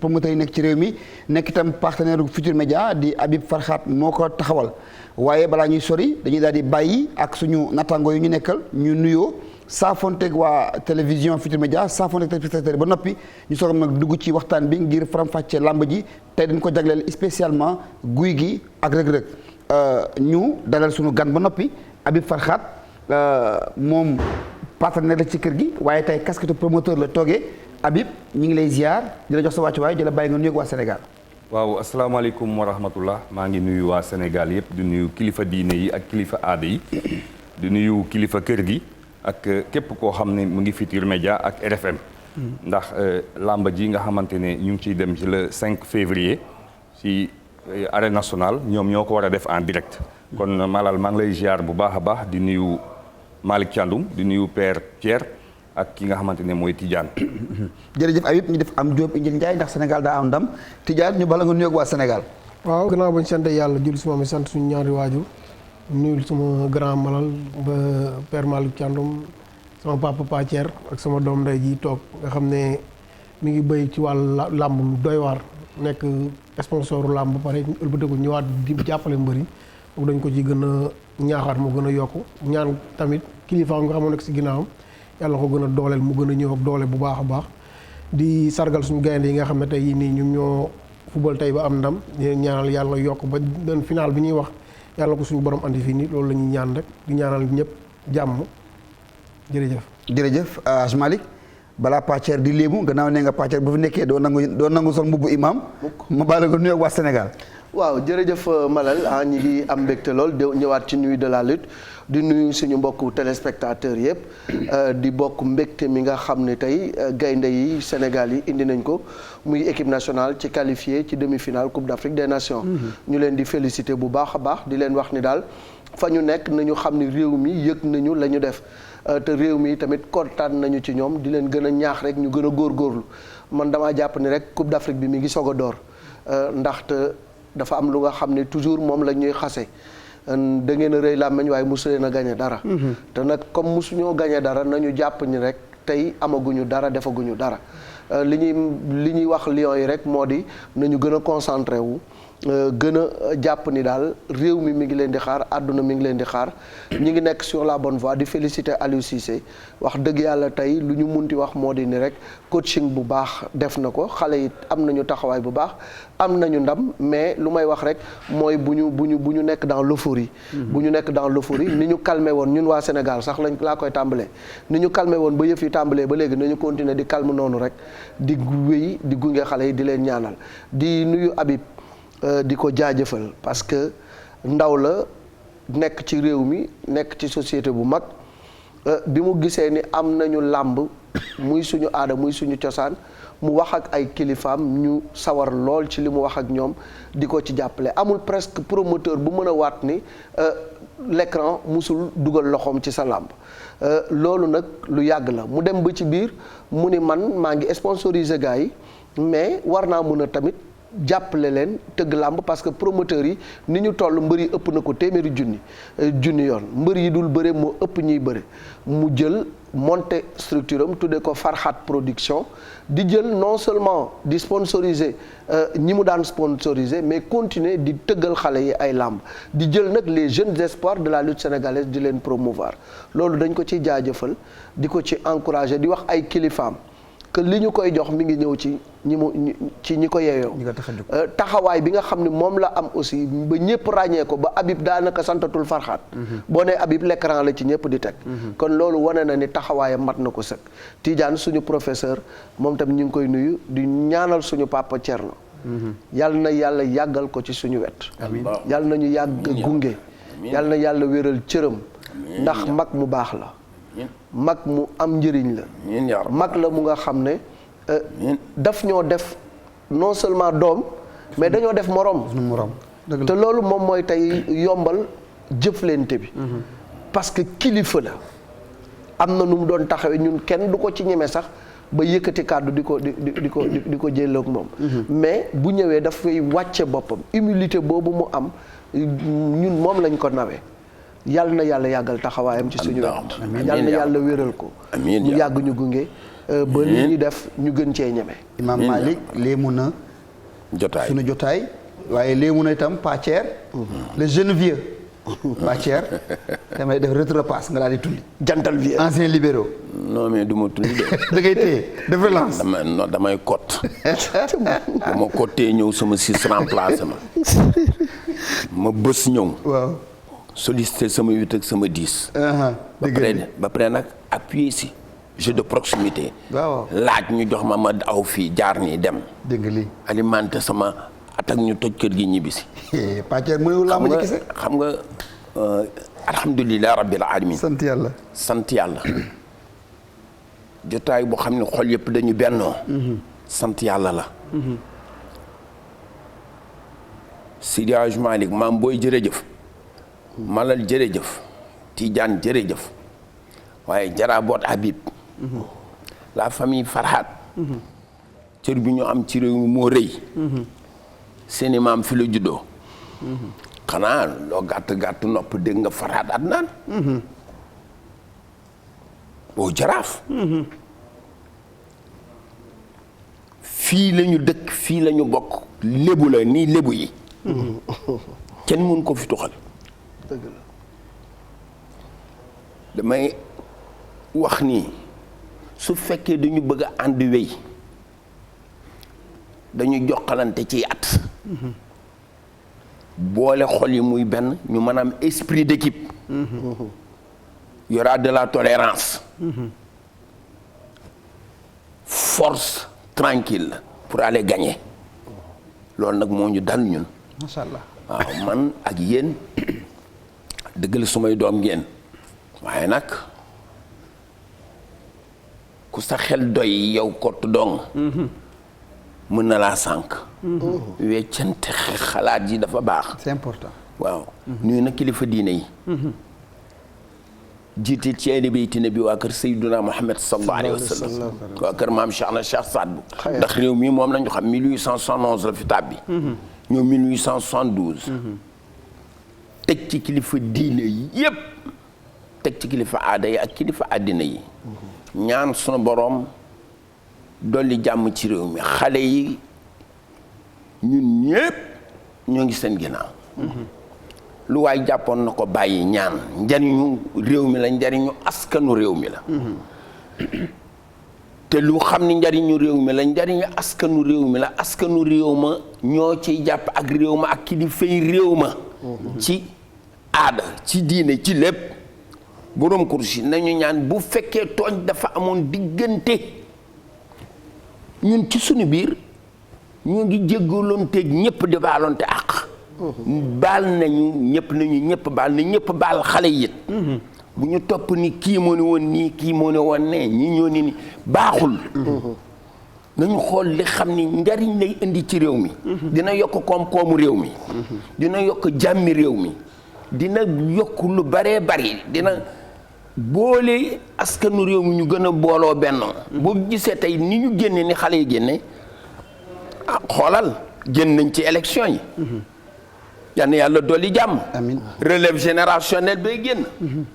promoteur yi nekk ci réew mi nekk itam partenaire Futurs Médias di Habib Farhat moo ko taxawal waaye balaa ñuy sori dañuy daal di bàyyi ak suñu nattango yu ñu nekkal ñu nuyoo saafonteeg waa télévision Futurs Médias saafonteeg téléspectateurs ba noppi ñu soog nag dugg ci waxtaan bi ngir faram-fàccee làmb ji tey dañ ko jagleel spécialement guy gi ak rëg-rëg ñu dalal suñu gan ba noppi Habib Farhat moom partenaire la ci kër gi waaye tey casquette promoteur la toogee Habib ñu ngi lay ziar di la jox sa wàccuwaay di la bàyyi nga nuyu waa Sénégal. waaw asalaamaaleykum wa rahmatullah maa ngi nuyu waa Sénégal yëpp di nuyu kilifa diine yi ak kilifa aada yi di nuyu kilifa kër gi ak képp koo xam ne mu ngi Futurs Médias ak RFM. ndax làmba ji nga xamante ne ñu ngi ciy dem ci le 5 février ci arène nationale ñoom ñoo ko war a def en direct. kon Malal maa ngi lay ziar bu baax a baax di nuyu Malick Thiandoum di nuyu Père Pierre. ak ki nga xamante ne mooy Tidiane. jërëjëf Habib ñu def am Diop Injil Ndiaye ndax Sénégal daa am ndam Tidiane ñu bala nga nuyoog waa Sénégal. waaw gannaaw bañ sant yàlla julli si moom sant suñu ñaari waajur nuyu sama grand malal ba Père Malick Thiandoum sama papa Pathier ak sama doom ndey ji toog nga xam ne mi ngi béy ci wàllu làmb lu doy waar nekk sponsoru làmb ba pare ëlbatiku ñëwaat di jàppale mbër yi dañ ko ci gën a ñaaxaat mu gën a yokku ñaan tamit kilifa nga xam ne nekk si ginnaawam. yàlla ko gën a dooleel mu gën a ñëw ak doole bu baax a baax di sargal suñu gaynde yi nga xam ne tey nii ñun ñoo football tey ba am ndam ñaanal yàlla yokk ba den final bi ñuy wax yàlla ko suñu borom andi fii nii loolu la ñuy ñaan rek di ñaanal ñëpp jàmm jërëjëf. jërëjëf Aj Malick balaa Pathier di léemu gannaaw nee nga Pathier bu fi nekkee doo nangu sol mbubbu imam ma baal nga nuyoog waa Sénégal. waaw jërëjëf Malal ñi ngi am mbégte lool de ñëwaat ci nuit de la lutte di nuyu suñu mbokku téléspectateurs yëpp di bokk mbégte mi nga xam ne tey gaynde yi Sénégal yi indi nañ ko muy équipe nationale ci qualifié ci demi-finale Coupe d'Afrique des Nations. ñu leen di féliciter bu baax a baax di leen wax ni daal fa ñu nekk nañu xam ni réew mi yëg nañu la ñu def te réew mi tamit kontaan nañu ci ñoom di leen gën a ñaax rek ñu gën a góorgóorlu man damaa jàpp ni rek Coupe d'Afrique bi mi ngi soog a door ndaxte. dafa am lu nga xam ne toujours moom la ñuy xase da ngeen a rëy làmmeñ waaye mosu leen a gañe dara. te nag comme mosuñoo gañe dara nañu jàpp ni rek tey amaguñu dara defaguñu dara li ñuy wax Lions yi rek moo di nañu gën a concentré wu. gën a jàpp ni daal réew mi ngi leen di xaar àdduna mi ngi leen di xaar ñi ngi nekk sur la bonne voie di féliciter Aliou Cissé wax dëgg yàlla tey lu ñu munti wax moo di ni rek coaching bu baax def na ko xale yi am nañu taxawaay bu baax am nañu ndam mais lu may wax rek mooy bu ñu nekk dans l'euphorie bu ñu nekk dans l'euphorie ni ñu calmé woon ñun waa Sénégal sax laa koy tàmbalee ni ñu calmé woon ba yëf yi tàmbalee ba léegi nañu continuer di calme noonu rek di wéy di gunge xale yi di leen ñaanal di nuyu Habib di ko jaajëfal parce que ndaw la nekk ci réew mi nekk ci société bu mag bi mu gisee ni am nañu làmb muy suñu aada muy suñu cosaan mu wax ak ay kilifaam ñu sawar lool ci li mu wax ak ñoom di ko ci jàppale amul presque promoteur bu mën a waat ni l'écran musul dugal loxoom ci sa làmb loolu nag lu yàgg la mu dem ba ci biir mu ni man maa ngi sponsoriser gars yi mais war naa mën a tamit jàppale leen tëgg làmb parce que promoteurs yi ni ñu toll mbër yi ëpp na ko téeméeri junni yoon mbër yi dul bëre moo ëpp ñuy bëre mu jël monter structure am tuddee ko Farhat production di jël non seulement di sponsoriser ñi mu daan sponsoriser mais continuer di tëggal xale yi ay làmb di jël nag les jeunes espoirs de la lutte sénégalaise di leen promouvoir loolu dañ ko ci jaajëfal di ko ci encourager di wax ay kilifaam que li ñu koy jox mi ngi ñëw ci ñi ko yeeyoo taxawaay bi nga xam ne moom la am aussi ba ñëpp ràññee ko ba Habib daanaka santatul Farhat boo nee Habib l'écran la ci ñëpp di teg kon loolu wane na ni taxawaayam mat na ko sëkk Tidiane suñu professeur moom tam ñu ngi koy nuyu di ñaanal suñu papa Thierno yal na yàlla yàggal ko ci suñu wet yal na ñu yàgg gunge yal na yàlla wéral cëram ndax mag mu baax la mag mu am njëriñ la mag la mu nga xam ne daf ñoo def non seulement doom mais dañoo def morom te loolu moom mooy tey yombal jëflante bi parce que kilifa la am na nu mu doon taxawee ñun kenn du ko ci ñeme sax ba yëkkati kàddu di ko jëloog moom mais bu ñëwee dafay wàcce boppam humilité boobu mu am ñun moom lañ ko nawee yàlla na yàlla yàggal taxawaayam ci suñu wet yàlla na yàlla wéral ko mu yàgg ñu gunge ba li ñuy def ñu gën cee ñeme. Imam Malick léemu na jotaay sunu jotaay waaye léemu na itam Pathier le jeune vieux Pathier damay def retropasse nga daal di tulli jantal vieux ancien libéraux non mais du ma tulli de. da ngay téye de relance damay cote bu ma cottee ñëw sama 6 remplacé ma bës ñëw. waaw sollicité sama 8 ak sama 10. ba pare nag appuyé si jeu de proximité. waaw laaj ñu jox ma aw fii jaar nii dem. dégg nga lii alimenté sama attaque ñu toj kër gi ñibbisi. Pathier mënewul laa ma ci kese. xam nga alhamdulilah rabbil alamin sant yàlla. sant yàlla. jotaay boo xam ne xol yëpp dañu bennoo. sant yàlla la. Seydi Hadji Malick maam booy jërëjëf. Malal jërëjëf. Tidiane jërëjëf. waaye Jaraboot Habib. la famille Farhat. cër bi ñu am ci réew mi moo rëy. seeni maam fi la juddoo. xanaa loo gàtt gàtt nopp dégg nga Farhat Adnaan. boo jaraaf. fii la ñu dëkk fii la ñu bokk lébu la nii lébu yi. kenn mun ko fi tuxal. dëgg la. damay wax ni su fekkee dañu bëgg a ànd wéy dañu jokkalante ci at. boole xol yi muy benn ñu mën a am esprit d'équipe. y aura de la tolérance. force tranquille pour aller gagner. loolu nag moo ñu dal ñun. macha allah waaw man ak yéen dëgg la sumay doom ngeen waaye nag ku sa xel doy yow kott dong mën na laa sànq. weccante xalaat yi dafa baax. c'est important. waaw nuyu na kilifa diine yi. jiite ci ay bayti nabi waa kër Seydina Muhammad sallallahu alayhi wa sallam waa kër maam Cheikh na Cheikh Saad Bou ndax réew mi moom lañu xam 1871 la fi tàbbi. ñoom 1872. teg ci kilifa diine yépp teg ci kilifa aada yi ak kilifa àddina yi. ñaan sunu boroom dolli jàmm ci réew mi xale yi ñun ñépp ñoo ngi seen ginnaaw. lu waay jàppoon na ko bàyyi ñaan njariñu réew mi la njariñu askanu réew mi la. te lu xam ni njariñu réew mi la njariñu askanu réew mi la askanu réew ma ñoo ciy jàpp ak réew ma ak kilifay réew ma. ci aada ci diine ci lépp. boroom kursi nañu ñaan bu fekkee tooñ dafa amoon diggante ñun ci sunu biir ñu ngi jéggaloonteeg ñëpp di baalonte àq. baal nañu ñëpp baal na ñëpp baal xale yi it. bu ñu topp ni kii moo ne woon nii kii moo ne woon ne ñi ñoo ni baaxul. nañu xool li xam ni njariñ lay indi ci réew mi. dina yokk koom-koomu réew mi. dina yokk jàmmi réew mi. dina yokk lu baree bari dina boole askanu réew mi ñu gën a booloo benn. boo gisee tey ni ñu génne ni xale yi génne xoolal génn nañ ci élection yi. yal na yàlla dolli jàmm. amiin relève générationnel bay génn.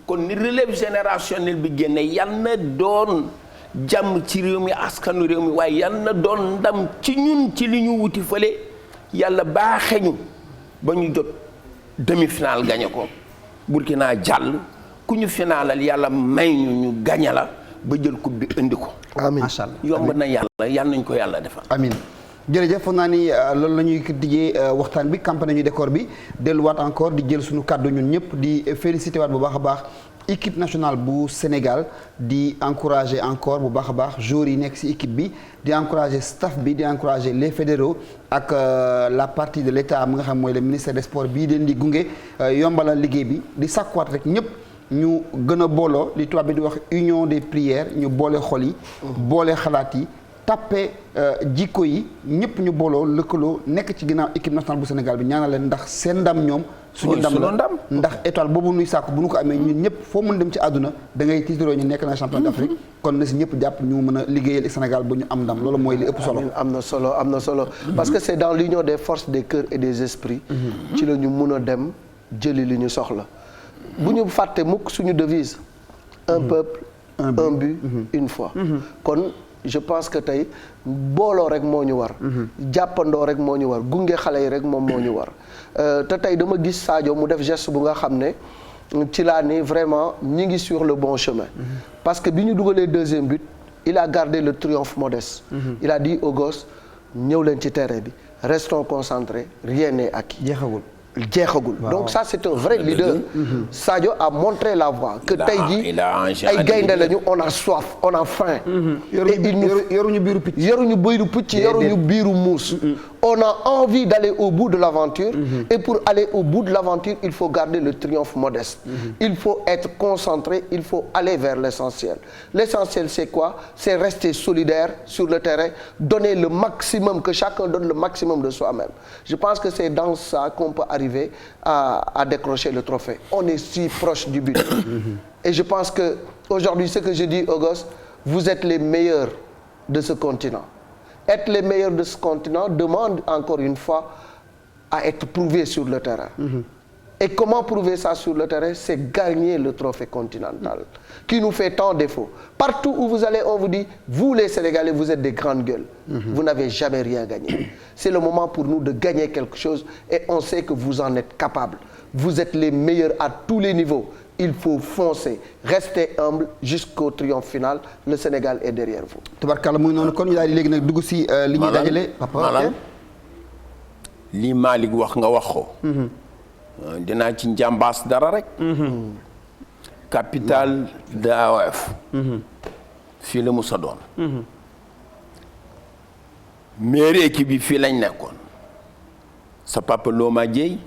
kon ni relève générationnel bi génne yal na doon jàmm ci réew mi askanu réew mi waaye yal na doon ndam ci ñun ci li ñu wuti fële yàlla baaxe ñu ba ñu jot demi-finale gañe ko Burkina jàll ku ñu finaalal yàlla may ñu gañe la ba jël coupe bi indi ko. amiin macha allah yomb na yàlla yal nañ ko yàlla defal. amiin jërëjëf foog naa ni loolu la ñuy tijjee waxtaan bi campagne nañu décor bi delluwaat encore di jël suñu kàddu ñun ñëpp di félicité waat bu baax a baax équipe nationale bu Sénégal di encourager encore bu baax a baax joueurs yi nekk ci équipe bi di encourager staff bi di encourager les fédéraux ak la partie de l'État mu nga xam mooy le ministère des sports bii leen di gunge yombalal liggéey bi di sàkkuwaat rek ñëpp ñu gën a booloo li tubaab bi di wax union des prières ñu boole xol yi boole xalaat yi tàppe jikko yi ñëpp ñu booloo lëkkaloo nekk ci ginnaaw équipe nationale bu Sénégal bi ñaanal leen ndax seen ndam ñoom suñu ndam la ndax étoile boobu nuy sàkku bu ñu ko amee ñun ñëpp foo mën dem ci àdduna da ngay tiitaroo ñu nekk na champion d'Afrique kon na si ñëpp jàpp ñu mën a liggéeyal Sénégal ba ñu am ndam loolu mooy li ëpp solo. am na solo parce que c'est dans l'union des forces des cœurs et des esprits ci la ñu mun a dem jëli li ñu soxla bu ñu fàtte mukk suñu devise un peuple un but une fois. kon je pense que tey booloo rek moo ñu war. jàppandoo rek moo ñu war gunge xale yi rek moom moo ñu war te tey dama gis Sadio mu def geste bu nga xam ne ci laa ni vraiment ñi ngi sur le bon chemin. parce que bi ñu dugalee deuxième but il a gardé le triomphe modeste. Il a dit aux gosses ñëw leen ci terrain bi restons concentrés rien n'est acquis. jeexagul donc ça c'est un vrai leader. Sadio a montré la voie que tey jii ay gaynde lañu on a soif on a faim. yoruñu biiru picc yoruñu biiru muus. on a envie d'aller au bout de l'aventure. et pour aller au bout de l'aventure il faut garder le triomphe modeste. il faut être concentré il faut aller vers l'essentiel. L'essentiel c'est quoi? C'est rester solidaire sur le terrain, donner le maximum, que chacun donne le maximum de soi-même. Je pense que c'est dans ça qu'on peut arriver à décrocher le trophée. On est si proche du but. Et je pense que aujourd'hui, ce que je dis aux gosses, vous êtes les meilleurs de ce continent. Être les meilleurs de ce continent demande encore une fois à être prouvé sur le terrain. Et comment prouver ça sur le terrain? C'est gagner le trophée continental qui nous fait tant défaut. Partout où vous allez, on vous dit, vous les Sénégalais, vous êtes des grandes gueules. Vous n'avez jamais rien gagné. C'est le moment pour nous de gagner quelque chose et on sait que vous en êtes capables. Vous êtes les meilleurs à tous les niveaux. Il faut foncer, rester humble jusqu'au triomphe final. Le Sénégal est derrière vous. tubarkalla muy noonu kon ñu daal di léegi nag dugg si li ñuy dajale. papa li Malick wax nga wax ko. dinaa ci njàmbaas dara rek. capitale de AOF. fii la musa doon. mairie équipe bi fii lañ nekkoon. sa papa Loma Dieye.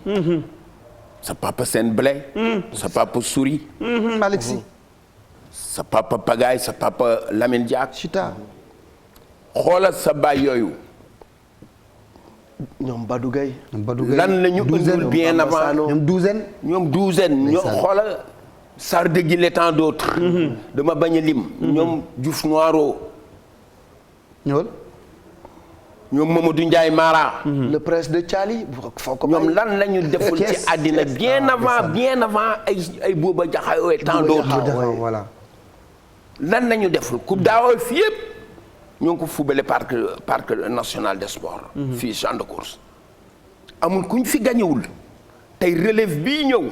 sa papa Sène Blay. sa papa Souri. Malick Sy. sa papa Pagaye sa papa Lamine Diack. Chita. xoolal sa baay yooyu. ñoom Badou Gueye. lan la ñu indil bien avant ñoom douzaine ñoo xoolal Sardeguil et tant d'autres. dama bañ a lim. ñoom Diouf Noiro. ñoom Mamadou Ndiaye Mara. le prince de Thiali. ñoom lan la ñu deful ci àddina bien avant ay Bouba Diakhao et tant d'autres. voilà. lan la ñu deful coupe d'AOF yëpp. ñoo ngi ko fubale parc national des sports. fii champ de course. amul kuñ fi gañewul tey relève bii ñëw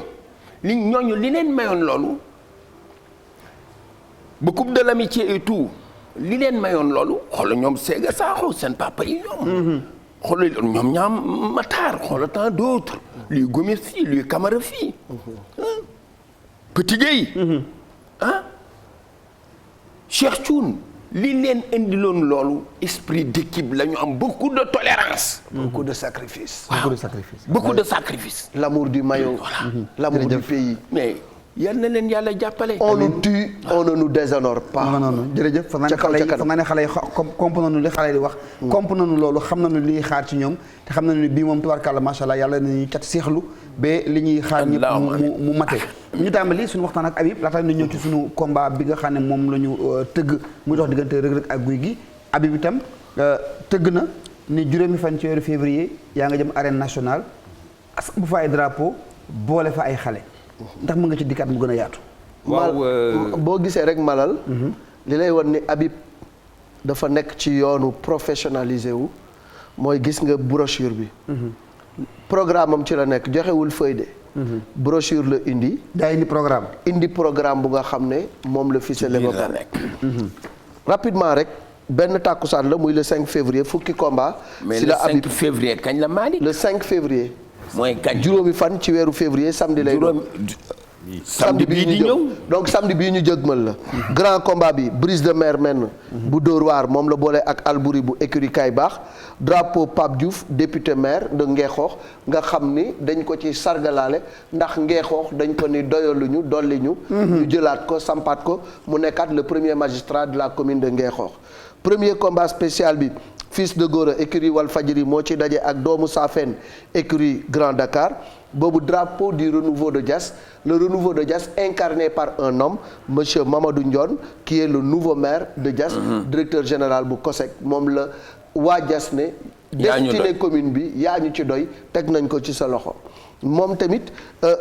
ñooñu li leen mayoon loolu ba coupe de l'amitié et tout li leen mayoon loolu xoolal ñoom Séga Sakho seen papa yi ñoom. xoolal ñoom ñaam Matar xoolal tant d'autres. luy Gomis fii luy Camara fii. Petit Gueye. Cheikh Thioune. li leen indiloon loolu esprit d'équipe la ñu am beaucoup de tolérance. beaucoup de sacrifice. beaucoup de sacrifice. l'amour du maillot. l'amour du pays. mais yal na leen yàlla jàppale. on nous tue on ne nous déshonore pas. non jërëjëf fa nga ne xale yi comp nañu li xale yi di wax. comp nañu loolu xam nañu li ñuy xaar ci ñoom te xam nañu bii moom tubaarkàlla macha allah yàlla nañu cat seexlu ba li ñuy xaar ñëpp mu mate. ñu tàmbali suñu waxtaan ak Habib laata ñu ñëw ci suñu combat bi nga xam ne moom la ñu tëgg muy dox diggante Reug Reug ak Gouye Gui. Habib itam tëgg na ni juróomi fan ci weeru février yaa nga jëm arène nationale as bu fa ay drapeau boole fa ay xale. ndax mën nga ci dikkaat mu gën a yaatu. waaw boo gisee rek Malal. li lay wan ni Habib dafa nekk ci yoonu professionnalisé wu mooy gis nga brochure bi. programme am ci la nekk joxewul feuille de. brochure la indi. daa indi programme. indi programme bu nga xam ne moom la ficelé ba pare. rapidement rek benn tàkkusaan la muy le 5 février fukki combat. si la Habib mais le 5 février kañ la Malick. le 5 février. mooy kañ juróomi fan ci weeru février samedi lay doon. samedi bii ñu ñëw donc samedi bii ñu jëgmal la. grand combat bi brise de mer men bu Dóor waar moom la boole ak Albouri bu écurie Kay Baax drapeau Pape Diouf député maire de Ngeexoox nga xam ni dañ ko ci sargalaale ndax Ngeexoox dañ ko ni doyaluñu dolli ñu. ñu jëlaat ko sampaat ko mu nekkaat le premier magistrat de la commune de Ngeexoox. premier combat spécial bi Fils de Gora écurie Walfadjri moo ci daje ak doomu Safeen écurie Grand Dakar. boobu drapeau du renouveau de Diass le renouveau de Diass incarné par un homme monsieur Mamadou Ndione qui est le nouveau maire de Diass. directeur général bu COSEC moom la waa Diass ne destiné commune bi yaa ñu ci doy teg nañ ko ci sa loxo moom tamit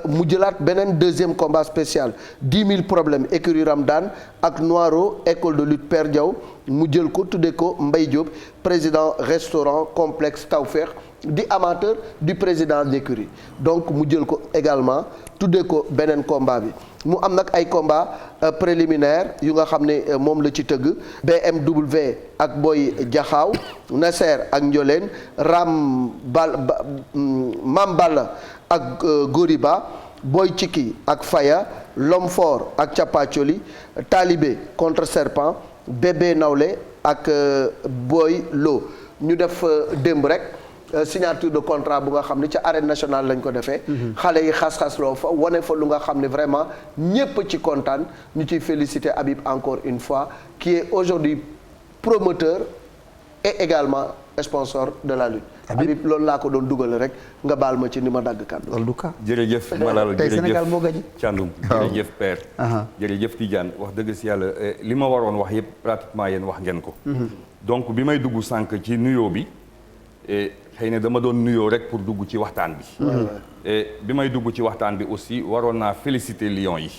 mu jëlaat beneen deuxième combat spécial 10 000 problèmes écurie Ramdan ak Noiro école de lutte Père Diaw mu jël ko tuddee ko Mbaye Diop président restaurant complexe Tawfekh di amateur du président d'écurie donc mu jël ko également tuddee ko beneen combat bi mu am nag ay combat préliminaire yu nga xam ne moom la ci tëgg BMW ak Boy Jaxaaw Nasser ak Ndiolen Mam Balla ak Goriba Boy Ciki ak Faya L'Homme Fort ak Capacoli Talibé contre Serpent Bébé Nawlé ak Boy Lo ñu def démb rek signature de contrat bu nga xam ne ca arène nationale lañ ko defee. xale yi xas-xas loo fa wane fa lu nga xam ne vraiment ñépp ci kontaan ñu ciy féliciter Habib encore une fois qui est aujourd'hui promoteur et également sponsor de la lutte. Habib loolu laa ko doon dugal rek nga baal ma ci ni ma dagg kàddu. loolu du cas. jërëjëf Malal tey Sénégal moo gañ. Thiandoum jërëjëf Père. jërëjëf Tidiane wax dëgg si yàlla li ma waroon wax yëpp pratiquement yéen wax ngeen ko. donc bi may dugg sànq ci nuyoo bi. xëy na dama doon nuyoo rek pour dugg ci waxtaan bi. bi may dugg ci waxtaan bi aussi waroon naa féliciter Lions yi.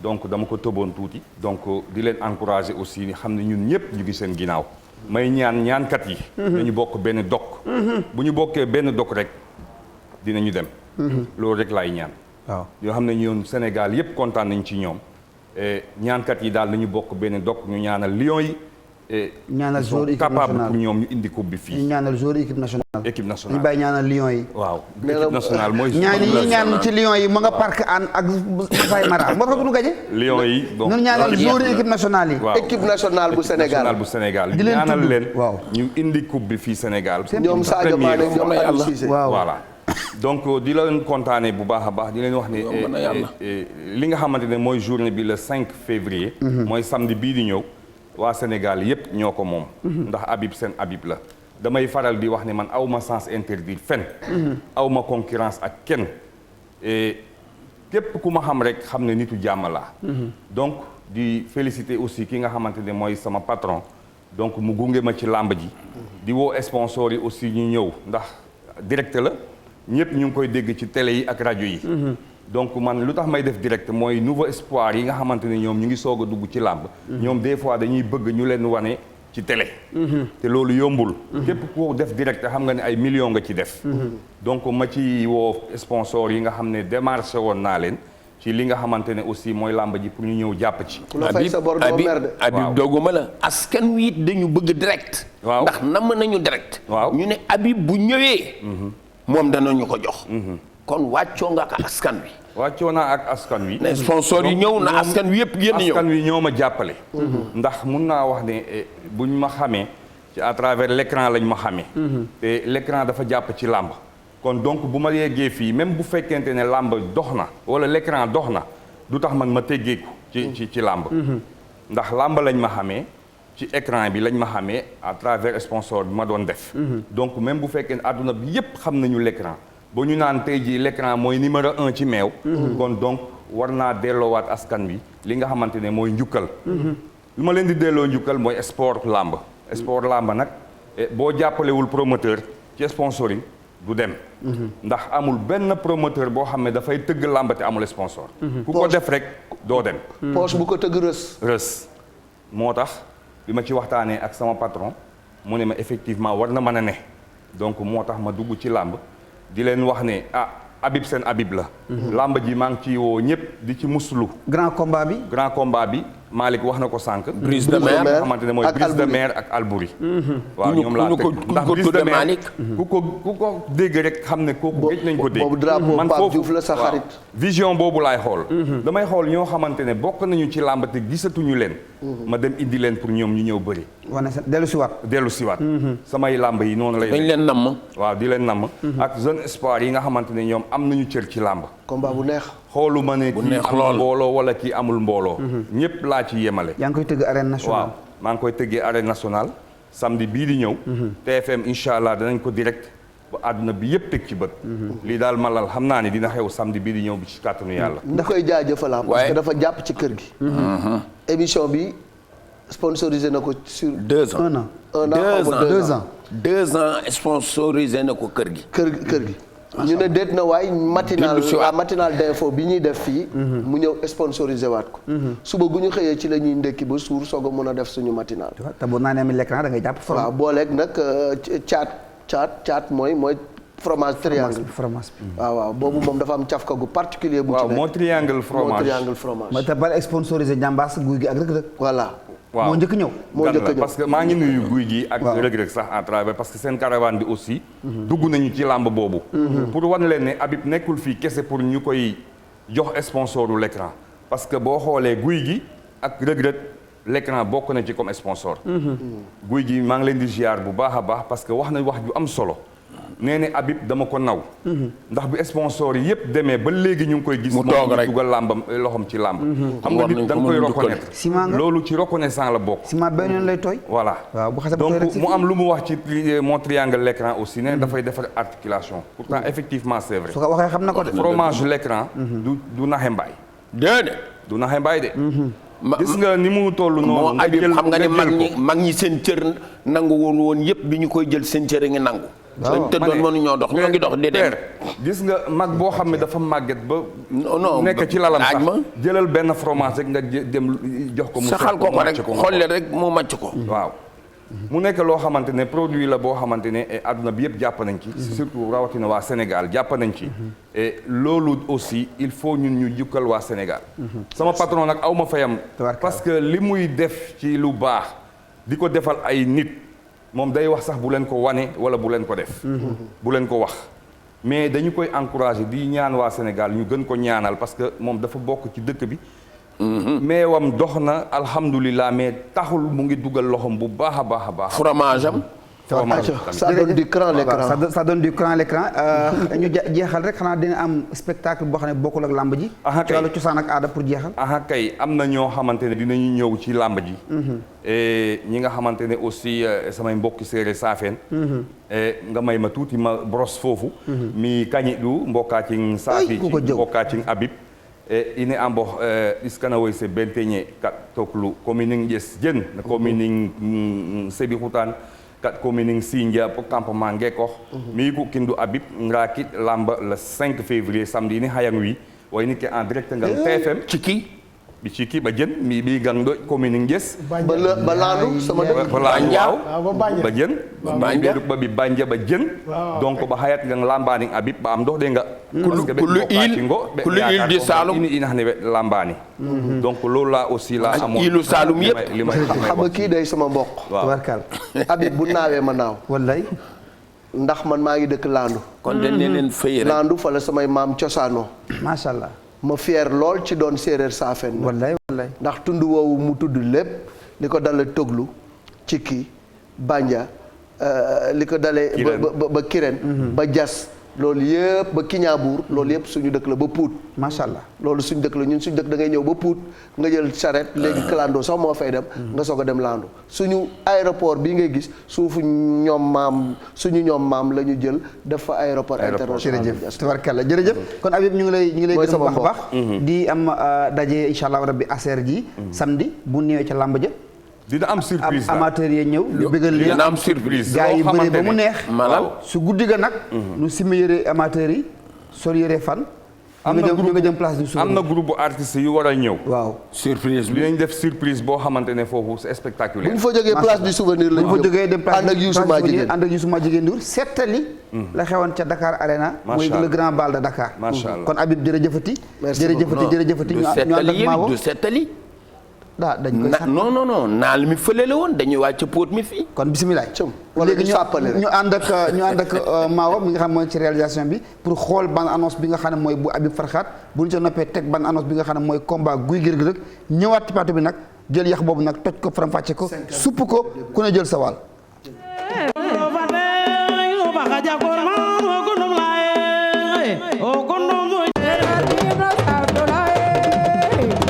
donc dama ko tëboon tuuti. donc di leen encourager aussi xam ne ñun ñëpp ñu ngi seen ginnaaw. may ñaankat yi. dañu bokk benn dog. bu ñu bokkee benn dog rek dinañu dem. loolu rek laay ñaan. waaw yoo xam ne ñoom Sénégal yëpp kontaan nañ ci ñoom. ñaankat yi daal nañu bokk benn dog ñu ñaanal Lions yi. ñaanal joueur équipe capable nationale pour ñoom ñu indi coupe bi fii. ñu ñaanal joueur équipe nationale. équipe nationale ñu bàyyi ñaanal Lions yi. waaw équipe nationale mooy. ñaan ci Lions yi mu nga parc an ak Faye Mara moo tax du ñu gañe. Lions yi donc ñun ñaanal joueur équipe nationale yi. waaw équipe nationale bu Sénégal bu Sénégal. di leen ñaanal tudd leen. waaw ñu indi coupe bi fii Sénégal. ñoom Sadio Mané ñoom Aliou Cissé. waaw voilà donc di leen kontaane bu baax a baax di leen wax ne li nga xamante ne mooy journée bi le 5 février. mooy samedi bii di ñëw. waa Sénégal yépp ñoo ko moom. ndax Habib seen Habib la. damay faral di wax ne man awma sens interdit fen awma concurrence ak kenn. képp ku ma xam rek xam ne nitu jàmm laa. donc di féliciter aussi ki nga xamante ne mooy sama patron. donc mu gunge ma ci làmb ji. di woo sponsors yi aussi ñu ñëw ndax direct la ñépp ñu ngi koy dégg ci télé yi ak rajo yi. donc man lu tax may def direct mooy nouveau espoir yi nga xamante ne ñoom ñu ngi soog a dugg ci làmb. ñoom des fois dañuy bëgg ñu leen wane ci télé. te loolu yombul. képp ku def direct xam nga ne ay millions nga ci def. donc ma ci woo sponsor yi nga xam ne démarché woon naa leen ci li nga xamante ne aussi mooy làmb ji pour ñu ñëw jàpp ci. ku la fay sa bor doo merde. Habib dogguma la askan wi it dañu bëgg direct. waaw ndax namm nañu direct. waaw ñu ne Habib bu ñëwee. moom danañu ko jox. kon wàccoo nga ak askan wi. wàccoo naa ak askan wi. ne sponsor yi ñëw na askan wi yëpp génn ñëw. askan wi ñoo ma jàppale. ndax mun naa wax ne buñ ma xamee ci à travers l'écran lañ ma xamee. te l'écran dafa jàpp ci làmb. kon donc bu ma yeggee fii même bu fekkente ne làmb dox na wala l'écran dox na du tax man ma teggeeku ci làmb. ndax làmb lañ ma xamee ci écran bi lañ ma xamee à travers sponsor bi ma doon def. donc même bu fekkee ne àdduna bi yëpp xam nañu l'écran ba ñu naan tey jii l'écran mooy numéro 1 ci meew. kon donc war naa delloowaat askan wi li nga xamante ne mooy njukkal. lu ma leen di delloo njukkal mooy sport làmb. sport làmb nag boo jàppalewul promoteur ci sponsoring du dem. ndax amul benn promoteur boo xam ne dafay tëgg làmb te amul sponsor. ku ko def rek doo dem. poche bu ko tëgg rës. moo tax bi ma ci waxtaanee ak sama patron mu ne ma effectivement war na mën a ne donc moo tax ma dugg ci làmb. di leen wax ne Habib seen Habib la. làmb ji maa ngi ci woo ñëpp di ci muslu. grand combat bi. Malick wax na ko sànq. Brise de Mer nga xamante ne mooy Brise de Mer ak Albouri. waaw ñoom laa teg ndax Brise de Mer ku ko dégg rek xam ne kooku géej nañ ko dégg. boobu drapeau Pape Diouf la sa xarit. vision boobu laay xool. damay xool ñoo xamante ne bokk nañu ci làmb te gisatuñu leen. ma dem indi leen pour ñoom ñu ñëw bëri. wane sa dellu siwaat. samay làmb yi noonu lay. dañ leen namm. waaw di leen namm. ak jeune espoir yi nga xamante ne ñoom am nañu cër ci làmb. combat bu neex. xoolu ma ne kii amul mbooloo wala kii amul mbooloo. ñëpp laa ci yemale. yaa ngi koy tëgg arène nationale. waaw maa ngi koy tëggee arène nationale samedi bii di ñëw. TFM incha allah danañ ko direct ba àdduna bi yëpp teg ci bët. lii daal malal xam naa ne dina xew samedi bii di ñëw bi ci kàttanu yàlla. ñu koy jaajëfal parce que dafa jàpp ci kër gi. émission bi sponsorisé na ko sur 2 ans. 2 ans 2 ans sponsorisé na ko kër gi. kër gi. ñu ne déet na waay matinal d'info bi ñuy def fii mu ñëw sponsorisé waat ko suba gu ñu xëyee ci la ñuy ndekki ba suur soog a mën a def suñu matinal te bu naanee mi l'écran da ngay jàpp fromage. waaw booleeg nag caat mooy fromage triangle fromage bi. waaw boobu moom dafa am cafka gu particulier bu ci nekk. moo triangle fromage. mooy te bal sponsorisé Njambaas Guy gi ak Reug Reug. voilà. waaw moo njëkk ñëw. parce que maa ngi nuyu Guy gi ak Reug Reug sax à travers parce que seen caravane bi aussi. dugg nañu ci làmb boobu. pour wan leen ne Habib nekkul fii kese pour ñu koy jox sponsoru l'écran parce que boo xoolee Guy gi ak Reug Reug l'écran bokk na ci comme sponsor. Guy gi maa ngi leen di ziar bu baax a baax parce que wax na wax ju am solo. nee ne Habib dama ko naw ndax bi sponsor yi yëpp demee ba léegi ñu ngi koy gis mu toog rek dugal làmbam loxom ci làmb xam nga nit da nga koy reconnaître loolu ci reconnaissant la bokk ciment benn yoon lay tooy voilà waaw bu xasee donc mu am lu mu wax ci mon triangle l'écran aussi ne dafay defar articulation pourtant effectivement c'est vrai su ko waxee xam na ko de fromage l'écran du naxe mbaay déedéet du naxe mbaay de gis nga ni mu toll noonu moo Habib xam nga ne mag ñi seen cër nangu woon yëpp bi ñu koy jël seen cër a ngi nangu dañ tëddoon mënuñoo dox ñoo ngi dox di dem gis nga mag boo xam ne dafa màgget ba non nekk ci lalam sax jëlal benn fromage rek nga dem jox ko mu saxal ko rek xolle rek mu màcc ko waaw mu nekk loo xamante ne produit la boo xamante ne adduna bi yëpp jàpp nañ ci surtout rawatina waa Sénégal jàpp nañ ci et loolu aussi il faut ñun ñu jukkal waa Sénégal sama patron nag aw ma fayam parce que li muy def ci lu baax di ko defal ay nit moom day wax sax bu leen ko wane wala bu leen ko def bu leen ko wax mais dañu koy encourager di ñaan waa Sénégal ñu gën ko ñaanal parce que moom dafa bokk ci dëkk bi mais wam dox na alhamdulilah mais taxul mu ngi dugal loxom bu baax a baax a baax fromage am ça donne du cran l'écran ça donne du cran l'écran ñu jeexal rek xanaa dina am spectacle boo xam ne bokkul ak làmb ji ci wàllu cosaan ak aada pour jeexal kay am na ñoo xamante ne dinañu ñëw ci làmb ji et ñi nga xamante ne aussi samay mbokki séeréer saafeen nga may ma tuuti ma brosse foofu mi kañiɗu mbokkacin saafi mbokkacin Habib e ine ambo iskana woy se benteñe kat toklu commune ƴes jen no commune Sébikotane kat commune Sindia po campement Ngekokh mi ku kindu Habib ngrakit lamba le 5 février samedi ni hayang wi wayni ke en direct ngal TFM bi ciki ba jën mi ɓi gang ɗo commune Nges ba laandu sama dëkk ba laandu waaw ba jën ba ɓi Banja ba jën donc ba hayat gang lambani Habib ba am dox de nga kulu il di Saloum ini hane lambani donc loolu la aussi la amoon ilu Saloum yëpp li may xam nga kii day sama mbokk tubarkal Habib bu naawee ma naaw wallaay ndax man maa ngi dëkk laandu kon dañ leen fay rek laandu fa la samay maam cosaanoo macha allah ma fier lool ci doon séeréer saafen wallaay wallaay ndax tund woowu mu tudd lépp li ko dale Toglu Cikki Banja li ko dale ba Kirène ba Diass loolu yëpp ba Kiñaabuur loolu yëpp suñu dëkk la ba Pout macha allah loolu suñu dëkk la ñun suñu dëkk da ngay ñëw ba Pout nga jël charrette léegi clando sax moo fay dem nga soog a dem Lando suñu aéroport bii ngay gis suñu ñoom maam la ñu jël def fa aéroport international jërëjëf tabarkalla jërëjëf kon Habib ñu ngi lay gërëm baax a baax di am daje insha allah rabbi aser ji samedi bu ñëwee ca làmb ja dina am surprise amateur yi ñëw ñu bëggal leen dina am surprise gaa yi bëre ba mu neex malal su guddi ga nag nu simi yëre amateur yi sol yëre fan ñu nga jëm place du am na groupe artistes yu war a ñëw waaw surprise bi dinañ def surprise boo xamante ne foofu c'est spectaculaire bu ñu fa jógee place du souvenir lañ fa jógee dem place ànd ak Youssou Madjiguène Ndour settali la xewoon ca Dakar Arena mooy le grand bal de Dakar kon Habib jërëjëfati ñu ànd ak Maawo du settali dañ koy non naal mi fële la woon dañuy wàcc póot mi fii kon bisimilah léegi ñu ànd ak Maawa mi nga xam mooy ci réalisation bi pour xool bande annonce bi nga xam ne mooy bu Habib Farkhat bu ñu ca noppee teg bande annonce bi nga xam ne mooy combat Gouye Gui Reug Reug ñëwaat ci plateau bi nag jël yax boobu nag toj ko faram-fàcce ko supp ko ku ne jël sa wàll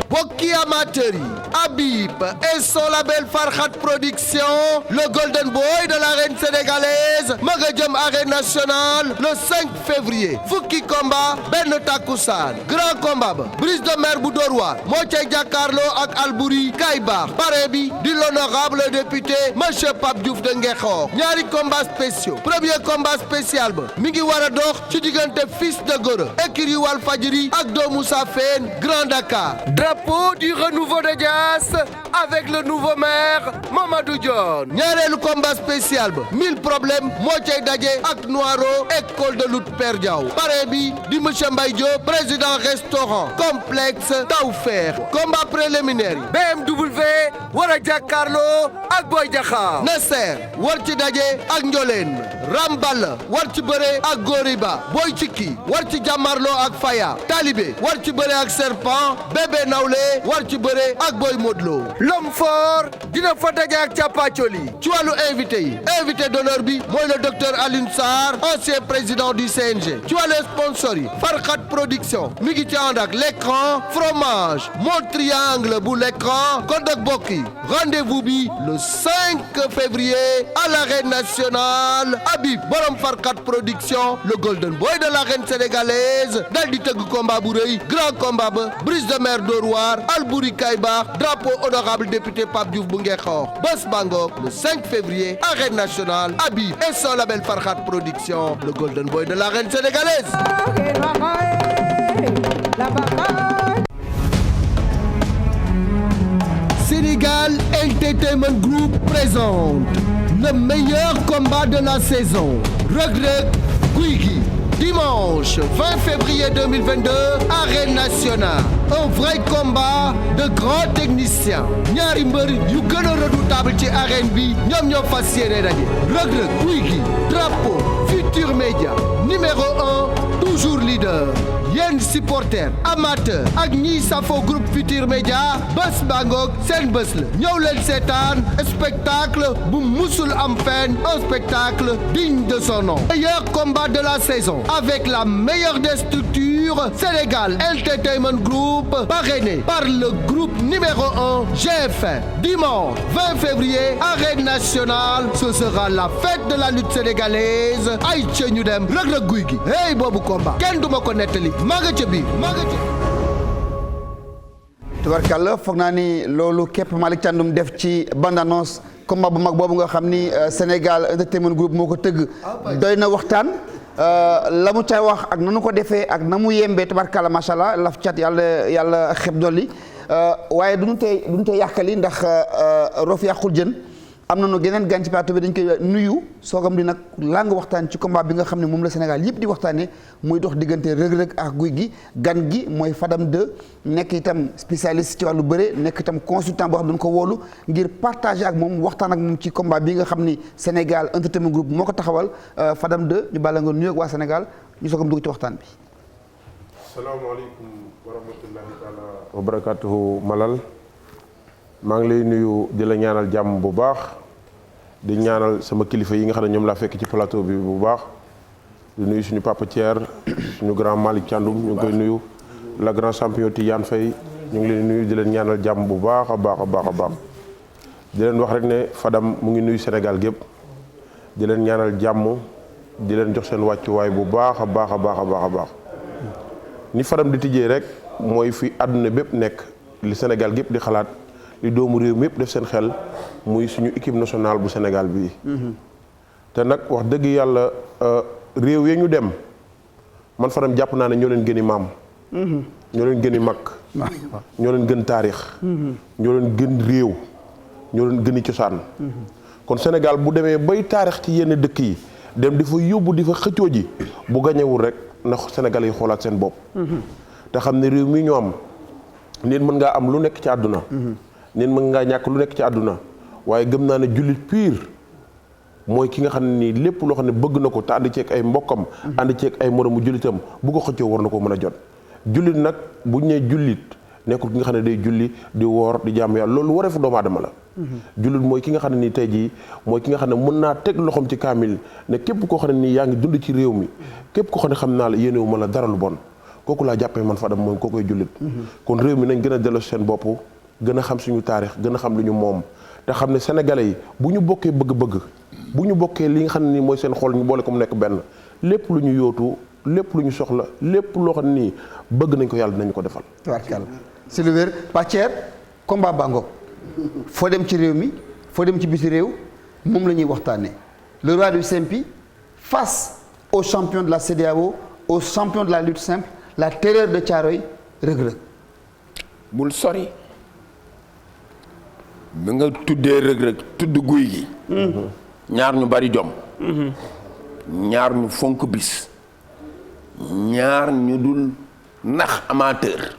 bokki mbokki amateur yi Habib et son label Farhat Production le golden boy de l'arène sénégalaise ma nga jëm arène nationale le 5 février fukki combat benn takkusaan grand combat ba brise de mer bu Dóor waar moo cay jàkkaarloo ak Albouri kay baax pare bi di l'honorable député monsieur Pape Diouf de Ngexoox ñaari combat spéciaux premier combat spécial ba mi ngi war a dox ci diggante fils de Gora écurie Walfadjri ak doomu Safeen Grand Dakar drapeau du renouveau de Dias avec le nouveau maire Mamadou Dione ñaareelu combat spécial ba 1000 problèmes moo cay daje ak Noiro école de lutte Père Diaw pare bi di monsieur Mbaye Diop président restaurant complexe Tawfekh combat préliminaire yi BMW war a jàkkaarloo ak Boy Diakhar Nasser war ci daje ak Njoleen Rambal war ci bëre ak Goriba Boy Cikki war ci jàmmarloo ak Faya Talibé war ci bëre ak Serpent Bébé Nawlé war ci bëre ak Boy Modlo l'homme fort dina fa daje ak Thiapathioli ci wàllu invité yi invité d'honneur bi mooy le docteur Alioune Sarr ancien président du CNG ci wàllu sponsor yi Farhat Production mi ngi ci ànd ak l'écran fromage mon triangle bu l'écran kon nag bokk yi rendez-vous bi le 5 février à l'arène nationale Habib borom Farhat Production le golden boy de l'arène sénégalaise dal di tëgg combat bu rëy grand combat ba brise de mer Dóor waar Albouri kay baax drapeau honorable député Pape Diouf bu Ngexoox bés bangok le 5 février arène nationale Habib et son label Farhat Production le golden boy de l'arène sénégalaise. Sénégal Entertainment Group présente le meilleur combat de la saison. Reug Reug Gouye Gui. Dimanche 20 février 2022, Arène Nationale. Un vrai combat de grands techniciens. ñaari mbër yu gën a redoutable ci arène bi ñoom ñoo fas yéene daje. Reug Reug Gouye Gui. Drapeau Futur Média. Numéro 1, toujours leader. yéen supporters amateurs ak ñiy safo groupe Futur Média bés bangoog seen bés la ñëw leen seetaan spectacle bu musul am fenn un spectacle digne de son nom. Meilleur combat de la saison avec la meilleure des structures Sénégal Entertainment Group parrainé par le groupe numéro 1 GFM. Dimanche 20 février arène nationale ce sera la fête de la lutte sénégalaise ay ca ñu dem Reug Reug Gouye Gui hey boobu combat kenn duma ko nettali maa nga ca biir maa nga ca. tubarkàlla foog naa ni loolu képp Malick Thiandoum def ci bande annonce combat bu mag boobu nga xam ni Sénégal Entertainment Group moo ko tëgg doy na waxtaan la mu ca wax ak nanu ko defee ak na mu yembee tubarkàlla macha allah laf cat yàlla xeb dolli waaye duñu tey yàqali ndax roof yàqul jën am nañu geneen gan ci plateau bi dañ koy nuyu soogam di nag lang waxtaan ci combat bi nga xam ne moom la Sénégal yëpp di waxtaanee muy dox diggante Reug Reug ak Gouye Gui gan gi mooy Fadam 2 nekk itam spécialiste ci wàllu bëre nekk itam consultant boo xam ne dañu ko wóolu ngir partager ak moom waxtaan ak moom ci combat bi nga xam ni Sénégal Entertainment Group moo ko taxawal Fadam 2 ñu bàlla nga nuyu ak waa Sénégal ñu soogam dugg ci waxtaan bi. salaamaaleykum wa rahmatullahi taala wa barakatuhu Malal. maa ngi lay nuyu di la ñaanal jàmm bu baax di ñaanal sama kilifa yi nga xam ne ñoom laa fekk ci plateau bi bu baax di nuyu suñu papa Thier suñu grand Malick Thiandoum ñu ngi koy nuyu la grand champion Tidiane Faye ñu ngi leen nuyu di leen ñaanal jàmm bu baax a baax a baax a baax di leen wax rek ne Fadam mu ngi nuyu Sénégal gépp di leen ñaanal jàmm di leen jox seen wàccuwaay bu baax a baax a baax a baax a baax ni Fadam di tijjee rek mooy fi àdduna bépp nekk li Sénégal gépp di xalaat li doomu réew mi yëpp def seen xel muy suñu équipe nationale bu Sénégal bii. te nag wax dëgg yàlla réew ya ñu dem man Fadam jàpp naa ne ñoo leen gëni maam. ñoo leen gëni mag. ñoo leen gën taarix. ñoo leen gën réew. ñoo leen gëni cosaan. kon Sénégal bu demee bay taarix ci yenn dëkk yi dem di fa yóbbu di fa xëccoo ji bu gañewul rek na Sénégal yi xoolaat seen bopp. te xam ne réew mi ñu am nit mën ngaa am lu nekk ci àdduna. nit mën ngaa ñàkk lu nekk ci àdduna waaye gëm naa ne jullit pire mooy ki nga xam ne nii lépp loo xam ne bëgg na ko te ànd ceeg ay mbokkam ànd ceeg ay moromu jullitam bu ko xëccoo war na ko mën a jot jullit nag bu ñu nee jullit nekkul ki nga xam ne day julli di woor di jaamu yàlla loolu wareefu doomu aadama la jullit mooy ki nga xam ne nii tey jii mooy ki nga xam ne mën naa teg loxoom ci kaamil ne képp koo xam ne nii yaa ngi dund ci réew mi képp koo xam ne xam naa la yéenewu ma la dara lu bon kooku laa jàppee man Fadam mooy kookoy jullit. kon réew mi nañ gën a delloo seen bopp gën a xam suñu taarix gën a xam lu ñu moom te xam ne sénégalais yi bu ñu bokkee bëgg-bëgg bu ñu bokkee li nga xam ne nii mooy seen xol ñu boole ko mu nekk benn lépp lu ñu yóotu lépp lu ñu soxla lépp loo xam ne nii bëgg nañ ko yàlla dinañ ko defal. tabarkalla si lu wér Pathier combat bango foo dem ci réew mi foo dem ci biti réew moom la ñuy waxtaanee le roi du simpi face au champion de la CEDEAO au champion de la lutte simple la terreur de Thiaroye Reug Reug. bul sori bi nga tuddee Reug Reug tudd guy gi. ñaar ñu bari jom. ñaar ñu fonk bis. ñaar ñu dul nax amateur.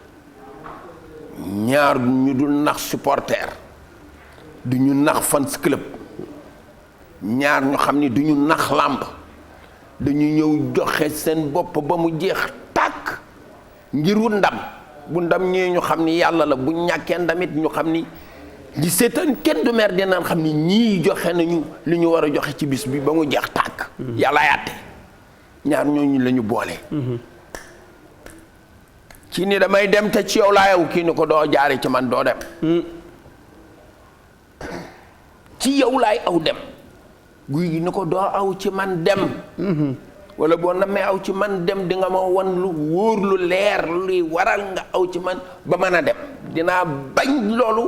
ñaar ñu dul nax supporter. du ñu nax fans club. ñaar ñu xam ni du ñu nax làmb. dañu ñëw joxe seen bopp ba mu jeex tàkk ngir wut ndam bu ndam ñëwee ñu xam ni yàlla la bu ñàkkee ndamit ñu xam ni ñi seetaan kenn du mer dinaan xam ni ñii joxe nañu li ñu war a joxe ci bis bi ba mu jeex tàkk. yàlla yàtte ñaar ñooñu la ñu boole. ci ni damay dem te ci yow laa yow kii ni ko doo jaare ci man doo dem. ci yow laay aw dem. guy gi ni ko doo aw ci man dem. wala boo namee aw ci man dem di nga ma wan lu wóor lu leer luy waral nga aw ci man ba mën a dem dinaa bañ loolu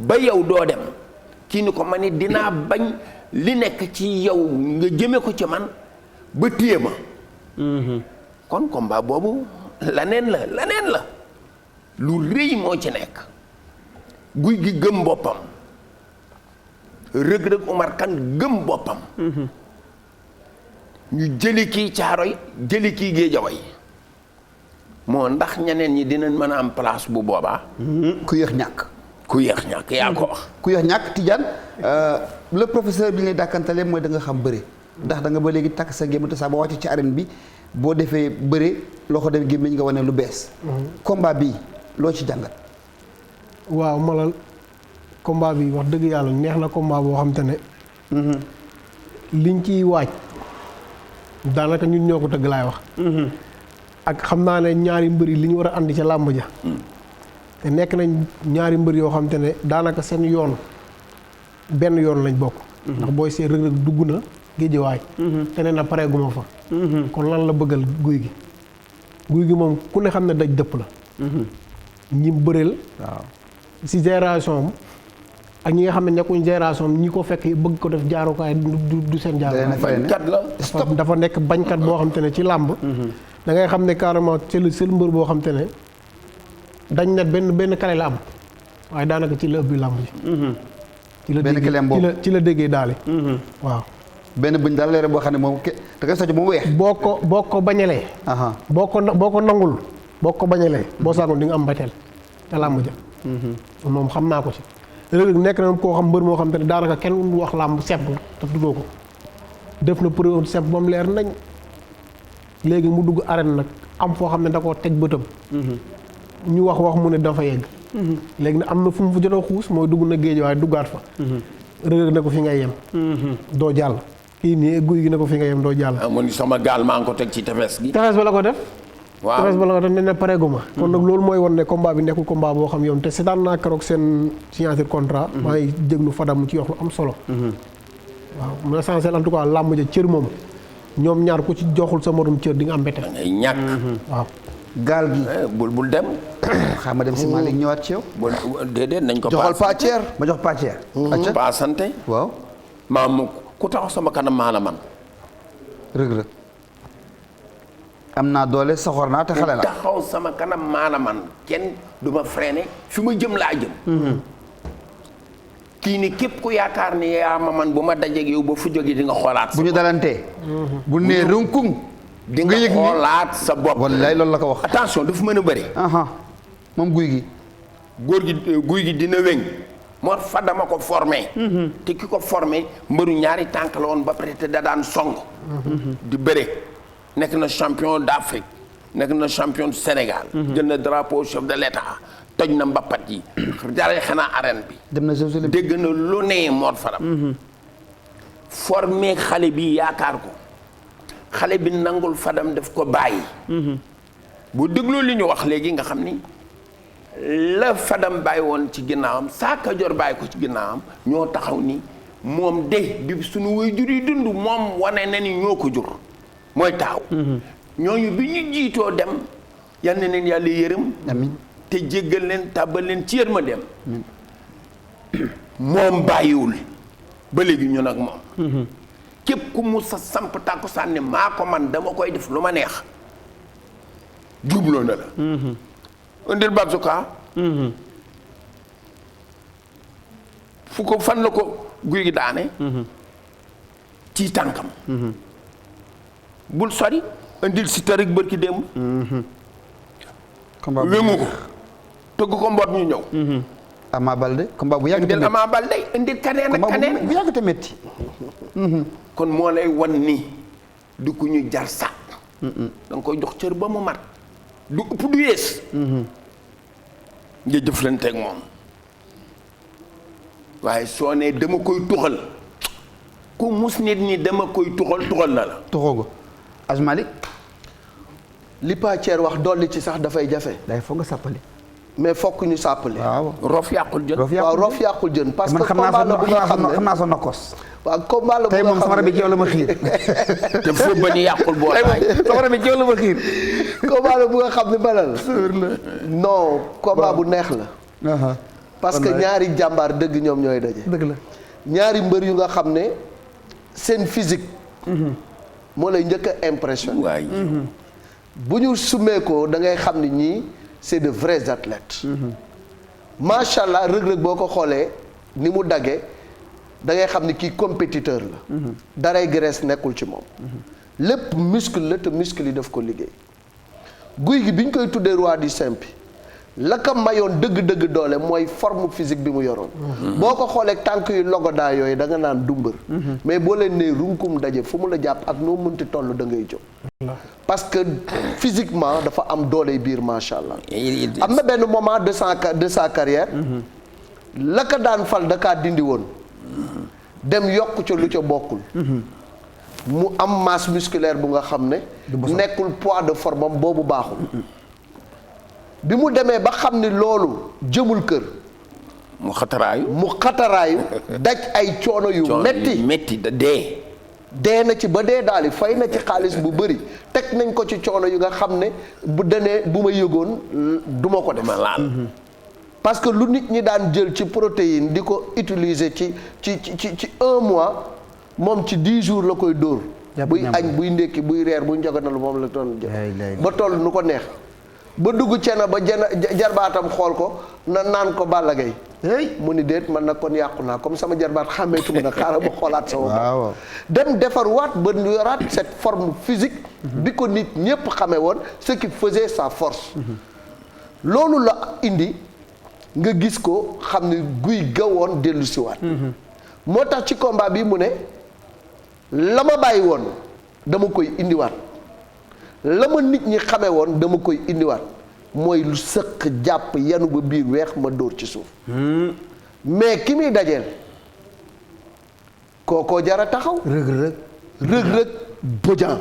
ba yow doo dem kii ni ko ma ni dinaa bañ li nekk ci yow nga jëme ko ci man ba téye ma. kon combat boobu laneen la lu rëy moo ci nekk guy gi gëm boppam. Reug Reug Omar Kane gëm boppam. ñu jëli kii Caaroy jëli kii Géejawaay moo ndax ñeneen ñi dinañ mën a am place bu boobaa. ku yéex ñàkk. ku yéex ñàkk yaa ko wax. ku yéex ñàkk Tidiane le professeur bi ngay dàkkantale mooy da nga xam bëre ndax da nga ba léegi takk sa gémm te saa boo wàcc ci arène bi boo defee bëre loxo dem gémmiñ nga wane lu bees. combat bi loo ci jàngat. waaw Malal combat bi wax dëgg yàlla neex na combat boo xam te ne. liñ ciy waaj daanaka ñun ñoo ko tëgg laay wax. ak xam naa ne ñaari mbër yi li ñu war a andi ca làmb ja. te nekk nañ ñaari mbër yoo xam te ne daanaka seen yoon benn yoon lañ bokk. ndax booy see Reug Reug dugg na Géejawaay. te nee na pareeguma fa. kon lan la bëggal guy gi moom ku ne xam ne daj dëpp la. ñi bëreel. waaw si génération ak ñi nga xam ne nekkuñ génération ñi ko fekk bëgg ko def jaarukaay du seen jaarukaay. bañkat la. dafa nekk bañkat boo xam te ne ci làmb. da ngay xam ne carrément c'est le mbër boo xam te ne dañ ne benn kale la am waaye daanaka ci la ëpp làmb ji. ci la déggee daale. waaw. benn bëñ daal leer boo xam ne moom da ngay socc moom weex. boo ko bañalee. boo ko nangul boo ko bañalee boo saagul di nga am mbateel te làmb ja. moom xam naa ko ci. Reug Reug nekk na koo xam mbër moo xam te ne daanaka kenn wax làmb simple te tuddoo ko def na preuve simple ba mu leer nañ léegi mu dugg arène nag am foo xam ne da koo teg bëtam. ñu wax mu ne dafa yegg. léegi nag am na fu mu fa jot a xuus mooy dugg na géej waaye duggaat fa. Reug Reug ne ko fi ngay yem. doo jàll kii nii guy gi ne ko fi nga yem doo jàll. amoon sama gaal maa ngi ko teg ci tefes gi. tefes ba la ko def. waaw tefes ba la ko def ne pareeguma. kon nag loolu mooy wan ne combat bi nekkul combat boo xam yow te seetaan naa keroog seen signature contrat. maa ngi déglu Fadam mu ci wax lu am solo. waaw mu essentiel en tout cas làmb ja cër moom ñoom ñaar ku ci joxul sa morom cër di nga am bette. ngay ñàkk. waaw. gaal gi. bul dem. xam ma dem si Malick ñëwaat ci yow. déedéet nañ ko. joxal Pathier ma jox Pathier. Paa Santé. waaw. maam ku taxaw sama kanam maa la man. Reug Reug am naa doole soxor naa te xale la. ku taxaw sama kanam maa la man kenn du ma freiné fi ma jëm laa jëm. kii ni képp ku yaakaar ni yaa ma man bu ma dajeeg yow ba fu jógee di nga xoolaat. bu ñu dalantee. bu nee runkum. di nga xoolaat sa bopp. wallaay loolu la ko wax. attention dafa mën a bëri. moom guy gi. guy gi dina wéng. moo fa dama ko formé. te ki ko formé mbëru ñaari tànk la woon ba pare te da daan song. di bëre nekk na champion d'Afrique nekk na champion du Sénégal. jël na drapeau chef de l'État toj na mbappat yi. jaaree xanaa arène bi. dem na Jeux olympiques dégg na lu ne Mor Fadam. formé xale bi yaakaar ko xale bi nangul Fadam daf ko bàyyi. boo dégloo li ñu wax léegi nga xam ni la Fadam bàyyi woon ci ginnaawam saa Kajoor bàyyi ko ci ginnaawam ñoo taxaw ni moom de bi suñu waajur yi dund moom wane na ni ñoo ko jur mooy taaw. ñooñu bi ñu jiitoo dem yal na leen yàlla yërëm. amiin te jéggal leen tàbbal leen ci yërmandeem. moom bàyyiwul ba léegi ñun ak moom. képp ku mu sa samp tàkku sànni maa ko man dama koy def lu ma neex jubloo na la. indil bazooka. fu ko fan la ko guy gi daane. ci tànkam. bul sori indil si tarik bërki démb. combat bu wéngu ko tëgg ko mboot ñu ñëw. Ama Baldé combat bu yàgg te indil métti Ama Baldé indil kaneen ak kaneen. bu yàgg te métti. kon moo lay wan ni du ku ñu jar sax. da nga koy jox cër ba mu mat du ëpp du yées. nga jëflanteeg moom waaye soo nee dama koy tuxal ku mus nit ñi dama koy tuxal na la. tuxoo ko Asmalik. li Pa Thier wax dolli ci sax dafay jafe. day foog nga sàppali. mais fokk ñu sàppali. waaw rof yàqul jën. waaw rof yàqul jën parce que man combat la bu nga xam ne xam naa sa nokkos. waaw combat la bu tey nga moom xam sama ne rabi ci yow la ma xiir. te foo ba ni yàqul boo tey moom sama rabi ci yow la ma xiir. combat la bu nga xam ne balal non combat bu neex la. parce que ñaari jàmbaar dëgg ñoom ñooy daje. dëgg la ñaari mbër yu nga xam ne seen physique. moo lay njëkk a impressionné. waay. bu ñu summeekoo da ngay xam ni ñii c'est de vrais athlètes. macha allah rëg-rëg boo ko xoolee ni mu daggee da ngay xam ni kii compétiteur la. daray graisse nekkul ci moom. lépp muscle la te muscle yi daf ko liggéey. guy gi bi ñu koy tuddee roi du simpi la ko mayoon dëgg-dëgg doole mooy forme physique bi mu yoroon. boo ko xoolee tànk yu logodaa yooyu da nga naan dumbër. mais boo leen nee runkum daje fu mu la jàpp ak noo mënti toll da ngay jóg. parce que physiquement dafa am doole biir macha allah. am na benn moment de sa carrière. la ko daan fal da kaa dindi woon. dem yokk ca lu ca bokkul. mu am masse musculaire bu nga xam ne. nekkul poids de forme am boobu baaxul. bi mu demee ba xam ni loolu jëmul kër. mu xataraayu. daj ay coono yu metti da dee. dee na ci ba dee daal di fay na ci xaalis bu bëri teg nañ ko ci coono yu nga xam ne bu denee bu ma yëgoon du ma ko def. ma laal. parce que lu nit ñi daan jël ci protéine di ko utiliser ci un mois moom ci 10 jours la koy dóor. buy añ buy ndékki buy reer buy njoganalu moom la doon jël. ba toll nu ko neex. ba dugg cena ba jarbaatam xool ko naan ko Balla Gaye mu ni déet man nag kon yàqu naa comme sama jarbaat xàmmeetu ma nag xaaral ma xoolaat sama bopp dem defar waat ba yoraat cette forme physique bi ko nit ñépp xamee woon ce qui faisait sa force loolu la indi nga gis ko xam ne guy gawoon dellu siwaat moo tax ci combat bi mu ne la ma bàyyi woon dama koy indiwaat la ma nit ñi xamee woon dama koy indiwaat mooy lu sëq jàpp yanu ba biir weex ma dóor ci suuf mais ki muy dajeel kookoo jara taxaw rëg-rëg Bodian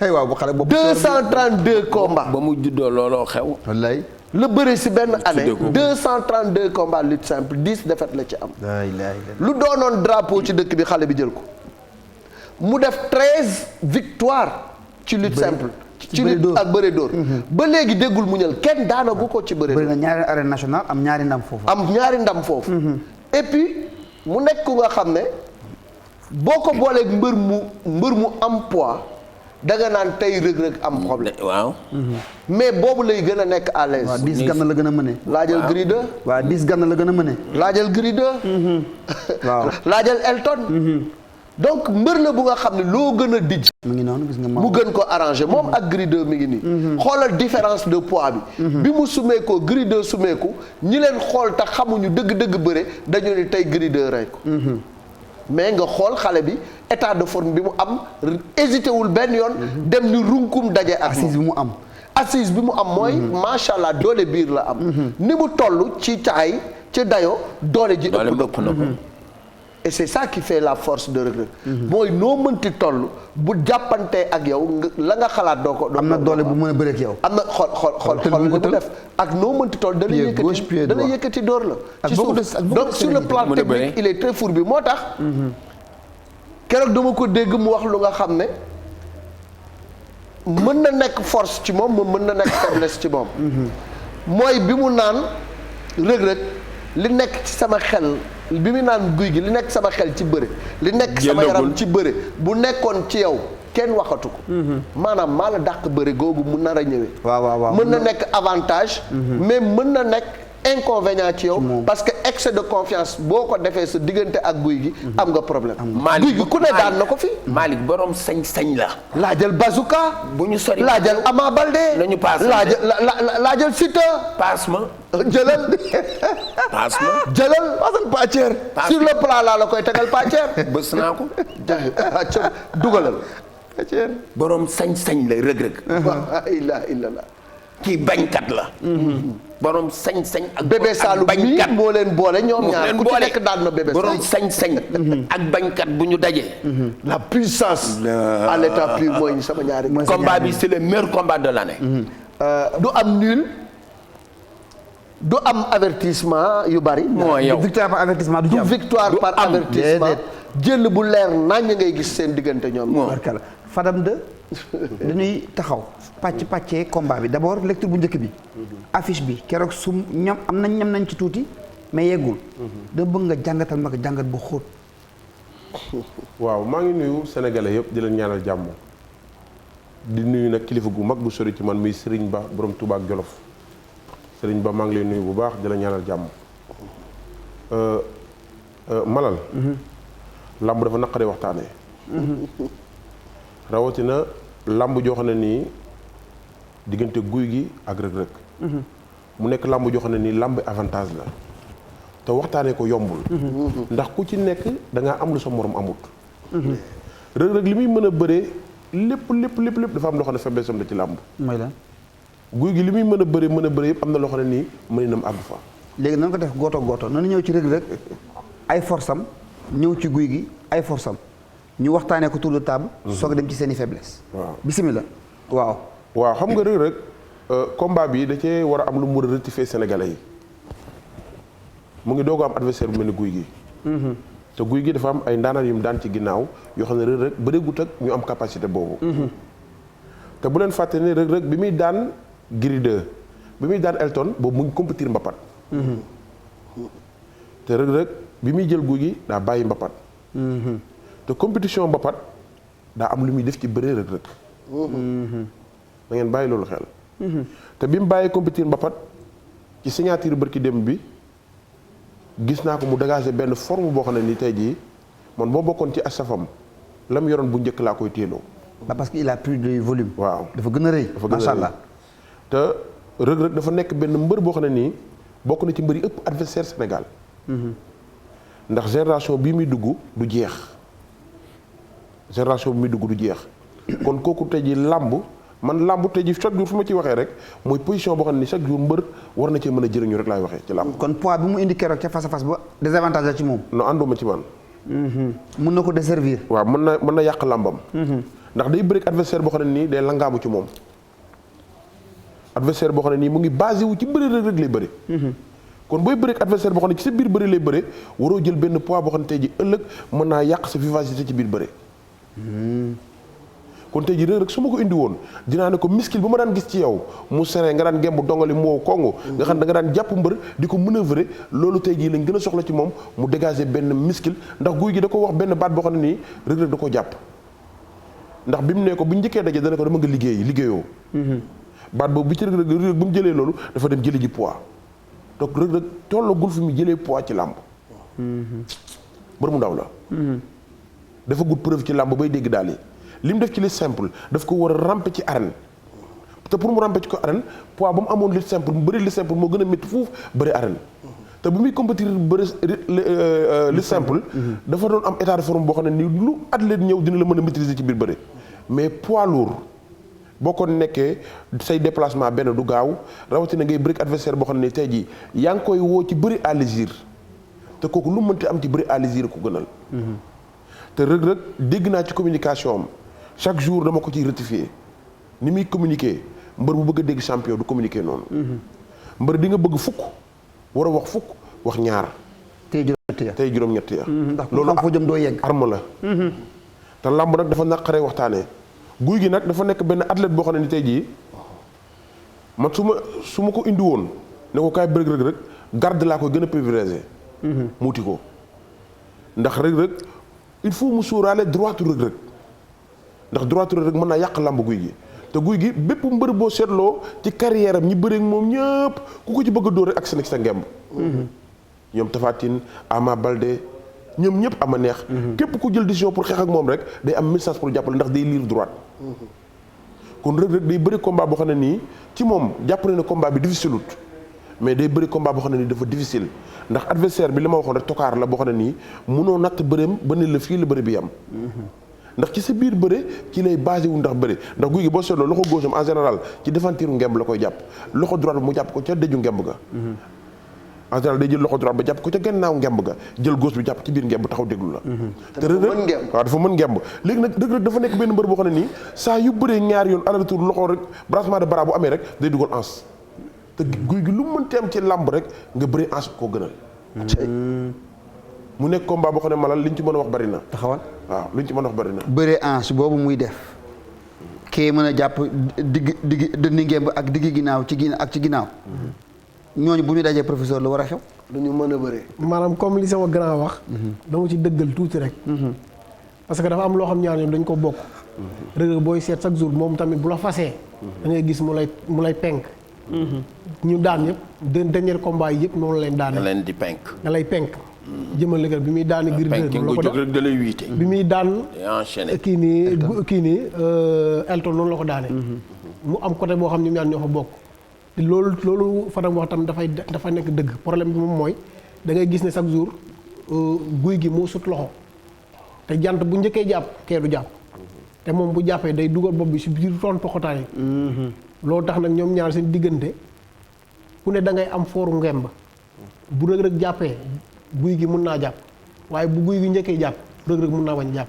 ay waaw bu xale boobu 232 combats ba mu juddoo looloo xew wallaay la bëre si benn année 232 combats lutte simple 10 défaites la ci am lu doonoon drapeau ci dëkk bi xale bi jël ko mu def 13 victoires ci lutte simple ci lutte ak bëre dóor ba léegi déggul muñal kenn daanagu ko ci bëre bëri na ñaari arène nationale am ñaari ndam foofu et puis mu nekk ku nga xam ne boo ko booleeg mbër mu am poids danga naan tey rëg-rëg am problème waaw mais boobu lay gën a nekk à l'aise waaw 10 gann la gën a mëne laajal Gris 2 waaw 10 gann la gën a mëne laajal Gris 2 waaw laajal Elton donc mbër la bu nga xam ne loo gën a dijj mu ngi noonu gis nga mu gën ko arrangé moom ak Gris 2 mi ngi nii xoolal différence de poids bi mu sumeekoo Gris 2 sumeeku ñi leen xool te xamuñu dëgg-dëgg bëre dañu ne tey Gris 2 rey ko mais nga xool xale bi état de forme bi mu am hésité wul benn yoon dem ni runkum daje ak assise bi mu am mooy macha allah doole biir la am ni mu toll ci taay ci dayo doole ji ëpp na ko et c'est ça qui fait la force de Reug Reug. mooy noo mënti toll bu jàppantee ak yow la nga xalaat doo ko. am na doole bu mën a bëre ak yow. am na xool li mu def ak noo mënti toll dana yëkkati dana yëkkati door la. ci suuf donc sur le plan technique il est très fourbu moo tax. keroog dama ko dégg mu wax lu nga xam ne mën na nekk force ci moom mën na nekk faiblesse ci moom. mooy bi mu naan Reug Reug li nekk ci sama xel bi mu naan guy gi li nekk sama xel ci bëre. li nekk sama yaram ci bëre bu nekkoon ci yow kenn waxatu ko. maanaam maa la dàq bëre googu mu nar a ñëwee. waaw mën na nekk avantage. mais mën na nekk inconvénient ci yow. parce que excès de confiance boo ko defee sa diggante ak guy gi. am nga problème. guy gi ku ne daan na ko fi. Malick borom sañ-sañ la. laajal Bazooka. bu ñu sori laajal Ama Baldé. nañu paas laajal Siteu. paas ma. jëlal. paas ma. jëlal. paasal Pathier. sur le plan laa la koy tegal Pathier. bës naa ko. dugalal. Pathier. borom sañ-sañ la Reug Reug. la ilaha illallah. kii bañkat la. borom sañ-sañ ak bébé Saloum mi moo leen boole ñoom ñaar ku ci nekk daan na bébé borom sañ-sañ ak bañkat bu ñu dajee. la puissance à l'état pur mooy sama ñaari. combat bi c'est le meilleur combat de l'année. du am nul du am avertissement yu bari. mooy yow victoire par avertissement du ci am. victoire par avertissement jël bu leer naññ ngay gis seen diggante ñoom. barkala Fadam de dañuy taxaw pàccee combat bi d'abord lecture bu njëkk bi. affiche bi keroog su ñam nañ ci tuuti mais yeggul. da bëgg nga jàngatal ma ko jàngat bu xóot. waaw maa ngi nuyu sénégalais yëpp di leen ñaanal jàmm di nuyu nag kilifa gu mag bu sori ci man muy Serigne Ba borom Touba ak Jolof Serigne Ba maa ngi lay nuyu bu baax di la ñaanal jàmm. Malal. làmb dafa naqaree waxtaanee. rawatina làmb joo xam ne nii diggante guy gi ak Reug Reug. mu nekk làmb joo xam ne nii làmb avantage la te waxtaanee ko yombul. ndax ku ci nekk da ngaa am lu sa morom amut. Reug Reug li muy mën a bëree lépp dafa am loo xam ne faiblesse am la ci làmb. mooy lan. guy gi li muy mën a bëree yëpp am na loo xam ne nii mën nam àgg fa. léegi nan ko def gooto nanu ñëw ci Reug Reug ay force am ñëw ci guy gi ay force am ñu waxtaanee ko tour de table. soog a dem ci seen i faiblesse. waaw bismillah. waaw xam nga Reug Reug combat bi da cee war a am lu mu war a rectifier sénégalais yi mu ngi doog a am adversaire bu mel ni guy gi. te guy gi dafa am ay ndaanaan yu mu daan ci ginnaaw yoo xam ne Reug Reug bëreegut ak ñu am capacité boobu. te bu leen fàtte ne Reug Reug bi muy daan Gris 2 bi muy daan Elton boobu mu ngi compétir mbapat. te Reug Reug bi muy jël guy gi daa bàyyi mbapat. te compétition mbapat daa am lu muy def ci bëree Reug Reug. da ngeen bàyyi loolu xel. te bi mu bàyyi compétir mbapat ci signature bërki démb bi gis naa ko mu dégager benn forme boo xam ne ni tey jii man boo bokkoon ci asafam la mu yoroon bu njëkk laa koy téeloo. ba parce que il a plus de volume. waaw dafa gën a rëy. macha allah te Reug Reug dafa nekk benn mbër boo xam ne nii bokk na ci mbër yi ëpp adversaire Sénégal. ndax génération bii muy dugg du jeex. génération bi muy dugg du jeex. kon kooku tey jii làmb man làmb tey jii chaque jour fu ma ciy waxee rek mooy position boo xam ne ni chaque jour mbër war na cee mën a jëriñu rek laay waxee ci làmb. kon poids bi mu indi keroog ca face à face ba désavantage la ci moom. non ànduma ci man. mën na ko desservir. waaw mën na yàq làmbam. ndax day bëreeg adversaire boo xam ne nii day langaamu ci moom. adversaire boo xam ne nii mu ngi basé wu ci bëri Reug Reug lay bëri. kon booy bëreeg adversaire boo xam ne ci sa biir bëri lay bëri waroo jël benn poids boo xam ne tey ji ëllëg mën naa yàq sa vivacité ci biir bëri. kon tey ji Reug Reug su ma ko indi woon dinaa ne ko miskil ba ma daan gis ci yow mu seree nga daan gemb dongali mu wow kongu nga xam da nga daan jàpp mbër di ko manœuvrer loolu tey jii lañ gën a soxla ci moom mu dégager benn miskil ndax guy gi da ko wax benn baat boo xam ne nii Reug Reug da ko jàpp ndax bi mu ne ko bu njëkkee daje dana ko dama nga liggéeyoo baat boobu bi ci Reug Reug bu mu jëlee loolu dafa dem jëli ji poids donc Reug Reug tollagul fi mu jëlee poids ci làmb mbër mu ndaw la dafa gut preuve ci làmb bay dégg daal yi li mu def ci lutte simple daf ko war a ramper ci arène te pour mu ramper ci ko arène poids ba mu amoon lutte simple mu bëri lutte simple moo gën a métti foofu bëri arène te bu muy compétir bëri lutte simple dafa doon am état de forme boo xam ne ni lu athlète ñëw dina la mën a maîtriser ci biir bëri mais poids lourd boo ko nekkee say déplacement benn du gaaw rawatina ngay bëri adversaire boo xam ne ni tey jii yaa ngi koy woo ci bëri à légère te kooku lu mënti am ci bëri à l'usure ko gënal. te Reug Reug dégg naa ci communication am chaque jour dama ko ciy rectifier ni muy communiquer mbër bu bëgg a dégg champion du communiquer noonu. mbër di nga bëgg fukk war a wax fukk wax ñaar. tey juróom-ñett ya ndax loolu am foo jëm doo yegg. arme la. te làmb nag dafa naqaree waxtaanee. guy gi nag dafa nekk benn athlète boo xam ne ni tey jii man su ma ko indi woon ne ko kaay bëgg Reug Reug garde laa koy gën a privilégié. muuti ko ndax Reug Reug il faut mu sóoraale droitu Reug Reug ndax droitu Reug Reug mën naa yàq làmb guy gi te guy gi bépp mbër boo seetloo ci carrière am ñi bëreek moom ñëpp ku ko ci bëgg a dóor rek ak sa ngemb. ñoom Tapha Tine Ama Baldé ñoom ñëpp ama neex. képp ku jël décision pour xeex ak moom rek day am message pour jàppale ndax day lire droite. kon Reug Reug day bëri combat boo xam ne nii ci moom jàpp na ne combat bi difficile wut mais day bëri combat boo xam ne nii dafa difficile ndax adversaire bi li ma waxoon rek tokaar la boo xam ne nii munoo natt bëreem ba ne la fii la bëri bi yam. ndax ci sa biir bëre ci lay basé wu ndax bëre ndax guy gi boo seetloo loxo gauche am en général ci devantiru ngemb la koy jàpp loxo droite bi mu jàpp ko ca dëju ngemb ga. en général day jël loxo droite ba jàpp ko ca gannaaw ngemb ga jël gauche bi jàpp ci biir ngemb taxaw déglu la. te Reug Reug waaw dafa mën ngemb léegi nag Reug Reug dafa nekk benn mbër boo xam ne nii saa yu bëree ñaari yoon aller retour loxo rek brassement de bras bu amee rek day dugal anse te guy gi lu mënti am ci làmb rek nga bëree anse koo gënal. mu nekk combat boo xam ne malal liñ ci mën a wax bari na. taxawal waaw liñ ci mën a wax bari na. bëree anse boobu muy def kii mën a jàpp digg dënni ngemb ak digg ginnaaw ci ginnaaw. ñooñu bu ñu dajee professeur la war a xew. du ñu mën a bëree. maanaam comme li sama grand wax. dama ci dëggal tuuti rek. parce que dafa am loo xam ñaar ñoom dañ ko bokk. Reug Reug booy seet chaque jour moom tamit bu la fasee. da ngay gis mu lay penk. ñu daan yëpp dernier combat yi yëpp noonu leen daane. da leen di penk. da lay penk. jëmal liggéey bi muy daan Gris 2 nga jóg rek da lay wiite. bi muy daan kii nii Elton noonu la ko daane. mu am côté boo xam ne ñaar ñoo fa bokk. loolu Fadam wax tam dafa nekk dëgg problème bi moom mooy da ngay gis ne chaque jour guy gi moo sut loxo te jant bu njëkkee jàpp kee du jàpp te moom bu jàppee day dugal bopp bi si biir toon poxotaan yi loolu tax nag ñoom ñaar seen diggante ku ne da ngay am fooru ngemb bu Reug Reug jàppee guy gi mun naa jàpp waaye bu guy gi njëkkee jàpp Reug Reug mun naa bañ jàpp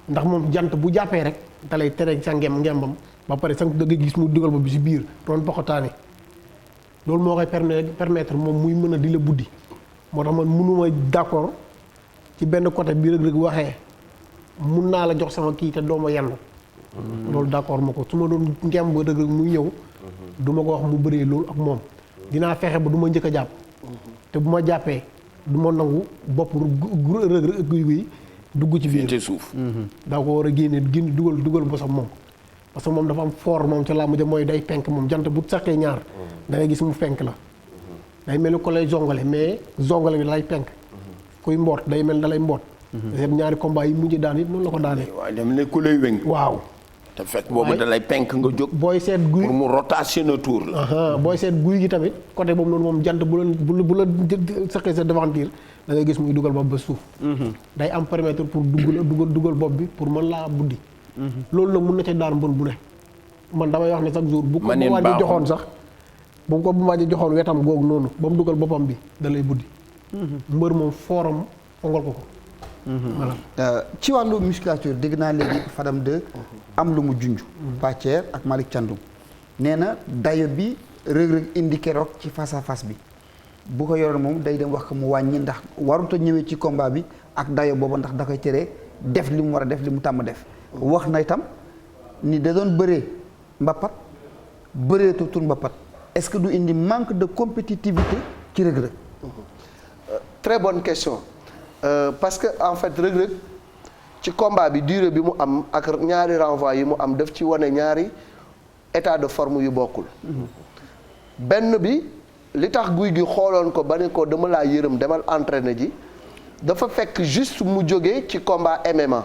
ndax moom jant bu jàppee rek da lay tere sa ngembam ba pare sax da nga gis mu dugal ba bi si biir doon poxotaane loolu moo koy permettre moom muy mën a di la buddi moo tax man mënuma d'accord ci benn côté bi Reug Reug waxee mun naa la jox sama kii te doo ma yenn loolu d'accord ma ko su ma doon ngemb Reug Reug muy ñëw du ma ko wax mu bëree loolu ak moom dinaa fexe ba du ma njëkk a jàpp te bu ma jàppee du ma nangu bopp Reug Reug ak guy dugg ci biir suuf daa ko war a génne dugal bosam moom parce que moom dafa am fort moom ca làmb ja mooy day penk moom jant bu saqee ñaar da ngay gis mu penk la day mel ni ko lay zongale mais zongale bi da lay penk kuy mboot day mel da lay mboot seet ñaari combat yi mujj daan it noonu la ko daanee waaw dem ne ku lay wéng waaw te fekk boobu da lay penk nga jóg booy seet guy pour mu rotation na tour la booy seet guy gi tamit côté boobu noonu moom jant bu la saqee sa devanture da ngay gis muy dugal bopp ba suuf day am permettre pour dugal bopp bi pour mën laa buddi loolu nag mun na ca daan mbën bu ne man damay wax ne chaque jour bu ko bu waaj joxoon sax bu ko bu waaj joxoon wetam googu noonu ba mu dugal boppam bi da lay buddi mbër moom fooram fongal ko voilà ci wàllu musculature dégg naa léegi Fadam 2 am lu mu junj Pathier ak Malick Thiandoum nee na dayo bi Reug Reug indi keroog ci face à face bi bu ko yoroon moom day dem wax ko mu wàññi ndax waruta ñëwee ci combat bi ak dayo booba ndax da koy teree def li mu war a def li mu tàmm def wax na itam ni da doon bëree mbappat bëree tur mbappat est-ce que du indi manque de compétitivité ci Reug Reug très bonne question parce que en fait Reug Reug ci combat bi durée bi mu am ak ñaari renvoi yi mu am daf ci wane ñaari état de forme yu bokkul benn bi li tax guy gi xooloon ko ba ne ko dama laa yërëm demal entraîner ji dafa fekk juste mu jógee ci combat MMA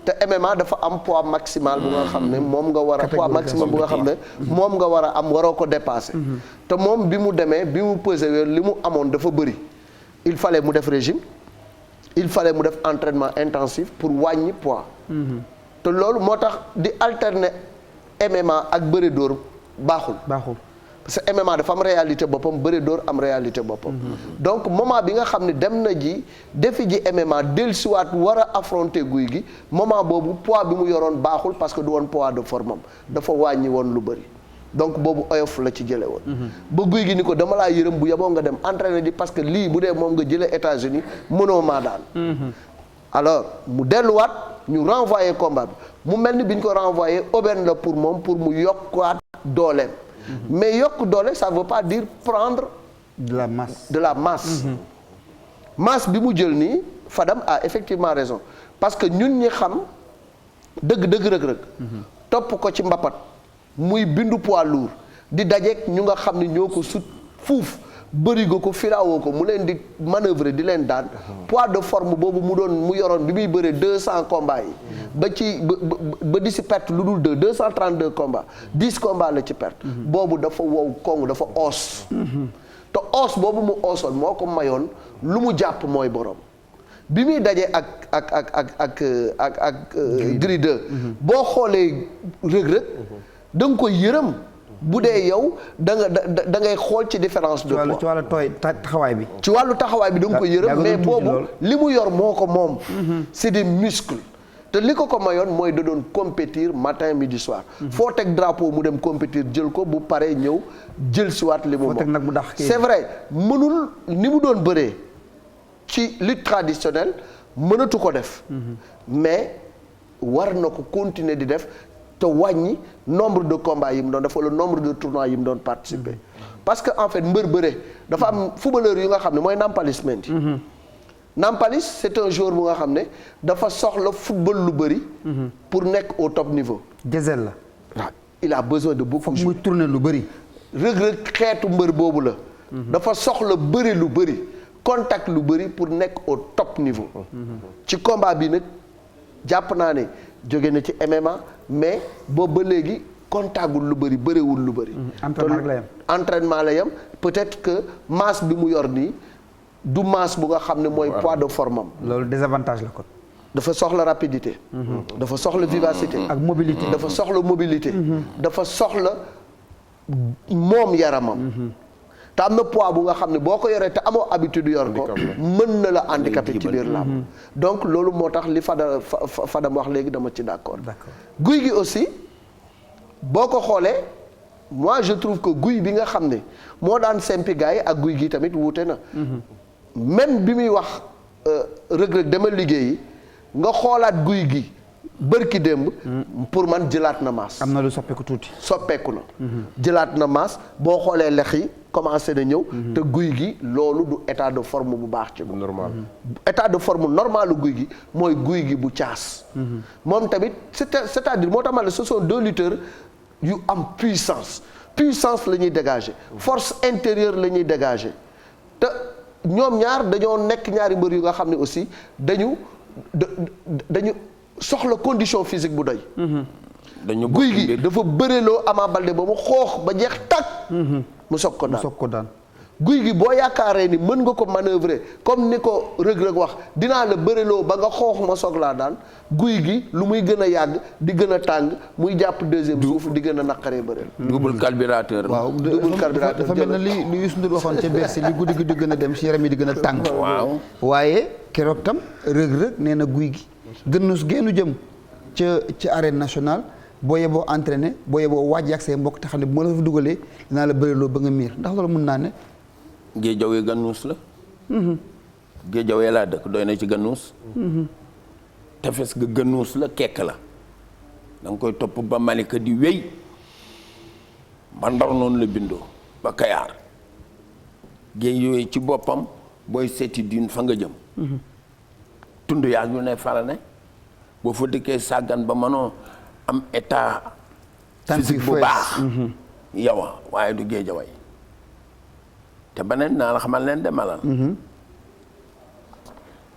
te MMA dafa am poids maximal bu nga xam ne moom nga war a poids maximal bu nga xam ne moom nga war a am waroo ko dépasser te moom bi mu demee bi mu pesé li mu amoon dafa bëri il fallait mu def régime il fallait mu def entraînement intensif pour wàññi poids te loolu moo tax di alterner MMA ak bëri dóor baaxul parce que MMA dafa am réalité boppam bëre dóor am réalité boppam. donc moment bi nga xam ne dem na ji defi ji MMA dellusiwaat war a affronter guy gi moment boobu poids bi mu yoroon baaxul parce que du woon poids de forme am dafa wàññi woon lu bëri. donc boobu oyof la ci jële woon. ba guy gi ni ko dama laa yërëm bu yeboo nga dem entraîner ji parce que lii bu dee moom nga jëlee États-Unis mënoo maa daan. alors mu delluwaat ñu renvoyer combat bi mu mel ni bi ñu ko renvoyer aubaine la pour moom pour mu yokkaat dooleem. mais yokk doole ça veut pas dire prendre. de la masse masse bi mu jël nii Fadam a effectivement raison parce que ñun ñi xam dëgg Reug Reug topp ko ci mbapat muy bindu poids lourd di dajeek ñu nga xam ne ñoo ko sut fuuf bërigo ko firaawoo ko mu leen di manœuvrer di leen daan poids de forme boobu mu yoroon bi muy bëree 200 combats yi ba di si perte lu dul 232 combats 10 combats la ci perte boobu dafa wow koŋ dafa oos te oos boobu mu oosoon moo ko mayoon lu mu jàpp mooy borom bi muy dajee ak Gris 2 boo xoolee Reug Reug da nga koy yërëm bu dee yow da ngay xool ci différence de poids ci wàllu taxawaay bi. ci wàllu taxawaay bi da nga koy yërëm mais boobu li mu yor moo ko moom. c'est des muscles. te li ko mayoon mooy da doon compétir matin midi soir. foo teg drapeau mu dem compétir jël ko bu paree ñëw jël si waat li mu moom. foo teg nag mu dàq c'est vrai mënul ni mu doon bëree ci lutte traditionnelle mënatu ko def. mais war na ko continuer di def. te wàññi nombre de combats yi mu doon def wala nombre de tournois yi mu doon participer parce que en fait mbër bëre dafa am footballeur yu nga xam ne mooy Nampalys Mendy. Nampalys c'est un joueur bu nga xam ne dafa soxla football lu bëri. pour nekk au top niveau. Gazelle la. waaw il a besoin de beaucoup. muy tourner lu bëri. Reug Reug xeetu mbër boobu la. dafa soxla bëri lu bëri contact lu bëri pour nekk au top niveau. ci combat bi nag jàpp naa ne jóge na ci MMA. mais boobu ba léegi contagul lu bëri bëriwul lu bëri. entraînement la yam peut-être que masse bi mu yor nii du masse bu nga xam ne mooy poids de forme am. loolu désavantage la kon. dafa soxla rapidité. dafa soxla vivacité. ak mobilité. dafa soxla mobilité. dafa soxla moom yaramam. te am na poids bu nga xam ne boo ko yoree te amoo habitude yor ko mën na la handicapé ci biir làmb donc loolu moo tax li Fadam wax léegi dama ci d'accord guy gi aussi boo ko xoolee moi je trouve que guy bi nga xam ne moo daan sempi gars yi ak guy gi tamit wuute na même bi muy wax Reug Reug demal liggéeyi nga xoolaat guy gi bërki démb pour man jëlaat na maas am na lu soppeeku tuuti soppeeku na jëlaat na maas boo xoolee lex yi commencé na ñëw te guy gi loolu du état de forme bu baax ci normal état de forme normalu guy gi mooy guy gi bu caas moom tamit c'est-à-dire moo tax ma ne ce sont deux lutteurs yu am puissance la ñuy dégager force intérieure la ñuy dégager te ñoom ñaar dañoo nekk ñaari mbër yu nga xam ne aussi dañu soxla condition physique bu doy guy gi dafa bëreloo Ama Baldé ba mu xoox ba jeex tàkk mu soog ko daan guy gi boo yaakaaree ni mën nga ko manœuvrer comme ni ko Reug Reug wax dinaa la bëreloo ba nga xoox ma soog laa daan guy gi lu muy gën a yàgg di gën a tàng muy jàpp deuxième souffle di gën a naqaree bëreel double carburateur waaw double carburateur dafa mel na li Youssou Ndour waxoon ca Bercy li guddi gi di gën a dem ci yaram yi di gën a tàng waaw waaye keroog tam Reug Reug nee na guy gi gënnus génnu jëm ca arène nationale boo yeboo entraîné boo yeboo waaj ak say mbokk te xam ne bu ma la fa dugalee dinaa la bëriloo ba nga miir ndax loolu mën naa ne géejawee gannuus la géejawee laa dëkk doy na ci gannuus tefes ga gannuus la kekk la da nga koy topp ba Malika di wéy ba Ndar noonu la bindoo ba Kayaar géej yooyu ci boppam booy seeti diin fa nga jëm tund yaa ñu ne fara ne boo fa dëkkee sàggan ba mënoo am état physique bu baax yow waaye du géejaway te beneen naa la xamal leen demalal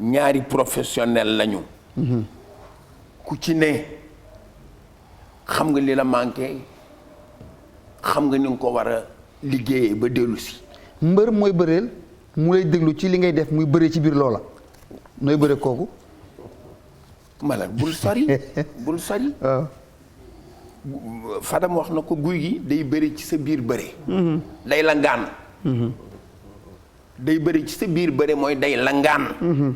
ñaari professionnel lañu ku ci ne xam nga li la manqué xam nga ni nga ko war a liggéeyee ba dellu si mbër mooy bëreel mu lay déglu ci li ngay def muy bëree ci biir loola nooy bëree kooku malal bul sori bul sori Fadam wax na ko guy gi day bëri ci sa biir bëre. day la ngaan. day bëri ci sa biir bëre mooy day la ngaan.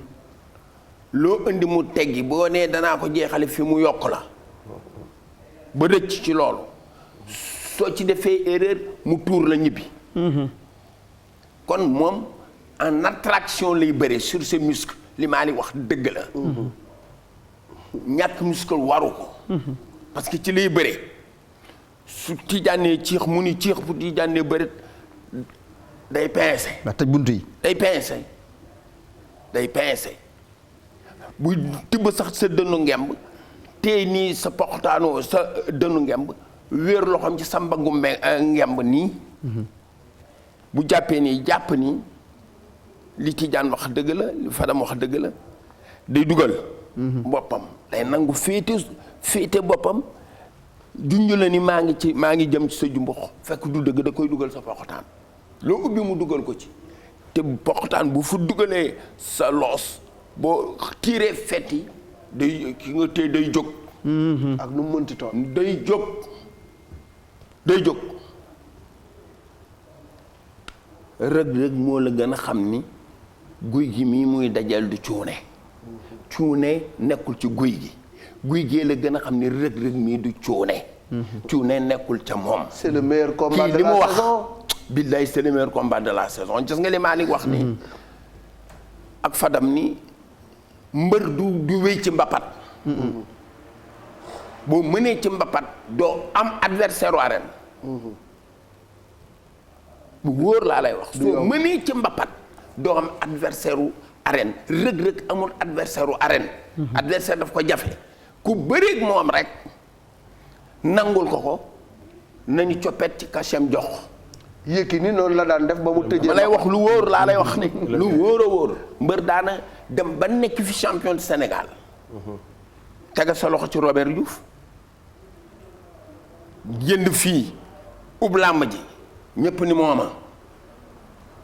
loo indi mu teggi boo nee danaa ko jeexale fi mu yokk la ba rëcc ci loolu soo ci defee erreur mu tuur la ñibbi. kon moom en attraction lay bëre sur ses muscles li maa li wax dëgg la. ñàkk muscle waru ko. parce que ci lay bëre su tijaanee ciix mu ni ciix bu tijaanee bëre day pincé. ndax tëj bunt yi. day pincé day pincé buy tibb sax sa dënnu ngemb tey nii sa poxtaanoo sa dënnu ngemb wéer loxoom ci sa mbaggu ngemb nii. bu jàppee nii jàpp nii li Tijaan wax dëgg la li Fadam wax dëgg la day dugal. boppam day nangu féete boppam junj la ni maa ngi jëm ci sa jumbox fekk du dëgg da koy dugal sa poxtaan loo ubbi mu dugal ko ci te poxtaan bu fu dugalee sa loos boo tiiree fetti day ki nga tey day jóg. ak nu mu mënti toon day jóg Reug moo la gën a xam ni guy gi mii muy dajal du cuune nekkul ci guy gi la gën a xam ni Reug mii du cuune nekkul ca moom. c'est le meilleur combat de la saison. billaay c'est le meilleur combat de la saison gis nga li Malick wax ni ak Fadam ni mbër du wéy ci mbapat. boo mënee ci mbapat doo am adversaire u arène. bu wóor laa lay wax. soo mënee ci mbapat doo am adversaire u arène Reug amul adversaire u arène. adversaire daf ko jafe. ku bëreeg moom rek nangul ko nañu coppet ci kachem jox. Yékini noonu la daan def ba mu tëjee. ma lay wax lu wóor laa lay wax ni. lu wóor a wóor. mbër daana dem ba nekk fi champion du Sénégal. tega sa loxo ci Robert Diouf. jënd fii ub làmb ji ñépp ni mooma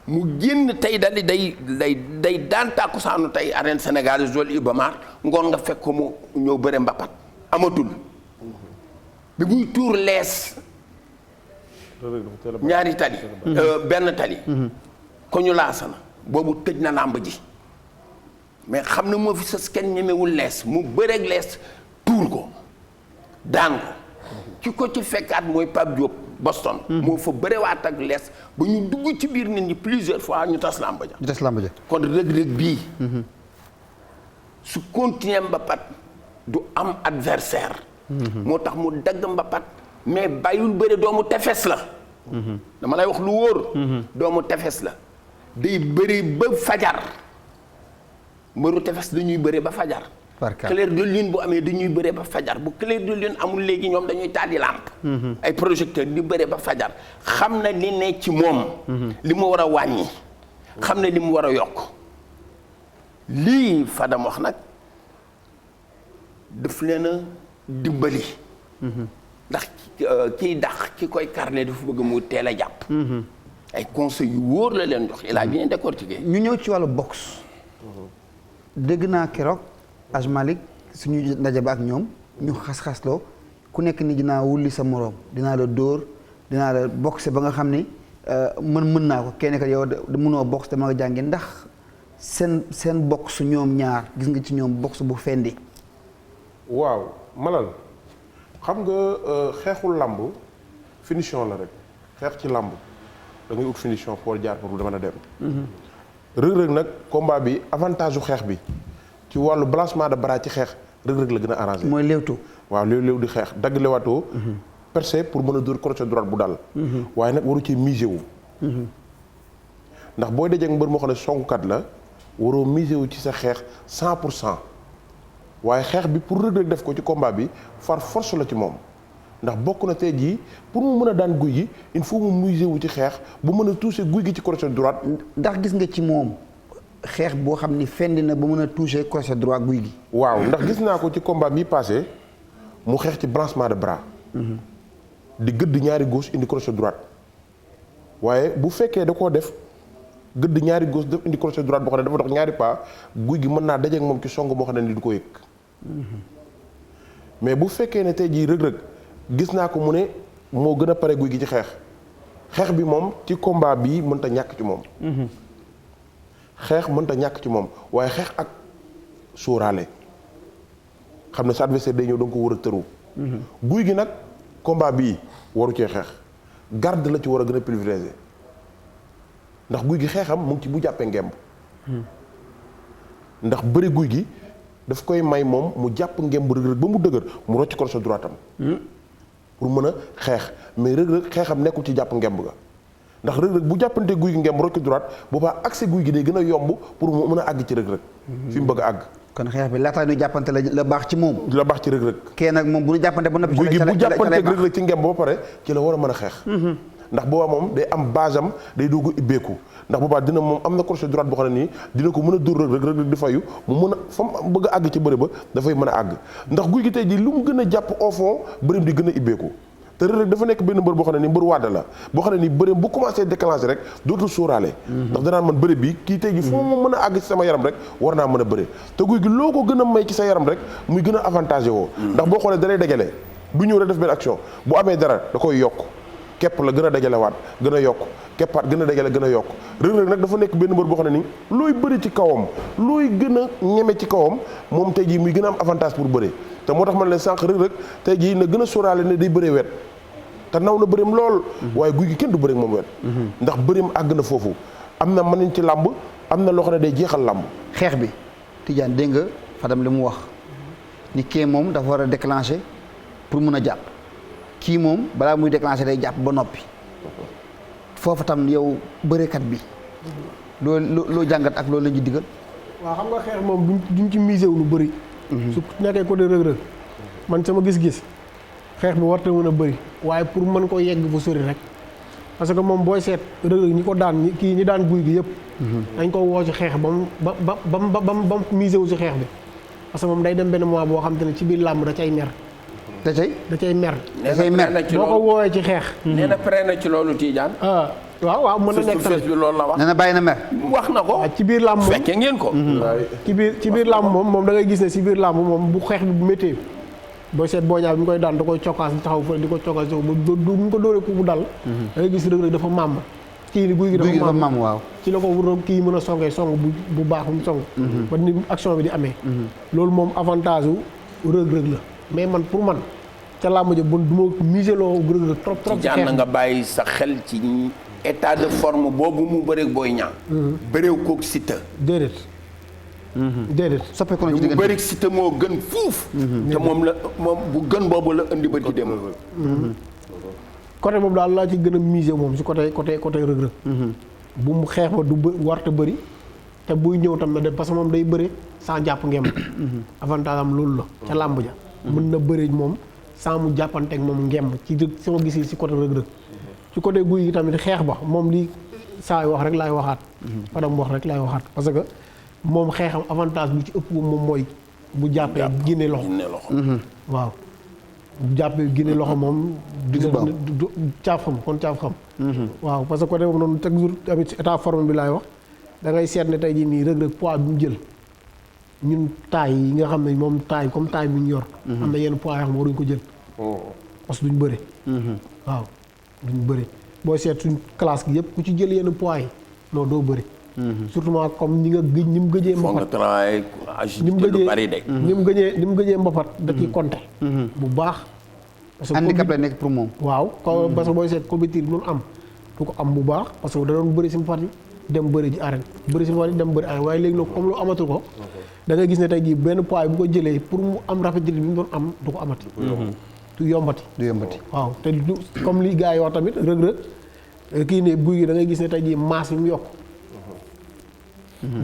mu génn tey dali day daan tàkkusaanu tey arène Sénégal Jol Iba Mar ngoon nga fekk ko mu ñëw bëre mbapat amatul bi muy tuur lees ñaari tali benn tali ko ñu laasana boobu tëj na làmb ji mais xam na moo fi sës kenn ñemewul lees mu bëreeg lees tuur ko daan ko ki ko ci fekkaat mooy Pape Diop Boston. moo fa bërewaat ak lees ba ñu dugg ci biir nit ñi plusieurs fois ñu tas làmb ja. kon Reug bii. su continuer mbapat du am adversaire. moo tax mu dagg mbapat mais bàyyul bëre doomu tefes la. dama lay wax lu wóor. doomu tefes la day bëri ba fajar mbëru tefes dañuy bëre ba fajar. clair de lune bu amee dañuy bëre ba fajar bu clair de lune amul léegi ñoom dañuy tàddi lampe. ay projecteur di bëre ba fajar xam na li ne ci moom. li mu war a wàññi. xam na li mu war a yokk. lii Fadam wax nag daf leen a dimbali. ndax kiy dax ki koy carnet dafa bëgg mu teel a jàpp. ay conseils yu wóor la leen jox il a bien décortiqué. ñu ñëw ci wàllu boxe. dégg naa keroog. Aj Malick suñu ndaje ba ak ñoom ñu xas-xasloo ku nekk ni dinaa wulli sa moroom dinaa la dóor dinaa la boxe ba nga xam ni mën naa ko kenn kat yow mënoo boxe te ma nga jàngi ndax seen boxe ñoom ñaar gis nga ci ñoom boxe bu fendi. waaw Malal xam nga xeexul làmb finition la rek xeex ci làmb da ngay ut finition pour jaar pour mën a dem. Reug nag combat bi avantage u xeex bi. ci wàllu balancement de bras ci xeex Reug la gën a arrangé. mooy léewtu. waaw léew di xeex dagg lewaatoo. percé pour mën a dóor crochet droite bu dal. waaye nag waru ci misé wu. ndax booy dajee ak mbër moo xam ne songukat la waroo misé wu ci sa xeex 100%. waaye xeex bi pour Reug def ko ci combat bi far force la ci moom ndax bokk na tey jii pour mu mën a daan guy gi il faut mu misé wu ci xeex bu mën a touché guy gi ci crochet droite. ndax gis nga ci moom. xeex boo xam ni fendi na ba mën a toucher crochet droit guy gi. waaw ndax gis naa ko ci combat bi passé mu xeex ci balancement de bras. di gëdd ñaari gauche indi crochet droite. waaye bu fekkee da koo def gëdd ñaari gauche def indi crochet droite boo xam ne dafa dox ñaari pas guy gi mën naa dajeek moom ci song boo xam ne ni du ko yëg. mais bu fekkee ne tey jii Reug gis naa ko mu ne moo gën a pare Gouye Gui ci xeex bi moom ci combat bii mënta ñàkk ci moom. xeex mënta ñàkk ci moom waaye xeex ak sóoraale xam ne sa adversaire day ñëw da nga ko war a tëru. Gouye Gui nag combat bii waru cee xeex garde la ci war a gën a privilégié ndax Gouye Gui xeexam mu ngi ci bu jàppee ngemb. ndax bëri Gouye Gui daf koy may moom mu jàpp ngemb Reug Reug ba mu dëgër mu rocc ko sa droite am pour mën a xeex mais Reug Reug xeexam nekkul ci jàpp ngemb ga ndax Reug Reug bu jàppante Gouye Gui ngemb rocc droite boobaa accès Gouye Gui day gën a yomb pour mu mën a àgg ci Reug Reug fi mu bëgg a àgg. kon xeex bi laataa ñu jàppante la baax ci moom. la baax ci Reug Reug. kee nag moom bu ñu jàppante ba noppi. Gouye Gui bu jàppante Reug Reug ci ngemb ba pare ci la war a mën a xeex. ndax boobaa moom day am base am day doog a ibbeeku ndax boobaa dina moom am na crochet droite boo xam ne nii dina ko mën a dóor Reug Reug di fayu mu mën a fa mu bëgg a àgg ci bëri ba dafay mën a àgg ndax Gouye Gui tey jii lu mu gën a jàpp au fond bërim di gën a ibbeeku te Reug Reug dafa nekk benn mbër boo xam ne nii mbër wàdd la boo xam ne nii bërim bu commencé déclencher rek dootul sóoraale ndax danaan man bëri bi kii tey jii foo ma mën a àgg ci sama yaram rek war naa mën a bëri te Gouye Gui loo ko gën a may ci sa yaram rek muy gën a avantagé woo ndax boo xoolee dalay dajale du ñëw rek def benn action bu amee dara da koy yokk képp la gën a dajalewaat gën a yokk keppaat gën a dajale gën a yokk Reug Reug nag dafa nekk benn mbër boo xam ne nii looy bëri ci kawam looy gën a ñeme ci kawam moom tey jii muy gën a am avantage pour bëri te moo tax man leen sànq Reug Reug tey jii na gën a sóoraale ne day bëree wet te naw na bëreem lool waaye Gouye Gui kenn du bëreem moom wet ndax bëreem àgg na foofu am na mënin ci làmb am na loo xam ne day jeexal làmb. xeex bi Tidiane dégg nga Fadam li mu wax ni kee moom dafa war a déclencher pour mun a jàpp kii moom balaa muy déclencher day jàpp ba noppi foofu tam yow bërekat bi loo jàngat ak loolu la ñu digal. waaw xam nga xeex moom duñ ci misé wu lu bëri. su nekkee côté Reug Reug man sama gis-gis xeex bi warta mën a bëri waaye pour mën ko yegg bu sori rek parce que moom booy seet Reug Reug ñi ko daan ñi daan Gouye Gui yëpp. dañ ko woo ci xeex ba mu misé wu ci xeex bi parce que moom day dem benn mois boo xam te ne ci biir làmb da cay mer. da cay mer. boo ko woowee ci xeex. nee na pare na ci loolu Tidiane. waaw mën na nekk tamit bi loolu la wax. nee na bàyyi na mer. wax na ko. ci biir làmb moom fekkee ngeen ko. ci biir làmb moom da ngay gis ne ci biir làmb moom bu xeex bi bu méttee booy seet boo ñaar bi ñu koy daan da koy cokkaas taxaw fa di ko cokkaas bu ñu ko dóoree ku bu dal. da ngay gis Reug Reug dafa màmm. kii ni Gouye Gui dafa màmm waaw. ci la ko wuro kii mën a songee song bu baax bu mu song. ba ni action bi di amee. loolu moom avantage wu Reug Reug la mais man pour man. ca làmb ja bon du ma misé loo Reug Reug trop ci jaan nga bàyyi sa xel ci état de forme boobu mu bëreeg Boy Niang. bëreew koog Siteu. déedéet. soppeeku na ci diggante mu bëreeg Siteu moo gën fuuf. te moom bu gën boobu la indi ba ci dem. côté boobu daal laa ci gën a misé moom si côté Reug Reug. bu mu xeex ba du warta bëri te buy ñëw tam na dem parce que moom day bëre sans jàpp ngemb. avantage am loolu la ca làmb ja. mën na bëre moom. sans mu jàppanteeg moom ngemb ci sama gis ci côté Reug Reug ci côté Gouye Gui tamit xeex ba moom li saa wax rek laay waxaat. Fadam wax rek laay waxaat parce que moom xeexam avantage bu ci ëpp moom mooy bu jàppee génne loxo. waaw bu jàppee génne loxo moom. dina caaf xam kon caaf xam. waaw parce que côté boobu noonu chaque jour tamit ci état forme bi laay wax da ngay seet ne tey jii nii Reug Reug poids bi mu jël. ñun taay yi nga xam ne moom taay comme taay bi ñu yor. am na yenn poids yoo xam ne waruñu ko jël. parce que duñ bëre. waaw duñ bëre boo seet suñ classe gi yëpp ku ci jël yenn poids yi non doo bëre. surtout comme ñi mu gëjee mbapat. ni mu gëjee mbapat da ciy compter. bu baax. parce que handicap la nekk pour moom. waaw parce que booy seet compétiteur bi doon am du ko am bu baax parce que da doon bëri si mbapat yi dem bëri ji arène bëri si mbapat yi dem bëri arène waaye léegi nag comme lu amatul ko. da ngay gis ne tey jii benn poids bu ko jëlee pour mu am rapidité bi mu doon am du ko amati. du yombati. waaw te du comme li gars yi wax tamit Reug Reug kii ne Gouye Gui da ngay gis ne tey jii masse bi mu yokk.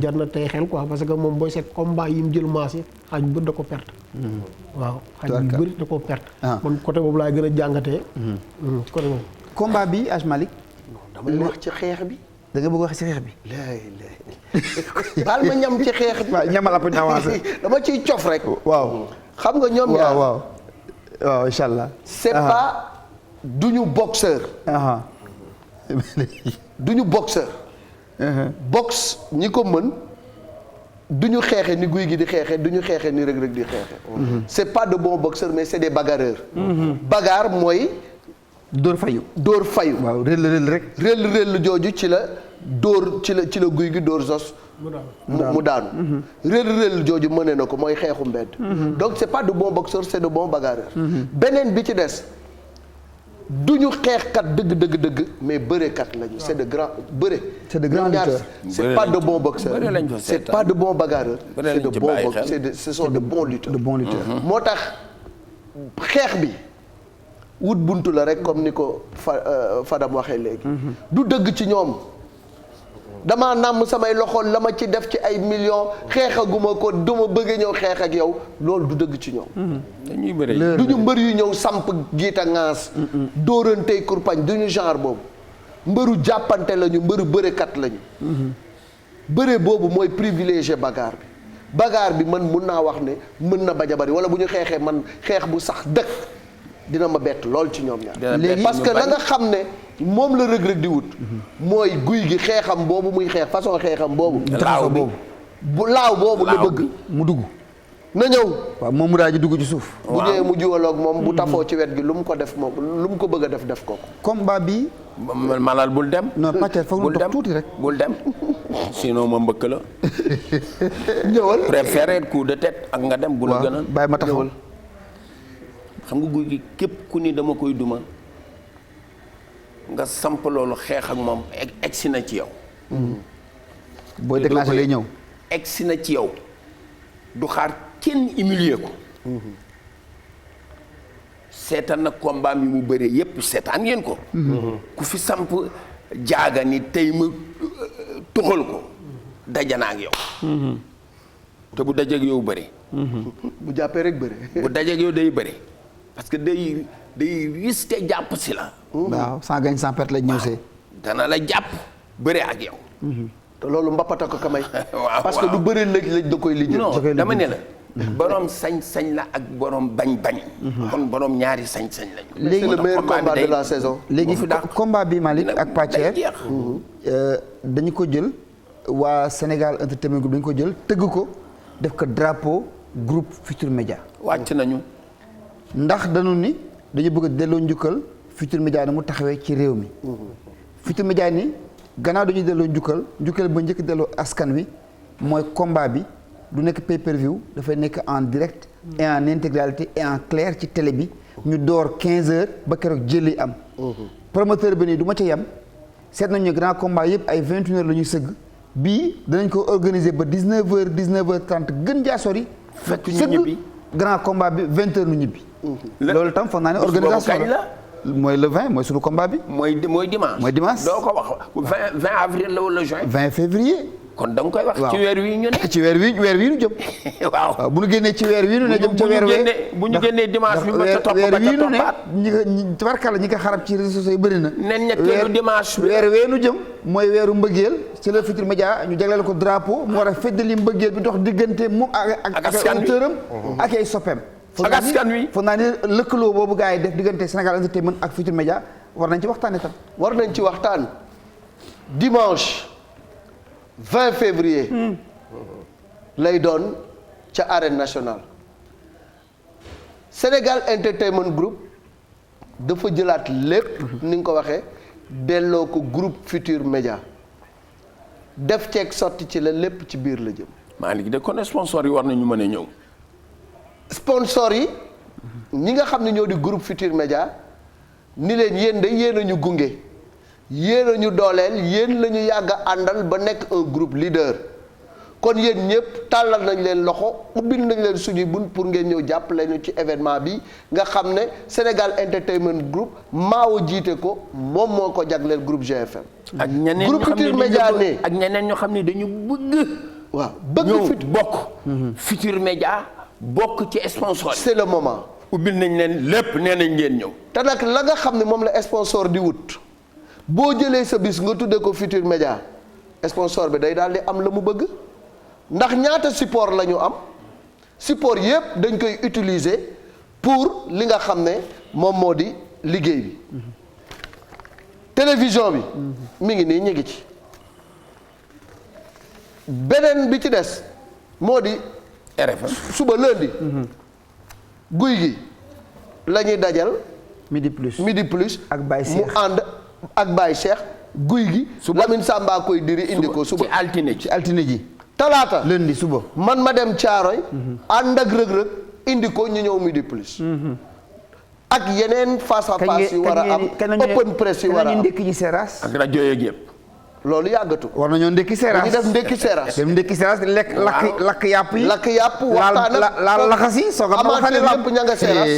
jar na tey xel quoi parce que moom booy seet combat yi mu jël masse yi xaaj bu bëri da ko perte. waaw xaaj bu bëri da ko perte. man côté boobu laay gën a jàngatee. ci côté boobu. combat bi Aj Malick. damay wax ci xeex bi. da nga bëgg wax ci xeex bi. baal ma ñam ci xeex bi. waaw ñamal après ñu avancé. dama ciy cof rek. waaw. xam nga ñoom ñaar waaw incha allah. c'est pas duñu boxeur. duñu boxeur. boxe ñi ko mën du ñu xeexe ni Gouye Gui di xeexe du ñu xeexe ni Reug Reug di xeexe. c'est pas de bons boxeurs mais c'est des bagarreurs. bagarre mooy. dóor fayu. dóor fayu. waaw rëll rek. rëll jooju ci la dóor ci la Gouye Gui dóor Zoss. mu daanu. rëll jooju mëne na ko mooy xeexu mbedd. donc c'est pas de bons boxeurs c'est de bons bagarreurs. beneen bi ci des du ñu xeexkat dëgg mais bërekat lañu. c'est de grands bëre. c'est de grands lutteurs. c'est pas de bons boxeurs. c'est pas de bons bagarreurs. c'est de bons boxeurs ce sont de bons lutteurs. de bons lutteurs. moo tax xeex bi wut buntu la rek comme ni ko Fadam waxee léegi. du dëgg ci ñoom. damaa nàmm samay loxo la ma ci def ci ay millions xeexaguma ko duma bëgg ñëw xeex ak yow loolu du dëgg ci ñoom. dañuy bëre du ñu mbër yu ñëw samp giita ŋaas. dóorantey kurpañ du ñu genre boobu. mbëru jàppante lañu mbëru bërekat lañu. bëre boobu mooy privilégié bagarre bi. bagarre bi man mun naa wax ne mën na bañ a bari wala bu ñu xeexee man xeex bu sax dëkk dina ma bett lool ci ñoom ñaar. léegi parce que la nga xam ne moom la Reug Reug di wut. mooy Gouye Gui xeexam boobu muy xeex façon xeexam boobu. laaw boobu. bu laaw boobu la bëgg. mu dugg. na ñëw. waaw moom mu daal di dugg ci suuf. bu ñëwee mu jiwaloog moom bu tafoo ci wet gi lu mu ko def moom lu mu ko bëgg a def ko. combat bi. Malal bul dem. non Pathé foog bul ñu dem dox tuuti rek. bul dem sinon ma mbëkk la. ñëwal. préféré coup de tête ak nga dem. bu la gënal bàyyi ma taxawal. xam nga Gouye Gui képp ku ni dama koy duma nga samp loolu xeex ak moom egsi na ci yow. booy déclenché lay ñëw. egsi na ci yow du xaar kenn humilier ko. seetaan na combat mi mu bëree yépp seetaan ngeen ko. ku fi samp jaaga ni tey ma tuxal ko dajanaa ak yow. te bu dajeeg yow bëri. bu jàppee rek bëre. bu dajeeg yow day bëri parce que day risqué jàpp si la. waaw sans gagne sans perte lañ ñëw see. dana la jàpp bëre ak yow. te loolu mbappata ko kamay. waaw parce que du bëre lëj da koy lijjal. non dama ne la. borom sañ-sañ la ak borom bañ-bañ. kon borom ñaari sañ-sañ lañu. léegi c'est le meilleur combat de la saison. léegi fi dàq. combat bi Malick ak Pathier day jeex. dañu ko jël waa Sénégal Entertainment Group dañu ko jël tëgg ko def ko drapeau groupe Futur Média. wàcc nañu. ndax dañu ni dañu bëgg a delloo njukkal Futur Média na mu taxawee ci réew mi. Futur Média ni gannaaw dañuy delloo njukkal ba njëkk delloo askan wi mooy combat bi du nekk pay-per-view dafay nekk en direct et en intégralité et en clair ci télé bi ñu door 15h ba keroog jëli am. promoteur bi nii du ma ca yem seet nañu grand combat yëpp ay 21h la ñuy sëgg bii danañ ko organiser ba 19h 19h30 gën jaa sori. fekk ñu ñibbi grand combat bi 20h nu ñibbi. loolu tam foog naa ne organisation kañ la. mooy le 20 mooy sunu combat bi. mooy dimanche. mooy dimanche. doo ko wax 20 avril la wala juin. 20 février. kon da nga koy wax. waaw ci weer wi ñu ne. ci weer wi ñu jëm. waaw bu ñu génnee ci weer wi ñu ne jëm ca weer wee. bu ñu génnee dimanche bi ba ca topp weer ba ca wii nu ne toppaat. ñi tabarkalla ñi ko xarab ci réseaux sociaux yi bëri na. nen ñetteelu dimanche bi. weer wee nu jëm mooy weeru mbëggeel ci le Futur Média ñu jagleel ko drapeau mu war a feddali mbëggeel bi dox diggante moom ak askan wi auteuram ak ay soppeem. ak askan wi foog naa ne lëkkaloo boobu gars yi def diggante Sénégal Entertainment ak Futur Média war nañ ci waxtaanee tam. war nañ ci waxtaan dimanche 20 février. lay doon ca arène nationale. Sénégal Entertainment Group dafa jëlaat lépp ni nga ko waxee delloo ko groupe Futur Média def ceeg sotti ci la lépp ci biir la jëm. maa ngi de kon sponsor yi war nañu mën a ñëw. sponsor yi ñi nga xam ne ñoo di groupe Futur Média ni leen yéen de yéen a ñu gunge yéen a ñu dooleel yéen la ñu yàgg a àndal ba nekk un groupe leader kon yéen ñëpp tàllal nañ leen loxo ubbil nañ leen suñuy bunt pour ngeen ñëw jàppale ñu ci événement bi nga xam ne Sénégal Entertainment Group maawo jiite ko moom moo ko jagleel groupe GFM. ak ñeneen groupe Futur Média ne ak ñeneen ñoo xam ne dañu bëgg. waaw bëgg ñëw bokk. Futur Média bokk ci sponsor yi. c'est le moment. ubbil nañ leen lépp nee nañ ngeen ñëw. te nag la nga xam ne moom la sponsor di wut boo jëlee sa bis nga tuddee ko Futur Média sponsor bi day daal di am la mu bëgg ndax ñaata support la ñu am support yépp dañ koy utiliser pour li nga xam ne moom moo di liggéey bi télévision bi mi ngi nii ñu ngi ci beneen bi ci des moo di RFM suba lundi. guy gi la ñuy dajal. midi plus ak Baye Cheikh mu ànd ak Baye Cheikh guy gi. Lamine Samba koy diri indi ko suba ci altine ji. talaata lundi suba. man ma dem Caaroy. ànd ak rëg-rëg indi ko ñu ñëw midi plus. ak yeneen face à face yi war a am open press yi war a am ndekki ji Seras. ak rajo yeeg yëpp. loolu yàggatu. war nañoo ndekki Seras dañuy def ndekki Seras. dem ndekki Seras lekk lakk yàpp yi. lakk yàpp waxtaan ak laal laxas yi soog a amateur yëpp ña nga Seras.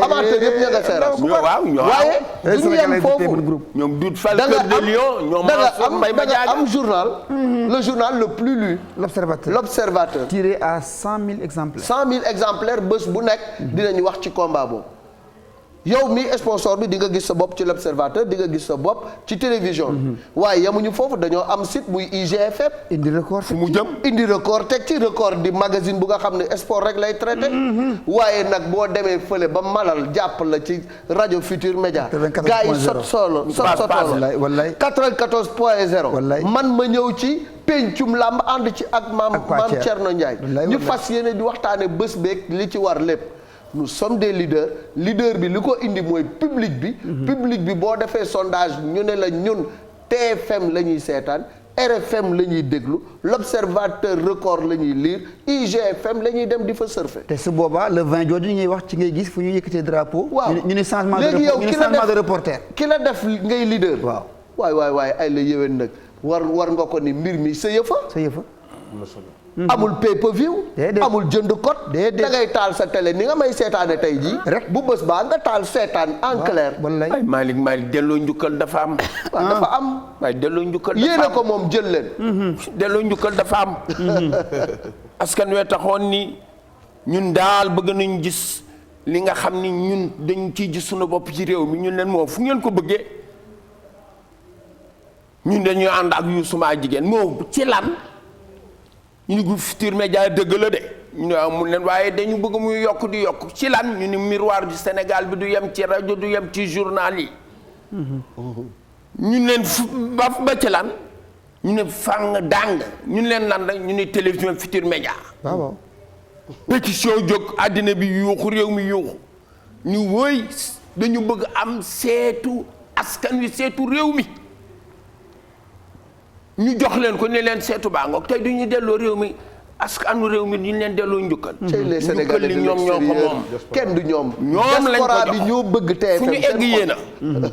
amateur yëpp ña nga Seras. waaw waaye du ñu yem foofu. ñoom Doudou Fall Cœur de Lion ñoom Mansour Mbaye Madiaga am journal. le journal le plus lu. L'Observateur. tiré à 100 000 exemplaires. 100 000 exemplaires bés bu nekk. dinañu wax ci combat boobu. yow mi sponsor bi di nga gis sa bopp ci L'Observateur di nga gis sa bopp ci télévision bi. waaye yemuñu foofu dañoo am site muy IGFM. indi record fu mu jëm. indi record teg ci record di magazine bu nga xam ne sport rek lay traité. waaye nag boo demee fële ba malal jàpp la ci rajo Futur Média. 94.0 gars yi sot 94.0. man ma ñëw ci pencum làmb ànd ci ak maam Thierno Ndiaye. ñu fas yéene di waxtaane bés beeg li ci war lépp. nous sommes des leaders leader bi li ko indi mooy public bi. public bi boo defee sondage ñu ne la ñun TFM la ñuy seetaan RFM la ñuy déglu L'Observateur record la ñuy lire IGFM la ñuy dem di fa surfer. te su boobaa le 20 jooju ñuy wax ci ngay gis fu ñu yëkkatee drapeau. waaw ñu ne changement de reporter. ki la def ngay leader. waaw waay ay la yéwén nag war nga ko ni mbir mi sa yëfa. amul pay-per-view. amul jënd code. da ngay taal sa télé ni nga may seetaane tey jii. rek bu bés baa nga taal seetaan en clair. ay Malick delloo njukkal dafa am. waaw dafa am. waaye delloo njukkal dafa am yéene ko moom jël leen. delloo njukkal dafa am. askan wee taxoon ni ñun daal bëgg nañu gis li nga xam ni ñun dañ ciy gis suñu bopp ci réew mi ñun leen moom fu ngeen ko bëggee ñun dañuy ànd ak Youssou jigéen moo ci lan. ñu ni groupe Futurs Médias dëgg la de ñu ne amul leen waaye dañu bëgg muy yokk di yokk ci lan ñu ni miroir du Sénégal bi du yem ci rajo du yem ci journal yi. ñu leen ba ci lan ñu ne fang dàng ñu leen lan la ñu ne télévision Futurs Médias. waaw. pétition jóg àddina bi yuuxu réew mi yuuxu ñu wëy dañu bëgg am seetu askan wi seetu réew mi. ñu jox leen ko ne leen seetu baa ngoog tey du ñu delloo réew mi askanu réew mi ñu leen delloo njukkal. les Sénégalais li ñoom ñoo ko moom. kenn du ñoom. ñoom lañ ko jox bi ñoo bëgg TFM. fu ñu egg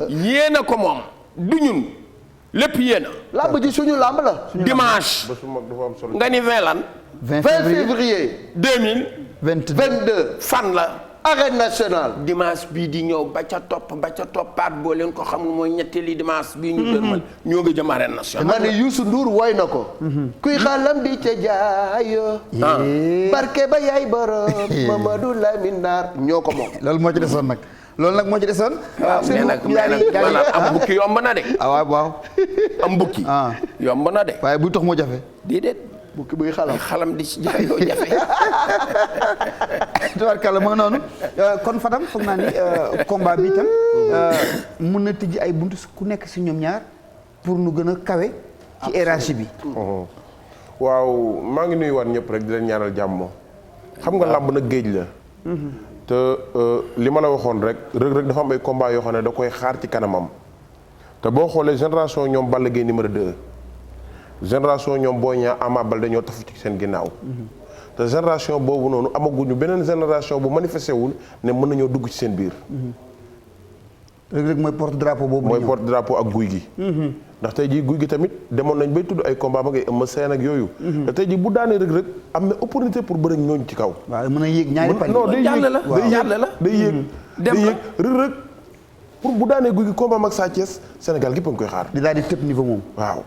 yéen a ko moom du ñun lépp yéen a. làmb ji suñu làmb la. dimanche. nga ni 20 lan. 20 février 2022 fan la. arène nationale. dimanche bii di ñëw ba ca toppaat boo leen ko xam mooy ñetteeli dimanche bii ñu dërmal ñoo nga jëm arène nationale. ma ne Youssou Ndour woy na ko. kuy xalam di ca jaayo. barke ba yaay borom Mamadou Lamine Nar ñoo ko moom. loolu moo ci desoon nag. loolu nag moo ci desoon. mais nag maanaam am bukki yomb na de. waaw. am bukki. yomb na de. waaye buy tox moo jafe. déedéet. bukki buy xalam di ci jaayoo jafe. tubaarkàlla ma nga noonu kon Fadam foog naa ni combat bi itam mën na tijji ay buntu ku nekk si ñoom ñaar pour nu gën a kawe ci hiérarchie bi. waaw maa ngi nuyuwaat ñëpp rek di leen ñaanal jàmm. xam nga làmb nag géej la. te li ma la waxoon rek Reug dafa am ay combat yoo xam ne da koy xaar ci kanamam. te boo xoolee génération ñoom Balla Gaye numéro 2. génération ñoom Boy Niang Ama Baldé dañoo tafu ci seen ginnaaw. te génération boobu noonu amaguñu beneen génération bu manifesté wul ne mën nañoo dugg ci seen biir. Reug mooy porte drapeau boobu. mooy porte drapeau ak guy gi. ndax tey jii guy gi tamit demoon nañ bay tudd ay combat ba ngay ëmb seen ak yooyu. te tey jii bu daanee Reug am na opportunité pour bëri ñooñu ci kaw. waaw mën a yéeg ñaari pàcc. non day yéeg day yéeg. dem yéeg Reug pour bu daanee guy gi combat ak Sa Thiès Sénégal gépp a ngi koy xaar. di daal di tëb niveau moom. waaw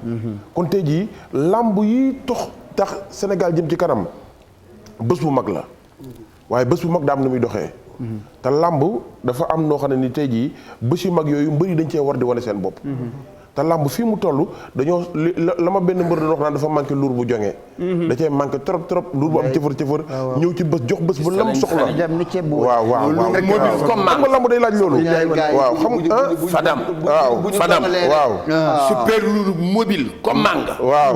kon tey jii lamb yi tax Sénégal jëm ci kanam bés bu mag la waaye bés bu mag daa am na muy doxee. te lamb dafa am noo xam ne ni tey jii bés yu mag yooyu mbëri dañ cee war di wane seen bopp. te lamb fii mu toll dañoo la ma benn mbër doon wax naan dafa manqué luur bu joŋee. da cee manqué trop luur bu am cëfër ñëw ci bés jox bés bu lam soxla. waaw xam nga lamb day laaj loolu. waaw xam nga Fadam. waaw super luur mobile comme manga. waaw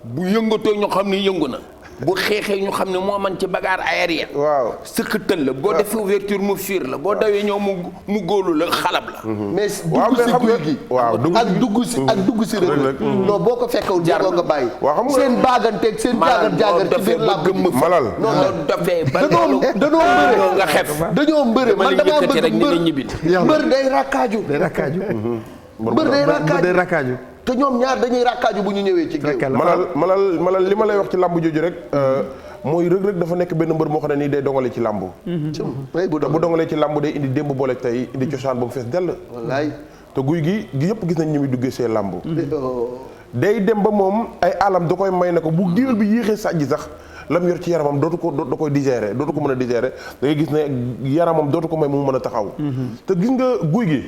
bu yëngatoo ñu xam ni yëngu na. bu xeexee ñu xam ne moo man ci bagarre aérienne. waaw sëkkatal la boo defee ouverture mu fiir la boo dawee ñëw mu góolu la xalab la. mais waaw dugg mais si xam guy nga gi. waaw ak dugg si rek. non boo ko fekkewul jaroo nga bàyyi. waaw xam nga seen baaganteeg seen jaagar ci biir làmb ji. malal non dafee ba dañoo mbëre nga xef. dañoo mbëre man damaa bëgg mbër day rakkaaju. mbër day rakkaaju. te ñoom ñaar dañuy rakkaaju bu ñu ñëwee ci géew. malal li ma lay wax ci làmb jooju rek mooy Reug Reug dafa nekk benn mbër moo xam ne nii day dongale ci làmb. bu dongalee ci làmb day indi démb boole tey indi cosaan ba mu fees dell. wallaay te guy gi yëpp gis nañ ñu muy duggee see làmb. day dem ba moom ay alam da koy may na ko bu géwél bi yéexee sàjji sax lam yor ci yaramam dootu ko da koy digérer dootu ko mën a digérer da ngay gis ne yaramam dootu ko may mu mën a taxaw. te gis nga guy gi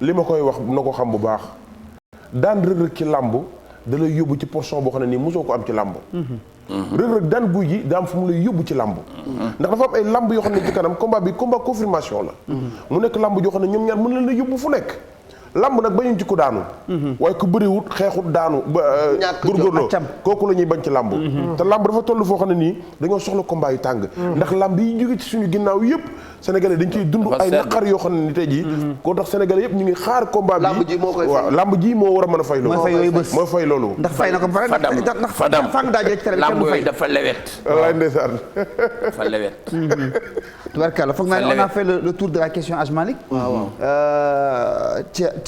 li ma koy wax na ko xam bu baax daan Reug Reug ci làmb da lay yóbbu ci portion boo xam ne nii mosoo ko am ci làmb. Reug Reug daan guy gi daa am fu mu lay yóbbu ci làmb. ndax dafa am ay làmb yoo xam ne ci kanam combat bi combat confirmation la. mu nekk làmb yoo xam ne ñoom ñaar mën leen la yóbbu fu nekk. lamb nag bañuñ ci ko daanu waaye ku bëriwut xeexut daanu góorgóorloo kooku la ñuy bañ ci lamb te lamb dafa toll foo xam ne nii dañoo soxla combat yu tàng ndax lamb yi jóge ci suñu ginnaaw yëpp sénégalais dañ ciy dund ay naqar yoo xam ne ni tey jii koo tax sénégalais yëpp ñu ngi xaar combat bi waaw lamb ji moo war a mën a fay loolu mooy fay loolu ndax fay na ko ba pare ndax fang daaj ci lamb yooyu dafa lewet wallaay ndeysaan dafa lewet tubarkalla foog naa ne on a fait le tour de la question Hadj Malick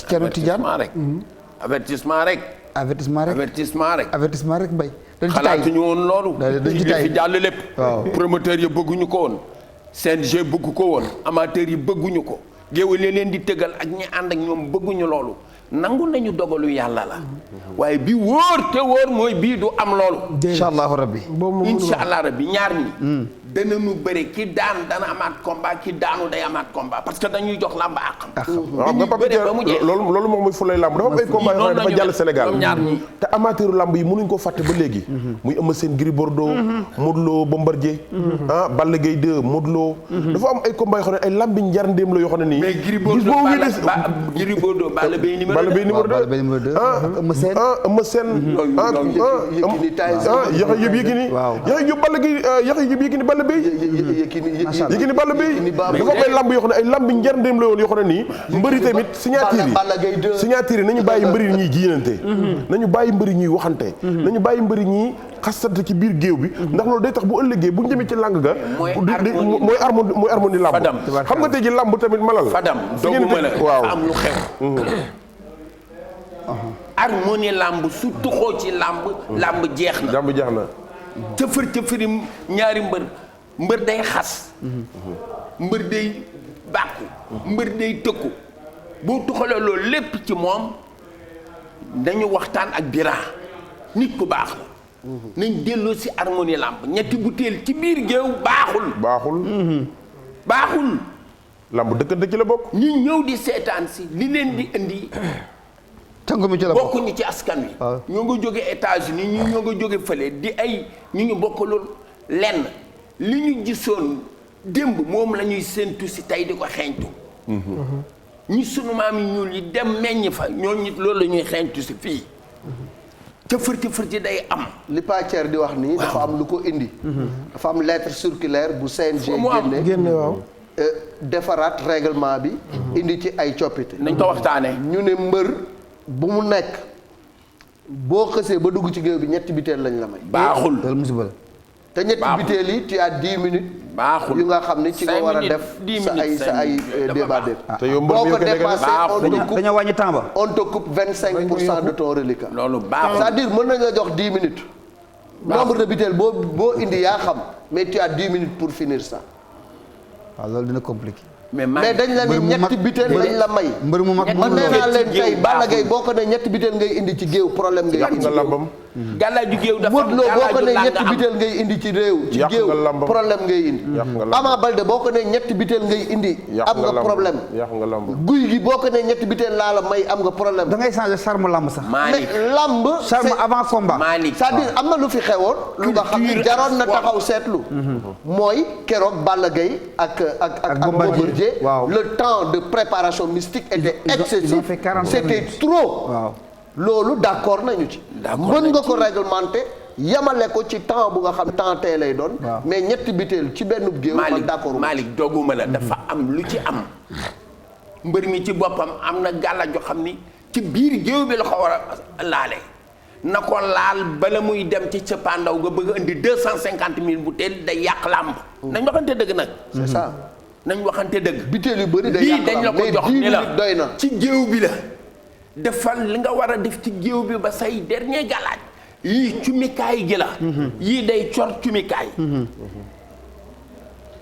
Thierno Tidiane avertissement rek avertissement rek mbay xalaatuñu woon loolu dañ ci tay fi jàll lépp promoteur yi bëgguñu ko woon CNG bëgg ko woon amateur yi bëgguñu ko géewal leen di tëggal ak ñi ànd ak ñoom bëgguñu loolu nangu nañu dogalu yàlla la waaye bi wóor te wóor mooy bii du am loolu incha allahu rabbi incha allah rabbi ñaar ñi dana nu bëre ki daan dana amaat combat ki daanu day amaat combat parce que dañuy jox làmb àq waaw nga Pape loolu moom mooy fulay làmb dafa am ay combat yoo xam ne dafa jàll Sénégal te amateuru làmb yi mënuñ ko fàtte ba léegi muy Eumeu Sène Gris Bordeaux Modou Lo Bombardier Balla Gaye 2 Modou Lo dafa am ay combat yoo xam ne ay làmbi njar ndéem la yoo xam ne nii mais Gris Bordeaux Balla Gaye numéro 2 Eumeu Sène Yaxya Jóob Yékini Yaxya Jóob Balla Gaye Yaxya Jóob Yékini Balla Gaye Yékini Balla Gaye dafa am ay lamb yoo xam ne ay lambi njardéem la woon yoo xam ne nii mbëri tamit signature yi nañu bàyyi mbëri ñuy jiinante nañu bàyyi mbëri ñuy waxante nañu bàyyi mbëri ñuy xasante ci biir géew bi ndax loolu day tax bu ëllëgee bu ñu demee ci làng ga mooy harmonie lamb xam nga tey ji lamb tamit malal Fadam dooguma la waaw am lu xew harmonie lamb su tuxoo ci lamb jeex na cëfër ñaari mbër day xas mbër day bàkku mbër day tëkku boo tuxalee loolu lépp ci moom dañu waxtaan ak bira nit ku baax la nañ delloo si harmonie lamb ñetti butéel ci biir géew baaxul lamb dëkkante ci la bokk ñu ñëw di seetaan si li leen di indi bokkuñu ci askan wi ñoo nga jóge États-Unis ñu ñoo nga jóge fële di ay ñu bokkalul lenn li ñu gisoon démb moom la ñuy séentu si tey di ko xeeñtu ñi sunu maam yi ñuul yi dem meññ fa ñoo nit loolu la ñuy xeeñtu si fii cëfër ci day am li Pathier di wax nii dafa am lu ko indi dafa am lettre circulaire bu CNG génne waaw defaraat règlement bi indi ci ay coppite nañ ko waxtaanee ñu ne mbër bu mu nekk boo xësee ba dugg ci géew bi ñetti biteel lañ la may baaxul loolu musiba la te ñetti biteel yi tu as 10 minutes baaxul yu nga xam ne ci nga war a def sa ay débat te yow mbër boo ko dépassé dañoo wàññi temps ba on te coupe 25% de ton reliquat loolu baaxul c'est-à-dire mën nañ la jox 10 minutes nombre de biteel boo indi yaa xam mais tu as 10 minutes pour finir ça waaw loolu dina compliqué mais dañ la ni ñetti biteel lañ la may mbër mu mag man nee naa leen tey Balla Gaye boo ko ne ñetti biteel ngay indi ci géew problème ngay indi nga lambam gàllaaju géew dafa Modou Lo boo ko ne ñetti biteel ngay indi ci réew ci géew problème ngay indi Ama Baldé boo ko ne ñetti biteel ngay indi am nga problème guy gi boo ko ne ñetti biteel laa la may am nga problème da ngay changer charme lamb sax mais lamb charme avant combat c'est-à-dire am na lu fi xewoon lu nga xam ne jaroon na taxaw seetlu mooy keroog Balla Gaye ak Bombardier le temps de préparation mystique était excessif c'était trop loolu d'accord nañu ci mën nga ko réglementer yamale ko ci temps bu nga xam temps tey lay doon. mais ñetti biteel ci benn géew. man d'accord Malick dogguma la dafa am lu ci am. mbër mi ci boppam am na gàlla joo xam ni ci biir géew bi la ko war a laale. na ko laal bala muy dem ci cëppaandaw nga bëgg a indi 250 000 butéel day yàq làmb. nañ waxante dëgg nag. c'est ça. nañ waxante dëgg. biteel yu bëri day yàq dañ la ko jox ni la doy na. ci géew bi la. defal li nga war a def ci géew bi ba say dernier galaaj. yii cumikaay gi la. yii day cor cumikaay.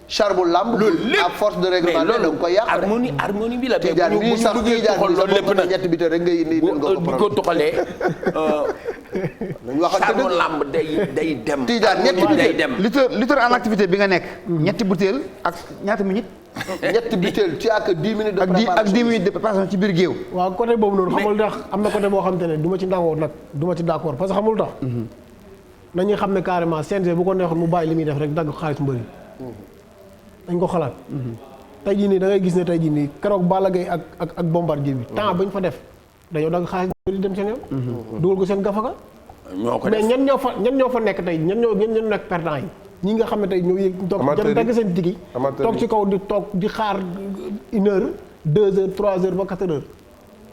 charbu lamb. loolu lépp à force de règlement da nga koy yàq harmonie bi la. Tijaan bii sax Tijaan bi loolu lépp nag ñetti biteel rek ngay indi. bu ko tuxalee. nañu waxante charbu lamb day dem. Tijaan ñetti day dem. lutteur en activité bi nga nekk. ñetti butéel ak ñaata minutes. ñetti biteel ci ak 10 minutes de préparation ak 10 minutes de préparation ci biir géew. waaw côté boobu noonu xamul tax am na côté boo xam te ne du ma ci ndangoo nag du ma ci d'accord parce que xamul tax. nañuy xam ne carrément CNG bu ko neexoon mu bàyyi li muy def rek dagg xaalis mbëri dañ ko xalaat. tey jii nii da ngay gis ne tey jii nii keroog Balla Gaye ak Bombardier bi temps bañ fa def dañoo dagg xaalis mbëri dem seen yoon. dugal ko seen gafaka. ñoo ko def mais ñan ñoo fa nekk tey ñan ñoo nekk perdant yi. ñi nga xam ne tey ñoo yëg toog jëm dagg seen tigi toog ci kaw di xaar 1 heure 2 heures 3 heures ba 4 heures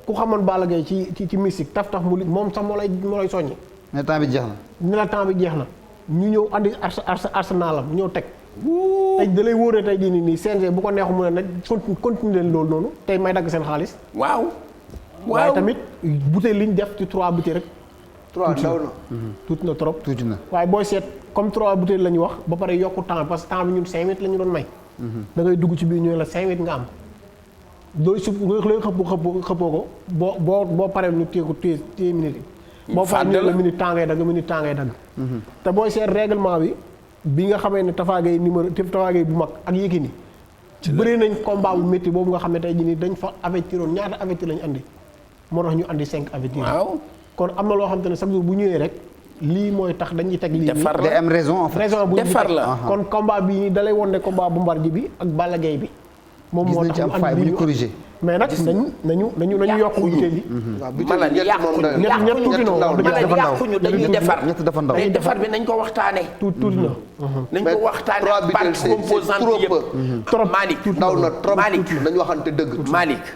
ku xamoon Balla Gaye ci mystique taf mu moom sax moo lay soññi. ne temps bi jeex na. ne la temps bi jeex na ñu ñëw andi arsenalam ñëw teg. tey da lay wóoree tey jii nii CNG bu ko neexu mu ne nag continuer leen loolu noonu tey may dagg seen xaalis. waaw. waaye tamit bouteille li ñu def ci 3 bouteilles rek. 3 ndaw na. tuuti na trop. tuuti na waaye booy seet comme 3 bouteilles la ñu wax ba pare yokku temps parce que temps bi ñun 5 minutes la ñu doon may. da ngay dugg ci biir ñu ne la 5 minutes nga am. looy xëppoo ko boo paree ñu téye ko téye minutes yi. boo paree ñu ne la minute temps ngay dagg. te booy seet règlement bi nga xamee ne Tapha Gueye bu mag ak Yékini. bëree nañ combat bu métti boobu nga xam ne tey jii nii dañ fa avertiroon ñaata avertir lañ andi. moo tax ñu andi 5 avertir. waaw. kon am na loo xam te ne chaque jour bu ñëwee rek lii mooy tax dañuy teg lii. defar day am raison en fait. raison bu defar la. kon combat bi nii dalay won ne combat Bombardier bi ak Balla Gaye bi. moom moo tax ñu am faay bu ñu corrigé. mais nag nañu yokk butéel yi. waaw biteel ñett tuuti na yàquñu dañuy defar. ñett dafa ndaw mais defar bi nañ ko waxtaane. tuuti na. nañ ko waxtaane ak partie composante yëpp. trop Malick ndaw na trop Malick nañu waxante dëgg. Malick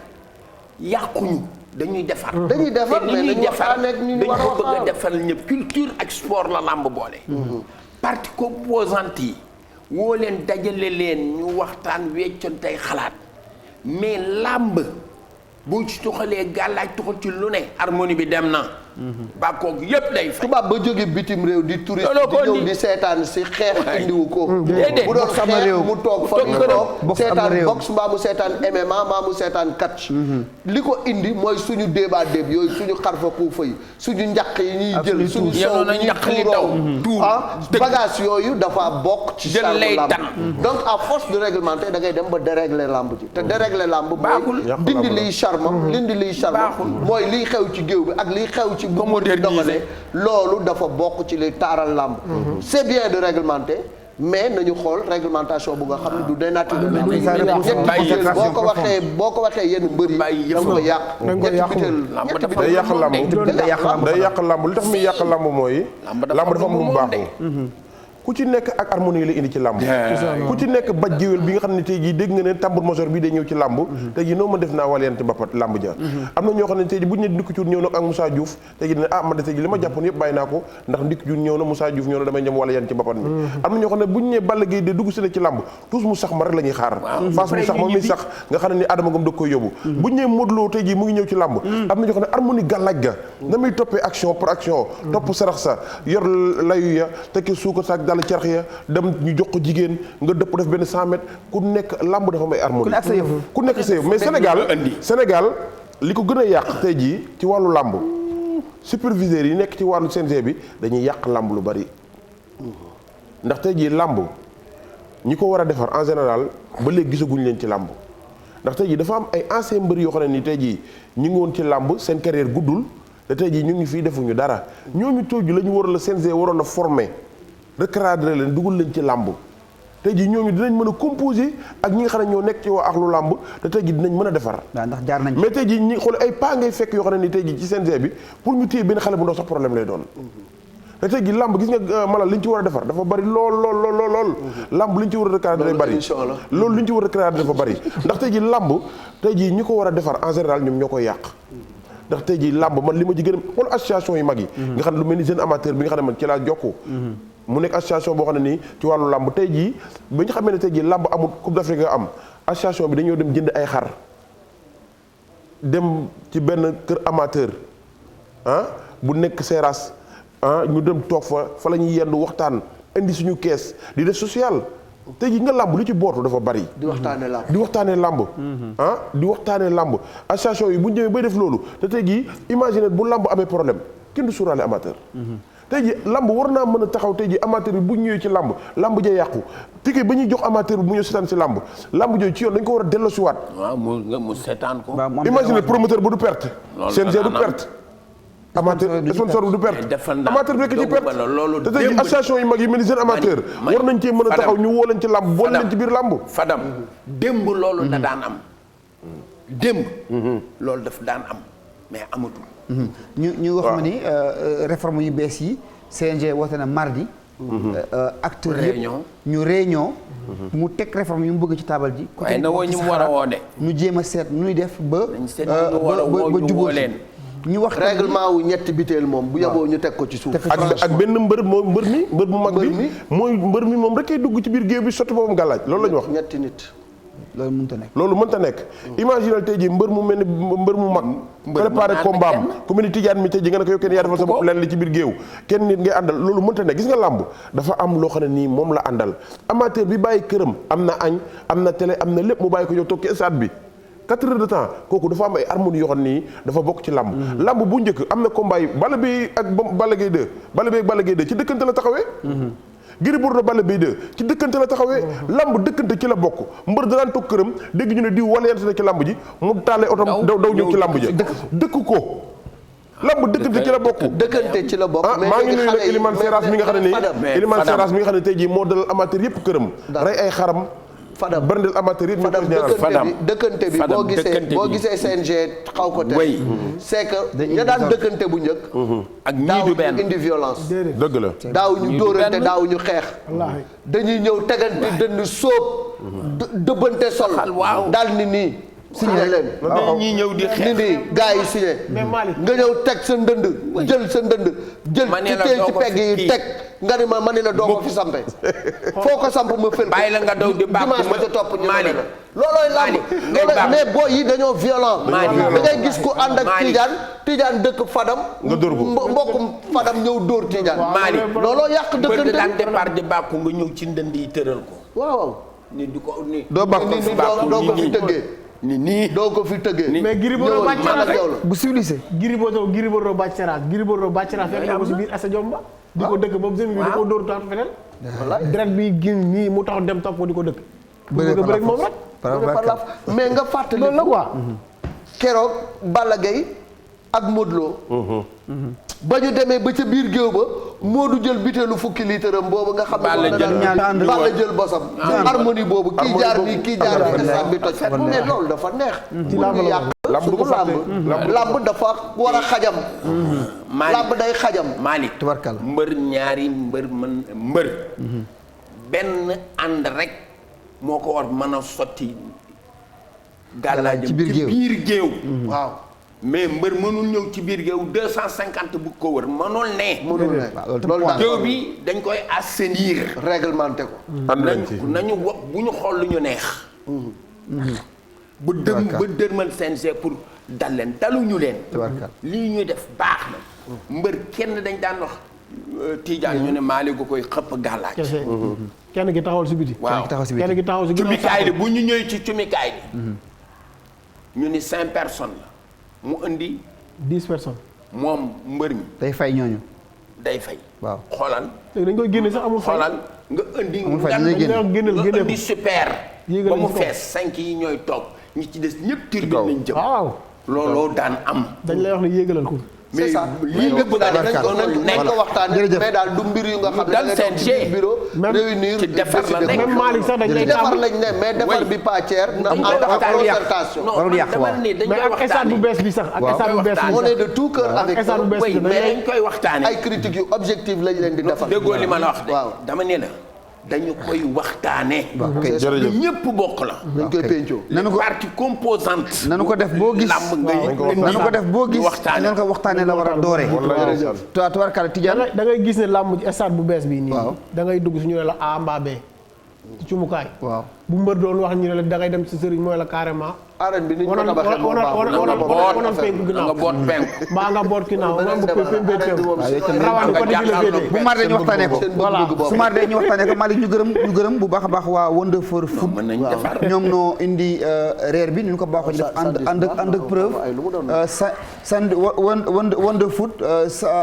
yàquñu dañuy defar. dañuy defar te li mais ñuy dañu defar waxtaanee ak ñu dañ war a ko bëgg a waxtaan. defal ñëpp culture ak sport la làmb boole. partie composante yi woo leen dajale leen ñu waxtaan weccoon tey xalaat mais làmb boo ci tuxalee gàllaaj tuxal ci lu ne harmonie bi dem na. bàkkoog yépp day fay. tubaab ba jóge bitim réew di touriste looloo ko di ñëw indi. di seetaan si xeex indiwu ko. déedéet. bu doon box am na xeex réew. mu toog fa ñu toog toog box am na seetaan réew. box mbaa mu seetaan MMA mbaa mu seetaan catch. li ko indi mooy suñu débat déeb yooyu suñu xarfa kuufa yi suñu njaq yi ñuy jël suñu Yenoon soow na yi ñuy njaq li daw. tuur dëgg. bagage yooyu dafa bokk ci Jël charme lay lamb tan. donc à force de réglementer da ngay dem ba dérégler lamb ji te dérégler lamb Baaxul. mooy dindi liy charme dindi liy charme Baaxul. mooy liy xew ci géew bi ak liy xew ci bu moderniser. loolu dafa bokk ci li taaral làmb c'est bien de réglementer mais nañu xool réglementation bu nga xam ne du dénaturer boo ko waxee yenn mbër yi da nga koy yàq day yàq làmb day yàq làmb li tax muy yàq làmb mooy làmb dafa am lu mu baaxul ku ci nekk ak harmonie la indi ci làmb ku ci nekk baj géwél bi nga xam ne tey jii dégg nga ne tambour major bi day ñëw ci làmb tey jii noonu ma def naa waliyante mbappat làmb ja am na ñoo xam ne tey jii bu ñu ne Ndikku Cuun ñëw na ak Moussa Diouf tey jii ne man de tey jii li ma jàppoon yëpp bàyyi naa ko ndax Ndikku Cuun ñëw na Moussa Diouf ñëw na damay ñëm waliyante ci mbappat mi am na ñoo xam ne bu ñu ne Balla Gaye de dugg si na ci làmb tous mu sax ma rek la ñuy xaar face mu sax ma muy sax nga xam ne ni Adama Ngom da koy yóbbu bu ñu ne Modou Lo tey jii mu ngi ñëw ci làmb am na ñoo xam ne harmonie gàllaaj ga na muy toppee action par action topp sarax sa yor layu ya tekki suukar saak dal carax ya dem ñu jox ko jigéen nga dëpp def benn 100 mètres ku nekk làmb dafa may harmonie ku nekk sa yëf mais Sénégal li ko gën a yàq tey jii ci wàllu làmb superviseurs yi nekk ci wàllu CNG bi dañuy yàq làmb lu bari ndax tey jii làmb ñi ko war a defar en général ba léegi gisaguñ leen ci làmb ndax tey jii dafa am ay anciens mbër yoo xam ne ni tey jii ñu ngi woon ci làmb seen carrière guddul te tey jii ñu ngi fii defuñu dara ñooñu tooju la ñu waroon a CNG waroon a former recadrer leen dugal leen ci làmb tey jii ñooñu dinañ mën a composer ak ñi nga xam ne ñoo nekk ci waa axlu làmb te tey jii dinañ mën a defar. waaw ndax jaar nañ mais tey jii ñi xool ay pas ngay fekk yoo xam ne ni tey jii ci CNG bi pour ñu téye benn xale bu ndaw sax problème lay doon te tey jii làmb gis nga Malal li ñu ci war a defar dafa bari lool. làmb li ñu ci war a recadrer day bari. loolu li ñu ci war a recadrer dafa bari ndax tey jii làmb tey jii ñi ko war a defar en général ñoom ñoo koy yàq. ndax tey jii làmb man li ma ci gën a xool association yu mag yi. nga xam ne lu mel ni jeune amateur bi nga xam ne man ci laa jokkoo. mu nekk association boo xam ne nii ci wàllu làmb tey jii ba ñu xamee ne tey jii làmb amul Coupe d'Afrique nga am association bi dañoo dem jënd ay xar dem ci benn kër amateur bu nekk Seras ñu dem toog fa la ñuy yendu waxtaan indi suñu kees di def social tey jii nga làmb lu ci bootu dafa bari. di waxtaanee làmb di waxtaanee làmb association yi bu ñu ñëwee bay def loolu te tey jii imaginer bu làmb amee problème kenn du suuraale amateur. tey jii lamb war naa mën a taxaw tey jii amateur bi bu ñëwee ci lamb ja yàqu ticket ba ñuy jox amateur bi bu ñëw seetaan ci lamb jooju ci yoon dañ ko war a delloosiwaat. waaw mu seetaan ko. imagine promoteur bu du perte. CNG du perte. amateur sponsor bu du perte. amateur bi rekk ci perte te tey jii association yu mag yi mel ni seen amateur war nañ cee mën a taxaw ñu woo leen ci lamb boole leen ci biir lamb. Fadam démb loolu da daan am. démb. loolu daf daan am mais amatul. ñu wax ma ni réforme yu bees yi CNG woote na mardi. acteur yëpp ñu réunion. mu teg réforme yu mu bëgg ci taabal ji. waaye na woo ñu mu war a woo de. ñu jéem a seet nu ñuy def ba jubóo ñu wax règlement wu ñetti biteel moom bu yaboo ñu teg ko ci suuf. ak benn mbër mu mag bi mooy mbër mi moom rek kay dugg ci biir géew bi sotti boppam gàllaaj loolu la ñu wax. ñetti nit. loolu mënta nekk. Imaginal tey jii mbër mu mel ni mbër mu mag. préparé combat am ku mel ni Tijaan mi tey jii nga ne ko yow kenn yaa defal sa bopp leen li ci biir géew kenn nit ngay àndal loolu mënta nekk gis nga làmb dafa am loo xam ne nii moom la àndal amateur bi bàyyi këram am na añ am na télé am na lépp mu bàyyi ko ñëw toog ci stade bi 4 heures de temps kooku dafa am ay harmonie yoo xam nii dafa bokk ci làmb làmb bu njëkk am na combat yi Balla Gaye ak Balla Gaye 2 Balla Gaye ak Balla Gaye 2 ci dëkkante la taxawee Gris Bordeaux Balla Gaye 2 ci dëkkante la taxawee lamb dëkkante ci la bokk mbër danaan toog këram dégg ñu ne diw waleyante na ci lamb ji mu taalee otom daw ñëw ci lamb ji dëkk ko lamb dëkkante ci la bokk dëkkante ci la bokk maa ngi nuyu nag Elimane Seras mi nga xam ne nii Elimane Seras mi nga xam ne tey jii moo dalal amateur yëpp këram rey ay xaram Fadam bërndeel amateur yëpp ñu ko dëkkante bi boo gisee CNG xaw ko tey c'est que ña daan dëkkante bu njëkk ak ñii du benn indi violence dëgg la daaw ñu dóorante daaw ñu xeex dañuy ñëw tegante dënd sóob dëbbante sol daal ni nii signé leen ñi ñëw di xeex ni nii gars yi signé nga ñëw teg sa ndënd jël sa ndënd jël ci tey ci pegg yi teg nga ni ma ni la doo ko fi sampe foo ko samp ma fël bàyyi la nga daw di baax dimanche ba ca topp ñu ne la loolooy lamb loolooy mais boo yi dañoo violent da ngay gis ku ànd ak Tidiane dëkk Fadam nga dóor ko mbokkum Fadam ñëw dóor Tidiane looloo yàq dëkkante daan départ di bàkku nga ñëw ci ndënd yi tëral ko waaw ni di ko ni doo bàkku doo ko fi tëggee nii doo ko fi tëggee mais Gris Bordeaux bàcc Seras bu civilisé Gris Bordeaux bàcc Seras fekk na ko si biir asa jomba di ko dëkk boobu seen bi di ko dóor taatu feneen deret bi gin nii mu tax dem topp ko di ko dëkk bëri moom rek mais nga fàttali loolu la quoi keroog Balla Gaye ak Modou Lo ba ñu demee ba ca biir géew ba Modou jël butéelu fukki litre am boobu nga xam ne Balla jël bosam harmonie boobu kii jaar nii kii jaar nii nga bi toj mais loolu dafa neex ñu yàq suñu làmb dafa war a xajam làmb day xajam Malick tubarkal mbër ñaari mbër benn ànd rek moo ko war mën a sotti gàllaajam ci biir géew waaw mais mbër mënul ñëw ci biir géew 250 bu ko wër mënul ne loolu géew bi dañ koy assainir réglementé ko nañu wax bu ñu xool lu ñu neex ba dërmal CNG pour dal leen daluñu leen lii ñuy def baax na mbër kenn dañ daan wax Tidiane ñu ne Malick gu koy xëpp gàllaaj kenn gi taxawal si biti waaw kenn gi taxawal si biti cumikaay bi bu ñu ñëwee ci cumikaay bi ñu ni 5 personnes la mu indi 10 personnes moom mbër mi day fay ñooñu day fay waaw xoolal léegi dañ koy génne sax amul fay xoolal nga indi génneel indi super ba mu fees 5 yi ñooy toog ñi ci des ñëpp turbine nañ jëm waaw looloo daan am dañ lay wax ne yéegalal ko c'est ça lii lépp daal nañ ko waxtaanee mais daal du mbir yu nga xam ne da nga ci bureau réunir ci defar la nekk même Malick sax dañ lay defar lañ ne mais defar bi pas cher na ànd ak concertation warul yàq waaw mais ak stade bu bees bi sax ak stade bu bees bi on est de tout cœur avec stade bu bees bi mais dañ koy waxtaane ay critiques yu objective lañ leen di defar déggoo li ma la wax de waaw dama ne la dañu koy waxtaane jërëjëf ñëpp bokk la dañ koy pencoo nanu ko partie composante nanu ko def boo gis làmb ngay nanu ko def boo gis nanu ko waxtaanee la war a doore tubaarkalla Tidiane da ngay gis ne làmb ci stade bu bees bi nii waaw da ngay dugg suñu ne la A mbaa B ci cumukaay waaw bu mbër doon wax ñu ne la da ngay dem ci sëriñ mooy la carrément arène bi ni ñu ko tabaxee moo wanal penku nga ginnaaw boot penk mbaa nga boot ginnaaw nga bu rawani ko di la féetee bu mar ñu waxtaanee ko voilà su mar ñu waxtaanee ko Malick ñu gërëm bu baax a baax waa Wonderful Food mën nañ defar ñoom noo indi reer bi ni ñu ko baaxoo def ànd ak preuve Wonderful Food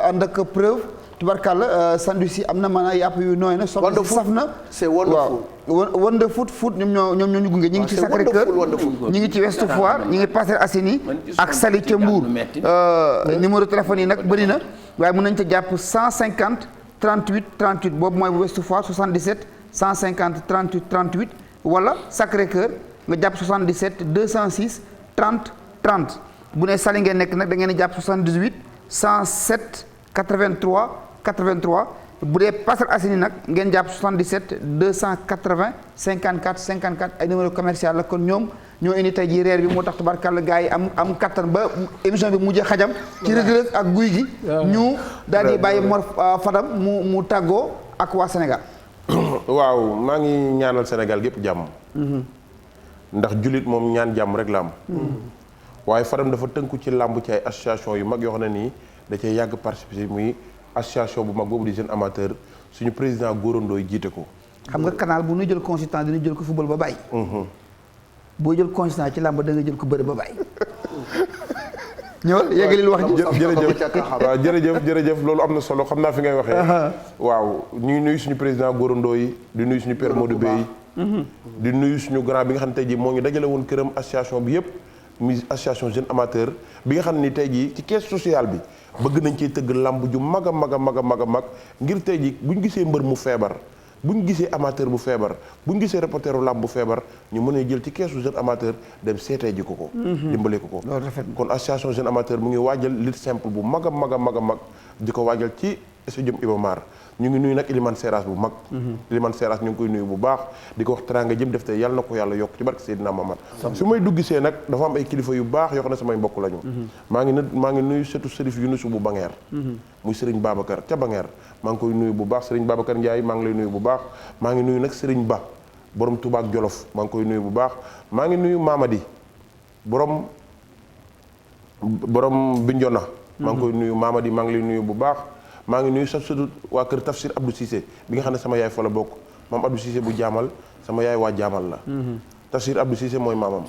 ànd ak preuve tubarkalla sandwich yi am na maanaam yàpp yu nooy na soxna si saf na c'est wonderful Wonderful Food ñoom ñoo ñu gunge ñi ngi ci Sacré-Cœur ñi ngi ci Ouest Foire ñi ngi Parcelles Assainies ak Saly ca Mbour numéro téléphone yi nag bëri na waaye mën nañ ca jàpp 150 38 38 boobu mooy bu Ouest Foire 77 150 38 38 wala Sacré-Cœur nga jàpp 77 206 30 30 bu ne Saly ngeen nekk nag da ngeen di jàpp 78 107 83 83 bu dee Parcelles Assainies nag ngeen jàpp 77 280 54 54 ay numéro commercial la kon ñoom ñoo indi tey jii reer bi moo tax tubarkalla gars yi am kattan ba émission bi mujjee xajam ci Reug ak Gouye Gui ñu daal di bàyyi Mor Fadam mu tàggoo ak waa Sénégal. waaw maa ngi ñaanal Sénégal gépp jàmm. ndax jullit moom ñaan jàmm rek la am. waaye Fadam dafa tënku ci làmb ci ay association yu mag yoo xam ne nii da cee yàgg participer muy association bu mag boobu di jeune amateur suñu président Gora Ndoye jiite ko. xam nga canal bu ñu jël consultant dina jël ko football ba bàyyi. boo jël consultant ci làmb da nga jël ko bëri ba bàyyi. ñëwal yeggalil wax ji. jërëjëf loolu am na solo xam naa fi ngay waxee. waaw ñu ngi nuyu suñu président Gora Ndoye di nuyu suñu père Modou Bey. di nuyu suñu grand bi nga xam ne tey jii moo ngi dajale woon këram association bi yëpp. muy association jeune amateur bi nga xam ni tey jii ci caisse sociale bi bëgg nañ ciy tëgg lamb ju mag a mag ngir tey jii buñ gisee mbër mu feebar buñ gisee amateur bu feebar buñ gisee reporteru lamb bu feebar ñu mën a jël ci caisse jeune amateur dem seetee ji ko dimbale ko kon association jeune amateur mu ngi waajal lutte simple bu mag a mag di ko waajal ci stadium Iba Mar ñu ngi nuyu nag Elimane Seras bu mag Elimane Seras ñu ngi koy nuyu bu baax di ko wax teranga jëm def te yàlla na ko yàlla yokk ci barke Seydina Muhammad su may duggisee nag dafa am ay kilifa yu baax yoo xam ne samay mbokk lañu maa ngi nuyu surtout Serif Yunusu bu Bangeer muy Serigne Babacar ca Bangeer maa ngi koy nuyu bu baax Serigne Babacar Ndiaye maa ngi lay nuyu bu baax maa ngi nuyu nag Serigne Ba borom Touba ak Jolof maa ngi koy nuyu bu baax maa ngi nuyu Mamadi borom Bignona maa ngi koy nuyu Mamadi maa ngi lay nuyu bu baax maa ngi nuyu sa surtout waa kër Tafsir Abdou Cissé bi nga xam ne sama yaay fa la bokk maam Abdou Cissé bu jaamal sama yaay waa jaamal la Tafsir Abdou Cissé mooy maamam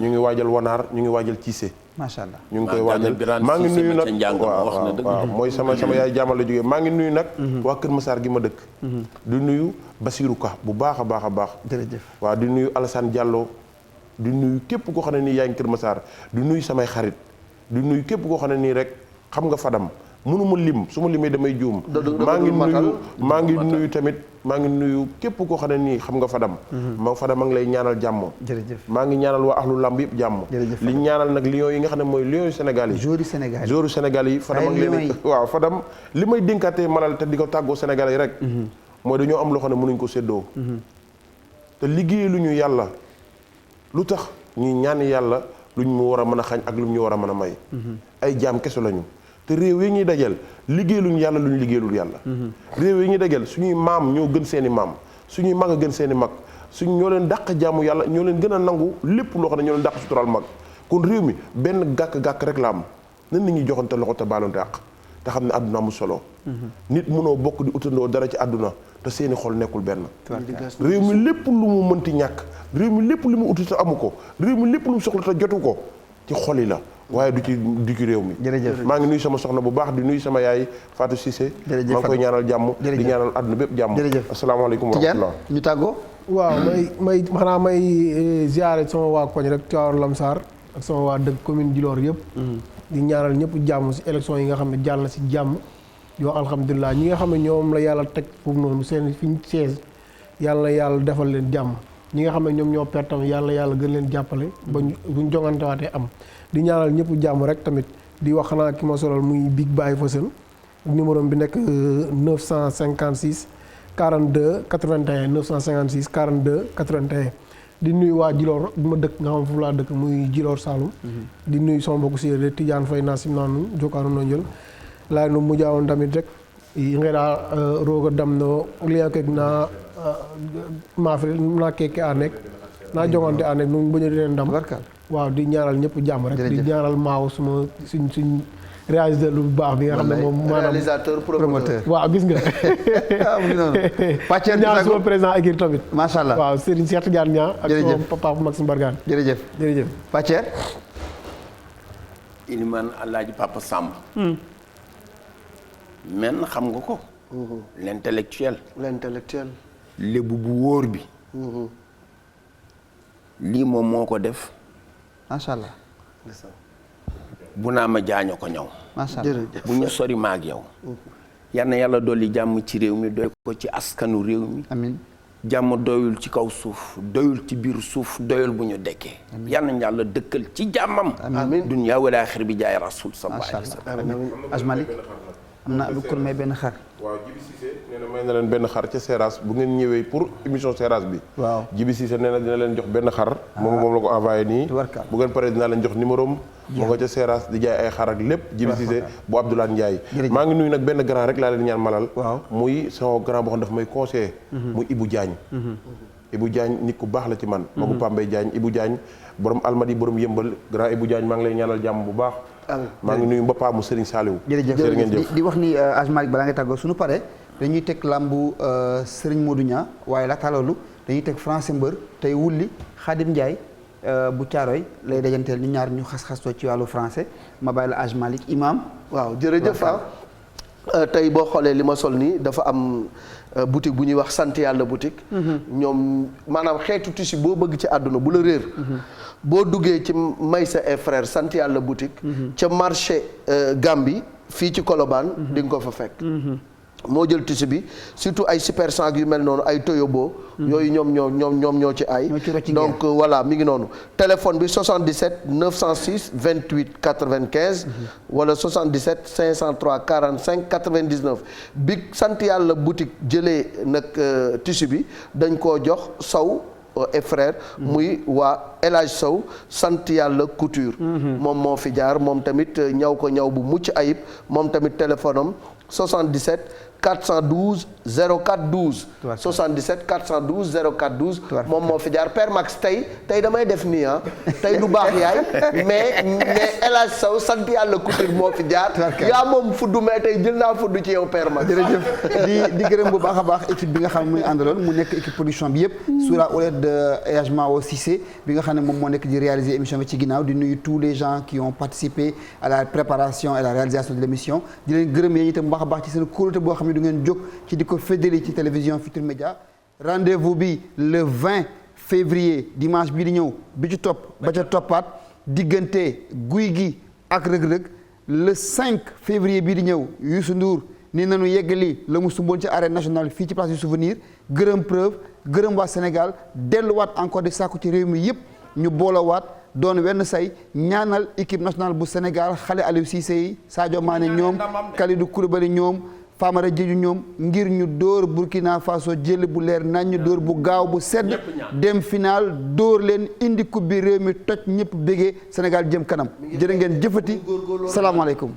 ñu ngi waajal wanaar ñu ngi waajal Cissé macha allah ñu ngi koy waajal maa ngi nuyu nag waaw mooy sama yaay jaamal la jógee maa ngi nuyu nag waa Kër Massar gi ma dëkk di nuyu Basirou Ka bu baax a baax jërëjëf waaw di nuyu Alassane Diallo di nuyu képp koo xam ne nii yaa ngi Kër Massar di nuyu samay xarit di nuyu képp koo xam ne nii rek xam nga Fadam mënuma lim su ma limee damay juum maa ngi nuyu tamit maa ngi nuyu képp koo xam ne nii xam nga Fadam Fadam maa ngi lay ñaanal jàmm jërëjëf maa ngi ñaanal waa ahlu lamb yëpp jàmm li ñaanal nag lions yi nga xam ne mooy lions yu Sénégal yi jouru Sénégal yi Fadam ak leen waaw Fadam li may dénkaatee malal te di ko tàggoo Sénégal yi rek mooy dañoo am loo xam ne mënuñ ko séddoo te liggéey lu ñu yàlla lu tax ñuy ñaan yàlla lu ñu war a mën a xañ ak lu ñu war a mën a may ay jaam kese lañu te réew yi ñuy dajal liggéeyluñu yàlla lu ñu liggéeylul yàlla réew yi ñuy dajal suñuy maam ñoo gën seeni maam suñuy mag a gën seeni mag ñoo leen dàq jaamu yàlla ñoo leen gën a nangu lépp loo xam ne ñoo leen dàq sutural mag kon réew mi benn gàkk-gàkk rek la am nan nit ñi joxante loxo te baalonte àq te xam ne àdduna amul solo nit mënoo bokk di utandoo dara ci àdduna te seeni xol nekkul benn réew mi lépp lu mu mënti ñàkk réew mi lépp lu mu uti te amu ko réew mi lépp lu mu soxla te jotu ko ci xol yi la waaye du ci réew mi maa ngi nuyu sama soxna bu baax di nuyu sama yaay Fatou Cissé maa ngi koy ñaanal jàmm di ñaanal àdduna bépp jàmm asalaamaaleykum wa rahmatulah ñu tàggoo waaw may ziare sama waa koñ rek Thiawar Lamsar ak sama waa dëkk commune Djilor yëpp. di ñaanal ñëpp jàmm si élection yi nga xam ne jàll na si jàmm. yoo alhamdulilah ñi nga xam ne ñoom la yàlla teg foofu noonu seen fi ñu siège yàlla na yàlla defal leen jàmm ñi nga xam ne ñoom ñoo perte tamit yàlla yàlla gën leen jàppale ba buñ jongantewaatee am di ñaanal ñëpp jàmm rek tamit di wax xanaa ki ma solal muy Big Baye Fassane numéro bi nekk 956 42 81 956 42 81 di nuyu waa Djilor bi ma dëkk nga xam foofu laa dëkk muy Djilor Saloum di nuyu sama mbokku séeréer Tidiane Faye naa sim naanu jokkaanu noo njël laay no mujjaawoon tamit rek ngeɗa rooga damno liyakek na maafre na keke a nekk na jongante a nekk nu baña dine ndam waaw di ñaanal ñëpp jàmm rek di ñaanal maaw suñ réalisateur lu baax bi nga xam ne moom maanaam réalisateur promoteur waaw gis nga Pathier ñaan suma président équipe tamit macha allah waaw Serigne Cheikh Tidiane Niang ak sama papa Maxime Bargane jërëjëf Pathier Iliman Alaaji Papa Samb men xam nga ko l'intellectuel lébu bu wóor bi lii moom moo ko def macha allah bu naa ma jaaño ko ñëw macha allah bu ñu sori maag yow yal na yàlla dolli jàmm ci réew mi doy ko ci askanu réew mi amiin jàmm doyul ci kaw suuf doyul ci biir suuf doyul bu ñu dekkee yal na yàlla dëkkal ci jàmmam amiin dunya wal aaxir bi jaay rasul sallallahu alayhi wa sallam Ajmalik am na lu kon may benn xar waaw Djibi Cissé nee na may na leen benn xar ca Seras bu ngeen ñëwee pour émission Seras bi waaw Djibi Cissé nee na dina leen jox benn xar moom la ko envoyé nii tubarkal bu ngeen paree dinaa leen jox numéro am moo nga ca Seras di jaay ay xar ak lépp Djibi Cissé bu Abdoulaye Ndiaye maa ngi nuyu nag benn grand rek laa leen ñaan malal muy sama grand boo xam dafa may conseillé muy Ibou Diagne Ibou Diagne nit ku baax la ci man magu Pambay Diagne Ibou Diagne borom almadi borom yëmbal grand Ibou Diagne maa ngi lay ñaanal jàmm bu baax maa ngi nuyu mbappa mu Serigne Saliou jërëjëf di wax ni Ajmalik balaa ngay tàggoo suñu pare dañuy teg làmbu Serigne Modou Niang waaye laata loolu dañuy teg français mbër tey wulli Khadim Ndiaye bu Caaroy lay dajanteel ñu ñaar ñu xas-xastoo ci wàllu français ma bàyyi la Ajmalik imam waaw jërëjëf tey boo xoolee li ma sol nii dafa am boutique bu ñuy wax sant yàlla boutique ñoom maanaam xeetu tissu boo bëgg ci àdduna bu la réer boo duggee ci Maysa et frère sant yàlla boutique ca marché Gambie fii ci Colobane di nga ko fa fekk moo jël tissu bi surtout ay super 5 yu mel noonu ay Toyobo yooyu ñoom ñoo ci ay donc voilà mi ngi noonu téléphone bi 77 906 28 95 wala 77 503 45 99 bi sant yàlla boutique jëlee nag tissu bi dañ koo jox Sow et frère muy waa El Hadj Sow sant yàlla couture moom moo fi jaar moom tamit ñaw ko ñaw bu mucc ayib moom tamit téléphone am 77 412 04 12 77 412 04 12 moom moo fi jaar Père Max tey damay def nii tey du baax yaay mais El Hadj Sow sant yàlla couture moo fi jaar yaa moom fudd mais tey jël naa fudd ci yow Père Max jërëjëf di gërëm bu baax a baax équipe bi nga xam ne muy àndaloon mu nekk équipe production bi yëpp sous la houlette de El Hadj Mao Cissé bi nga xam ne moom moo nekk di réaliser émission bi ci ginnaaw di nuyu tous les gens qui ont participé à la préparation et la réalisation de l'émission di leen gërëm yéen itam bu baax a baax ci seen kóolute boo xam ne du ngeen jóg ci di ko féddali ci télévision Futurs Médias rendez-vous bi le 20 février dimanche bii di ñëw bi ci topp ba ca toppaat diggante Gouye Gui ak Reug Reug le 5 février bii di ñëw Youssou Ndour ni nañu yeggali la mu sumboon ci arène nationale fii ci place du souvenir gërëm preuve gërëm waa Sénégal delluwaat encore di sàkku ci réew mi yëpp ñu boolawaat doon wenn say ñaanal équipe nationale bu Sénégal xale Aliou Cissé yi Sadio Mané ñoom Kalidou Koulibaly ñoom Famara Diédhiou ñoom ngir ñu dóor Burkina Faso jël bu leer nañ ñu dóor bu gaaw bu sedd dem final dóor leen indi coupe bi réew mi toj ñëpp bégee Sénégal jëm kanam jërë ngeen jëfati salaamaaleykum